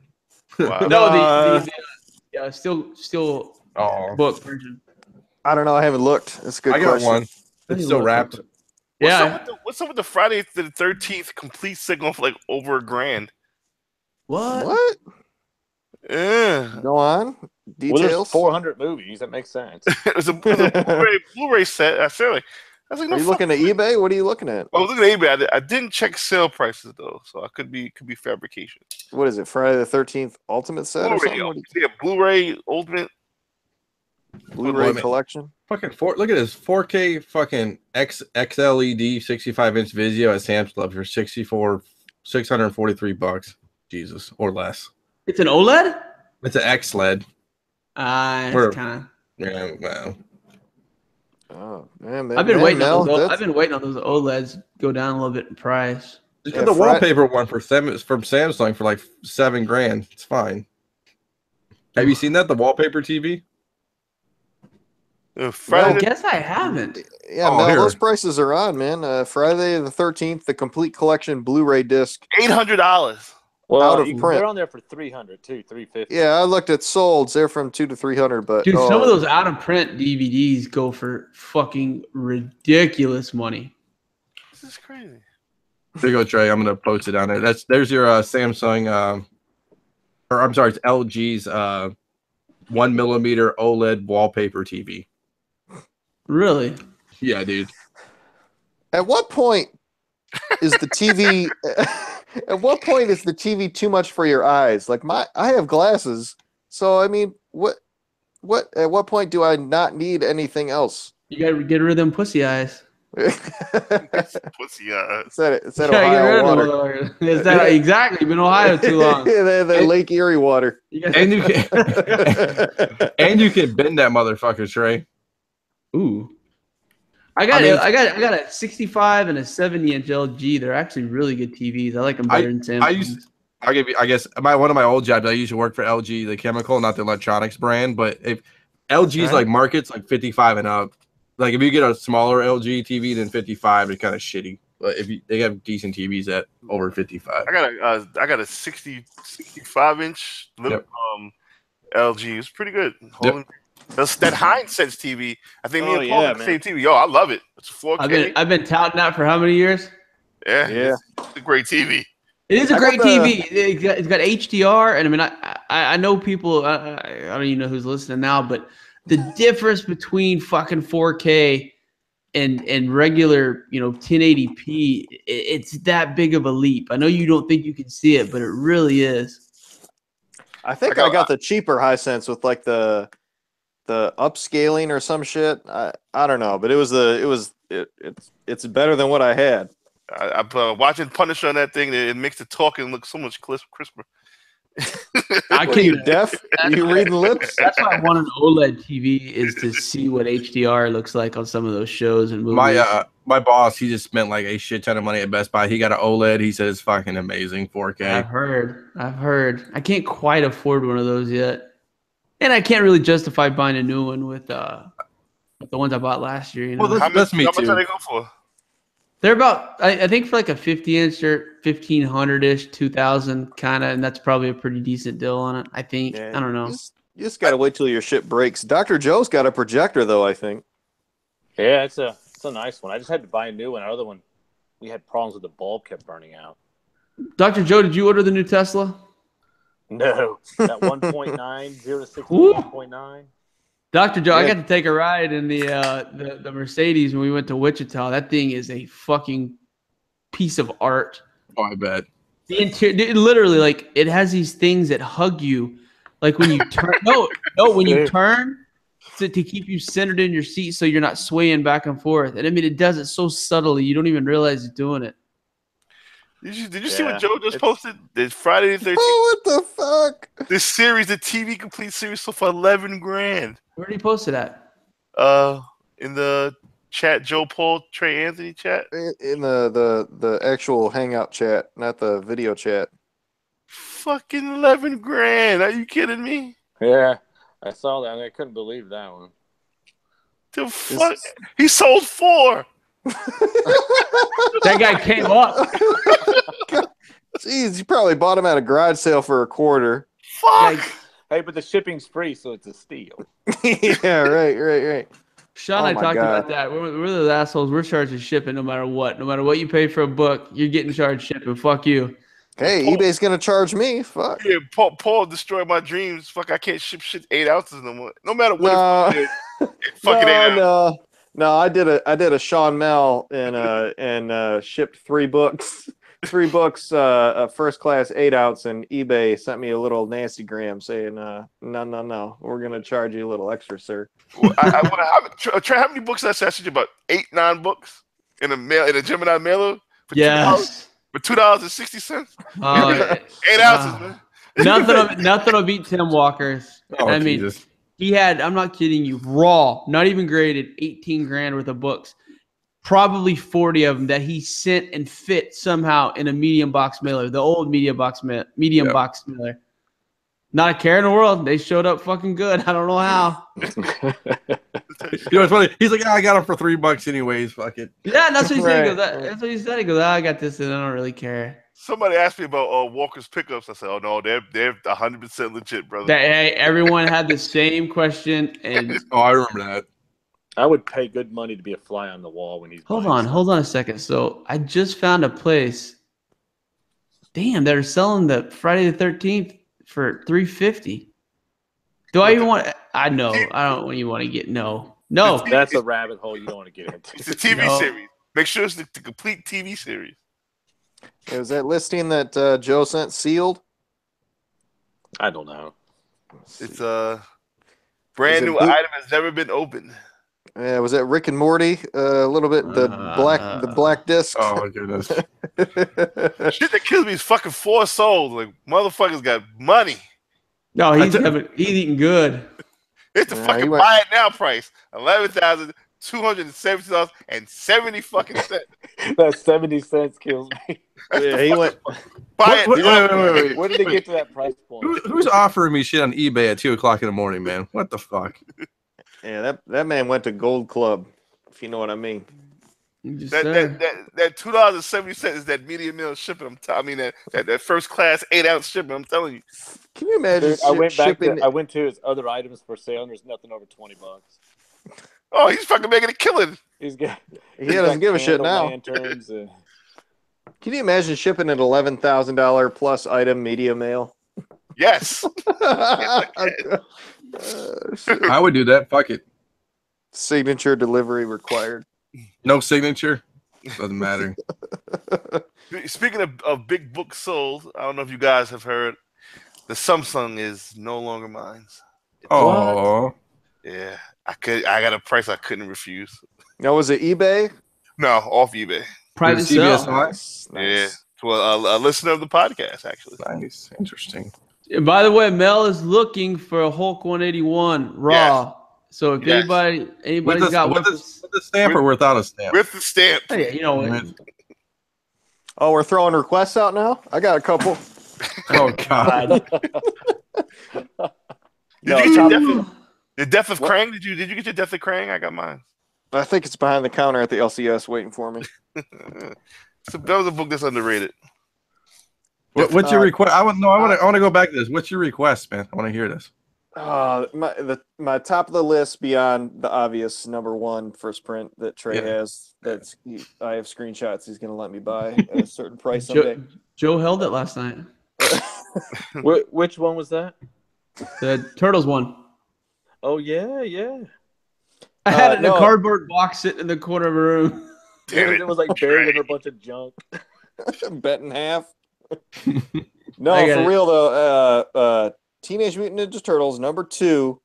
Wow. No, the still Oh, book version. I don't know. I haven't looked. That's a good I got question. one. It's still wrapped. What's up with the Friday the 13th complete signal for like over $1,000? What? Yeah. Go on. Well, there's Details. 400 movies. That makes sense. It was a Blu-ray set. I feel like I was like, no. Are you looking at eBay? What are you looking at? I was looking at eBay. I didn't check sale prices though, so I could be fabrication. What is it? Friday the 13th Ultimate set or Blu-ray, something? yeah, Blu-ray Ultimate. Blu-ray collection. Fucking look at this 4K fucking XLED 65-inch Vizio at Sam's Club for $643. Jesus, or less. It's an OLED? It's an XLED. It's kind of. Yeah, well. Oh man, I've been waiting on those. I've been waiting on those OLEDs go down a little bit in price. Just get the wallpaper one from Samsung for like $7,000. It's fine. Have you seen that? The wallpaper TV? I guess I haven't. Yeah, Mel, those prices are on, man. Friday the 13th, the complete collection Blu-ray disc. $800. Well, out of print. They're on there for $300 too, $350. Yeah, I looked at solds. They're from $200 to $300, but dude, some of those out of print DVDs go for fucking ridiculous money. This is crazy. There you go, Trey. I'm gonna post it on there. There's your Samsung, or I'm sorry, it's LG's 1mm OLED wallpaper TV. Really? Yeah, dude. At what point is the TV? At what point is the TV too much for your eyes? Like I have glasses, so I mean, what? At what point do I not need anything else? You gotta get rid of them pussy eyes. Pussy eyes. It's that Ohio water. Is that exactly? You've been in Ohio too long. Yeah, that Lake Erie water. And you can bend that motherfucker, Trey. Ooh. I got a 65 and a 70-inch LG. They're actually really good TVs. I like them better than Samsung. I guess one of my old jobs, I used to work for LG, the chemical, not the electronics brand. But if LG's like markets like 55 and up, like if you get a smaller LG TV than 55, it's kind of shitty. But if they have decent TVs at over 55, I got a 65-inch LG. It's pretty good. That Hisense TV. I think me and Paul have the same TV. Yo, I love it. It's 4K. I've been touting that for how many years? Yeah. It's a great TV. It is a great TV. It's got HDR, and I mean, I know people. I don't even know who's listening now, but the difference between fucking 4K and regular, 1080p, it's that big of a leap. I know you don't think you can see it, but it really is. I think I got the cheaper Hisense with like the upscaling or some shit. I don't know, but it's better than what I had. I'm watching Punisher on that thing. It makes the talking look so much crisper. I Are you deaf? Are you reading lips? That's why I want an OLED TV, is to see what HDR looks like on some of those shows and movies. My boss, he just spent like a shit ton of money at Best Buy. He got an OLED. He said it's fucking amazing, 4K. I've heard. I can't quite afford one of those yet, and I can't really justify buying a new one with the ones I bought last year. Well, that's me too. How much are they go for? They're about, I think, for like a 50-inch, they're 1,500-ish, 2,000 kind of, and that's probably a pretty decent deal on it. I think. Yeah, I don't know. You just gotta wait till your shit breaks. Dr. Joe's got a projector though, I think. Yeah, it's a nice one. I just had to buy a new one. Our other one, we had problems with the bulb kept burning out. Dr. Joe, did you order the new Tesla? No, that 1.9, 0 to 60, 1.9. Dr. Joe, I got to take a ride in the Mercedes when we went to Wichita. That thing is a fucking piece of art. Oh, I bet. The interior, literally, like, it has these things that hug you, like when you turn. When you turn to keep you centered in your seat, so you're not swaying back and forth. And I mean, it does it so subtly, you don't even realize it's doing it. Did you see what Joe just posted? This Friday the 13th. Oh, what the fuck? This series, the TV complete series, sold for $11,000. Where did he post it at? In the chat, Joe Paul, Trey Anthony chat. In the actual Hangout chat, not the video chat. Fucking $11,000. Are you kidding me? Yeah, I saw that. I couldn't believe that one. The fuck? He sold 4. That guy came up. Jeez, you probably bought him at a garage sale for a quarter. Fuck. Hey, but the shipping's free, so it's a steal. Yeah, right. Sean and I talked about that. We're the assholes. We're charging shipping no matter what. No matter what you pay for a book, you're getting charged shipping. Fuck you. Hey, eBay's gonna charge me. Fuck. Yeah, Paul destroyed my dreams. Fuck, I can't ship shit 8 ounces no more. No matter what. Fucking 8 ounces. No, I did a Sean Mel and shipped 3 books. 3 books, first class 8 ounce, and eBay sent me a little nasty gram saying, no, we're gonna charge you a little extra, sir. Well, Trey, how many books did I sent you? About 8, 9 books in a Gemini mailer for yes. $2, for $2.60. Oh, 8 ounces, man. Nothing will beat Tim Walker's. Oh, I mean, Jesus. he had, I'm not kidding you, raw, not even graded, 18 grand worth of books. Probably 40 of them that he sent and fit somehow in a medium box mailer, the old medium box mailer. Not a care in the world. They showed up fucking good. I don't know how. It's funny. He's like, I got them for $3 anyways. Fuck it. Yeah, that's what he said. He goes, Right. that's what he said. He goes, I got this and I don't really care. Somebody asked me about Walker's pickups. I said, oh no, they're 100% legit, brother. Hey, everyone had the same question, and Oh, I remember that. I would pay good money to be a fly on the wall when he's. hold on a second. So I just found a place. Damn, they're selling the Friday the 13th for $350. Do I even want? I know. I don't even want to get no. That's a rabbit hole you don't want to get into. It's a TV series. Make sure it's the complete TV series. Was that listing that Joe sent sealed? I don't know. It's a brand new boot? item has never been opened. Yeah, was that Rick and Morty? A little bit the black disc. Oh my goodness. Shit that kills me is fucking 4 souls. Like motherfuckers got money. No, he's eating good. It's the fucking buy it now price. $11,270.70 fucking cents. That 70 cents kills me. Yeah, he went. Buy it. Wait. When did it get to that price point? Who's offering me shit on eBay at 2:00 in the morning, man? What the fuck? Yeah, that man went to Gold Club, if you know what I mean. That $2.70 is that medium meal shipping. That first class 8 ounce shipping. I'm telling you. Can you imagine? Dude, I went to his other items for sale, and there's nothing over $20. Oh, he's fucking making a killing. He doesn't give a shit now. Lanterns Can you imagine shipping an $11,000 plus item media mail? Yes. I would do that. Fuck it. Signature delivery required. No signature. Doesn't matter. Speaking of big books sold, I don't know if you guys have heard, the Samsung is no longer mine. Oh. Yeah, I got a price I couldn't refuse. Now, was it eBay? No, off eBay. Private CBS sale. Nice. Yeah, to a listener of the podcast, actually. Nice. Interesting. And by the way, Mel is looking for a Hulk 181 raw. So if Yes. anybody's got one, with the stamp or without a stamp? With the stamp. hey, you know, With- Oh, we're throwing requests out now? I got a couple. Oh God. Did you get the Death of What? Krang? Did you get your Death of Krang? I got mine. I think it's behind the counter at the LCS waiting for me. So that was a book that's underrated. What's your request? I want to go back to this. What's your request, man? I want to hear this. My top of the list beyond the obvious number one first print that Trey has. I have screenshots he's going to let me buy at a certain price someday. Joe held it last night. Which one was that? The Turtles one. Oh yeah. I had it in no. a cardboard box sitting in the corner of a room. Damn it. It was like buried under a bunch of junk. Bet in half. No, I got for it. real though. Teenage Mutant Ninja Turtles number 2,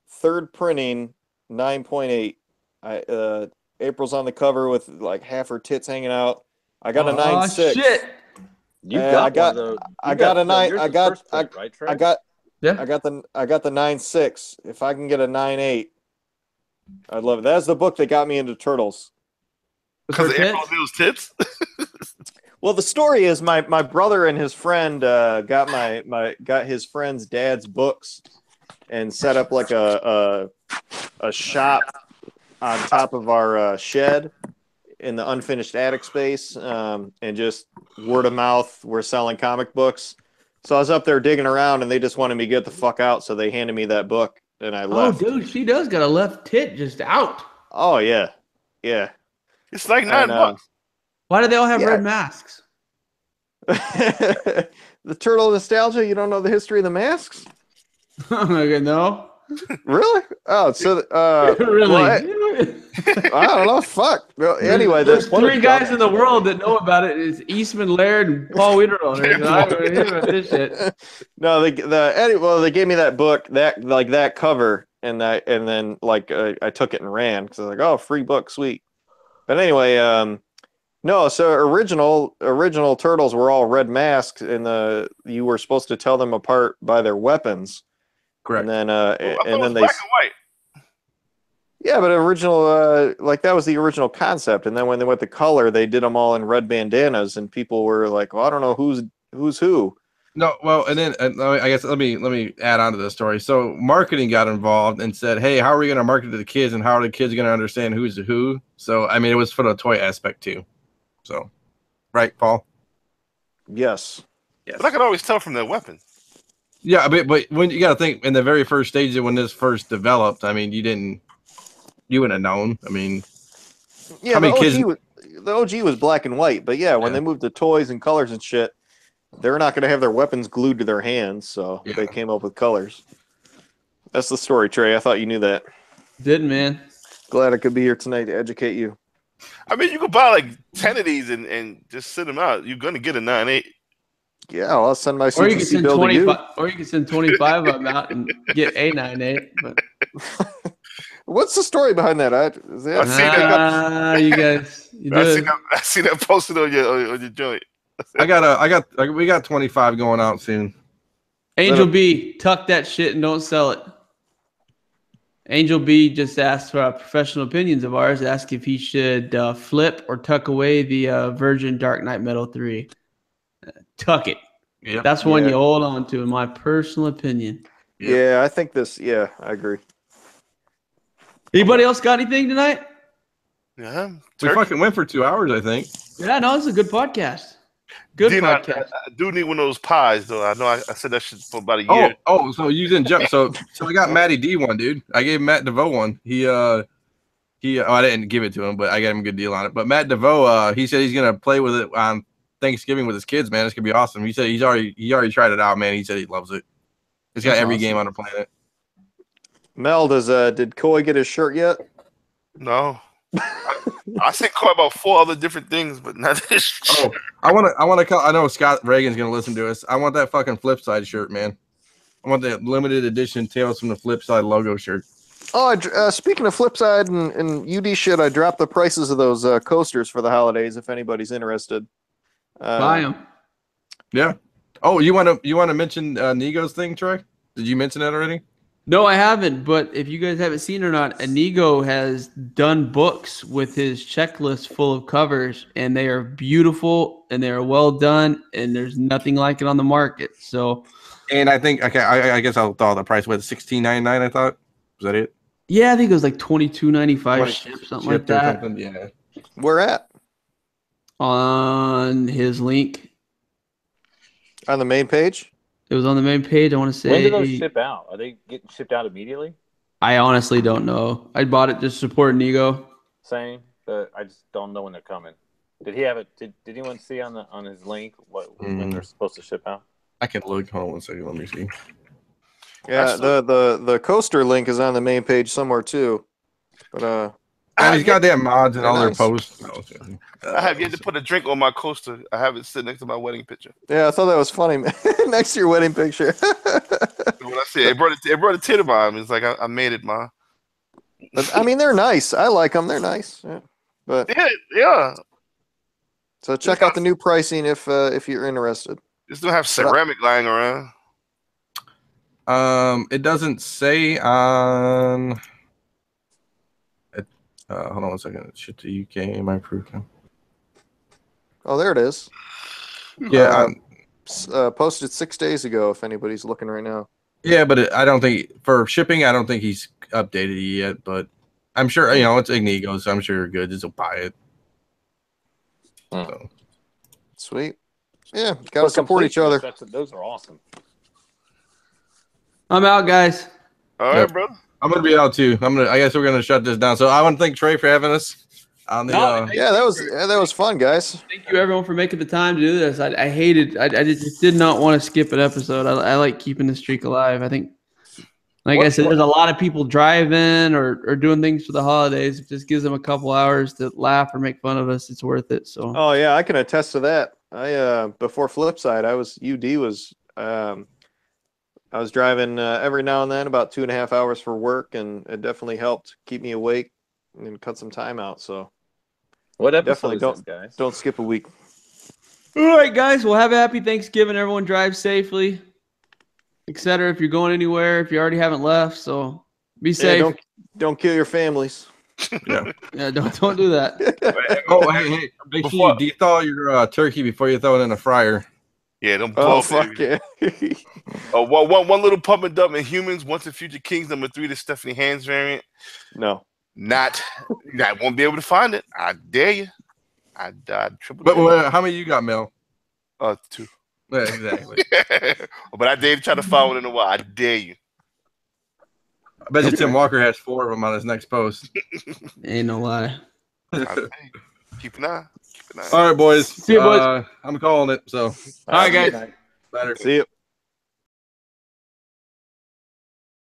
third printing, 9.8. April's on the cover with like half her tits hanging out. I got a 9.6. Shit. You I got- one, though. I got a 9. yours I is got. first print, right, Trey? I got. Yeah. I got the 9.6. If I can get a 9.8, I'd love it. That's the book that got me into Turtles. With her Because April tits? News tits. Well, the story is my brother and his friend got his friend's dad's books and set up like a shop on top of our shed in the unfinished attic space, and just word of mouth, we're selling comic books. So I was up there digging around, and they just wanted me to get the fuck out, so they handed me that book, and I Oh, left. dude, she does got a left tit just out. Oh yeah. It's like $9. And, Why do they all have Yeah. red masks? the turtle nostalgia. You don't know the history of the masks? Okay, no. Really? Oh, so Really? well, I don't know. Fuck. Well, anyway, There's there's 3 guys in the world that know about it. It's Eastman Laird and Paul Wiederohner. I don't hear about this shit. No, they gave me that book, that cover, and then I took it and ran because I was like, oh, free book, sweet. But anyway, no, so original turtles were all red masks, and you were supposed to tell them apart by their weapons. Correct. And then I thought and it then was they black and white. yeah, but original that was the original concept. And then when they went to color, they did them all in red bandanas, and people were like, well, I don't know who's who. No, well, and then I guess let me add on to this story. So marketing got involved and said, "Hey, how are we going to market to the kids, and how are the kids going to understand who's who?" So I mean, it was for the toy aspect too. So, right, Paul? Yes. But I could always tell from their weapons. Yeah, but when you got to think in the very first stages when this first developed, I mean, you wouldn't have known. I mean, Yeah, how many kids? the OG was black and white, but yeah, when Yeah. they moved to toys and colors and shit, they're not going to have their weapons glued to their hands, so Yeah. they came up with colors. That's the story, Trey. I thought you knew that. Didn't, man. Glad I could be here tonight to educate you. I mean, you could buy like 10 of these and just sit them out. You're gonna get a 9.8. Yeah, I'll send my Or you can CTC send bill to you. 25. Or you can send 25 of them out and get a 9.8. But What's the story behind that? Is that I see that. you guys, you do. I see that posted on your joint. We got 25 going out soon. Angel B, tuck that shit and don't sell it. Angel B just asked for professional opinions of ours. Asked if he should flip or tuck away the Virgin Dark Knight Metal 3. Tuck it. Yeah. That's one Yeah. you hold on to, in my personal opinion. Yeah, I think this. Yeah, I agree. Anybody else got anything tonight? Yeah. We Turkey. fucking went for 2 hours, I think. Yeah, no, it's a good podcast. Good Dean, podcast. I do need one of those pies, though. I know I said that shit for about a year. So you didn't jump. So I got Matty D one, dude. I gave Matt DeVoe one. I didn't give it to him, but I got him a good deal on it. But Matt DeVoe, he said he's gonna play with it on Thanksgiving with his kids, man. It's gonna be awesome. He said he already tried it out, man. He said he loves it. It's got That's every awesome. game on the planet. Mel, did Coy get his shirt yet? No. I sent Coy about 4 other different things, but not this. Oh, I want to call. I know Scott Reagan's gonna listen to us. I want that fucking Flipside shirt, man. I want that limited edition Tales from the Flipside logo shirt. Oh, speaking of Flipside and UD shit, I dropped the prices of those coasters for the holidays. If anybody's interested, Buy them. Yeah. Oh, you want to mention Nigo's thing, Troy? Did you mention that already? No, I haven't. But if you guys haven't seen it or not, Inigo has done books with his checklist full of covers, and they are beautiful and they are well done, and there's nothing like it on the market. So, And I think I guess I'll throw the price with $16.99. I thought, was that it? yeah, I think it was like $22.95 ship, something like Shipped or that. something? Yeah. where at? On his link, On the main page? it was on the main page. I want to say. When do those ship out? Are they getting shipped out immediately? I honestly don't know. I bought it just to support Inigo. Same, but I just don't know when they're coming. Did he have it? Did anyone see on his link when they're supposed to ship out? I can look. Hold on one second. Let me see. Yeah, the coaster link is on the main page somewhere too. But And he's got damn mods and They're all their nice. posts. I have yet to put a drink on my coaster. I have it sitting next to my wedding picture. yeah, I thought that was funny. Next to your wedding picture. When I say it brought a tear to my eye. It's like I made it, ma. But, I mean, they're nice. I like them. They're nice. Yeah. But Yeah. so check out the new pricing if you're interested. Just don't have ceramic lying around. It doesn't say on. Hold on one second. Shit to UK. My proof. Oh, there it is. Yeah. Posted 6 days ago. If anybody's looking right now. Yeah, but I don't think for shipping. I don't think he's updated it yet. But I'm sure it's Inigo, so I'm sure you're good. Just buy it. So. Sweet. Yeah, gotta support each other. Those are awesome. I'm out, guys. All right, Yep. brother. I'm gonna be out too. I guess we're gonna shut this down. So I want to thank Trey for having us on the. Yeah, that was fun, guys. Thank you, everyone, for making the time to do this. I just did not want to skip an episode. I like keeping the streak alive. I think, I said, there's a lot of people driving or doing things for the holidays. If this gives them a couple hours to laugh or make fun of us, it's worth it. So. Oh yeah, I can attest to that. Before Flipside, I was driving every now and then, about 2.5 hours for work, and it definitely helped keep me awake and cut some time out. So What episode definitely is this, guys? don't skip a week. All right, guys. Well, have a happy Thanksgiving. Everyone drive safely, etc. If you're going anywhere, if you already haven't left, so be safe. Yeah, don't kill your families. Yeah. Yeah, don't do that. Oh, hey! Make sure you de-thaw your turkey before you throw it in a fryer. Yeah, don't blow Oh fuck yeah. One little pump and dump in Humans, Once and Future Kings, #3, the Stephanie Hands variant. No. I won't be able to find it. I dare you. I triple. But how many you got, Mel? 2. Yeah, exactly. But I dare try to find one in a while. I dare you. I bet you Tim Walker has 4 of them on his next post. Ain't no lie. Keep an eye. All right, boys. See you, boys. I'm calling it. So, All right, guys. better. See you.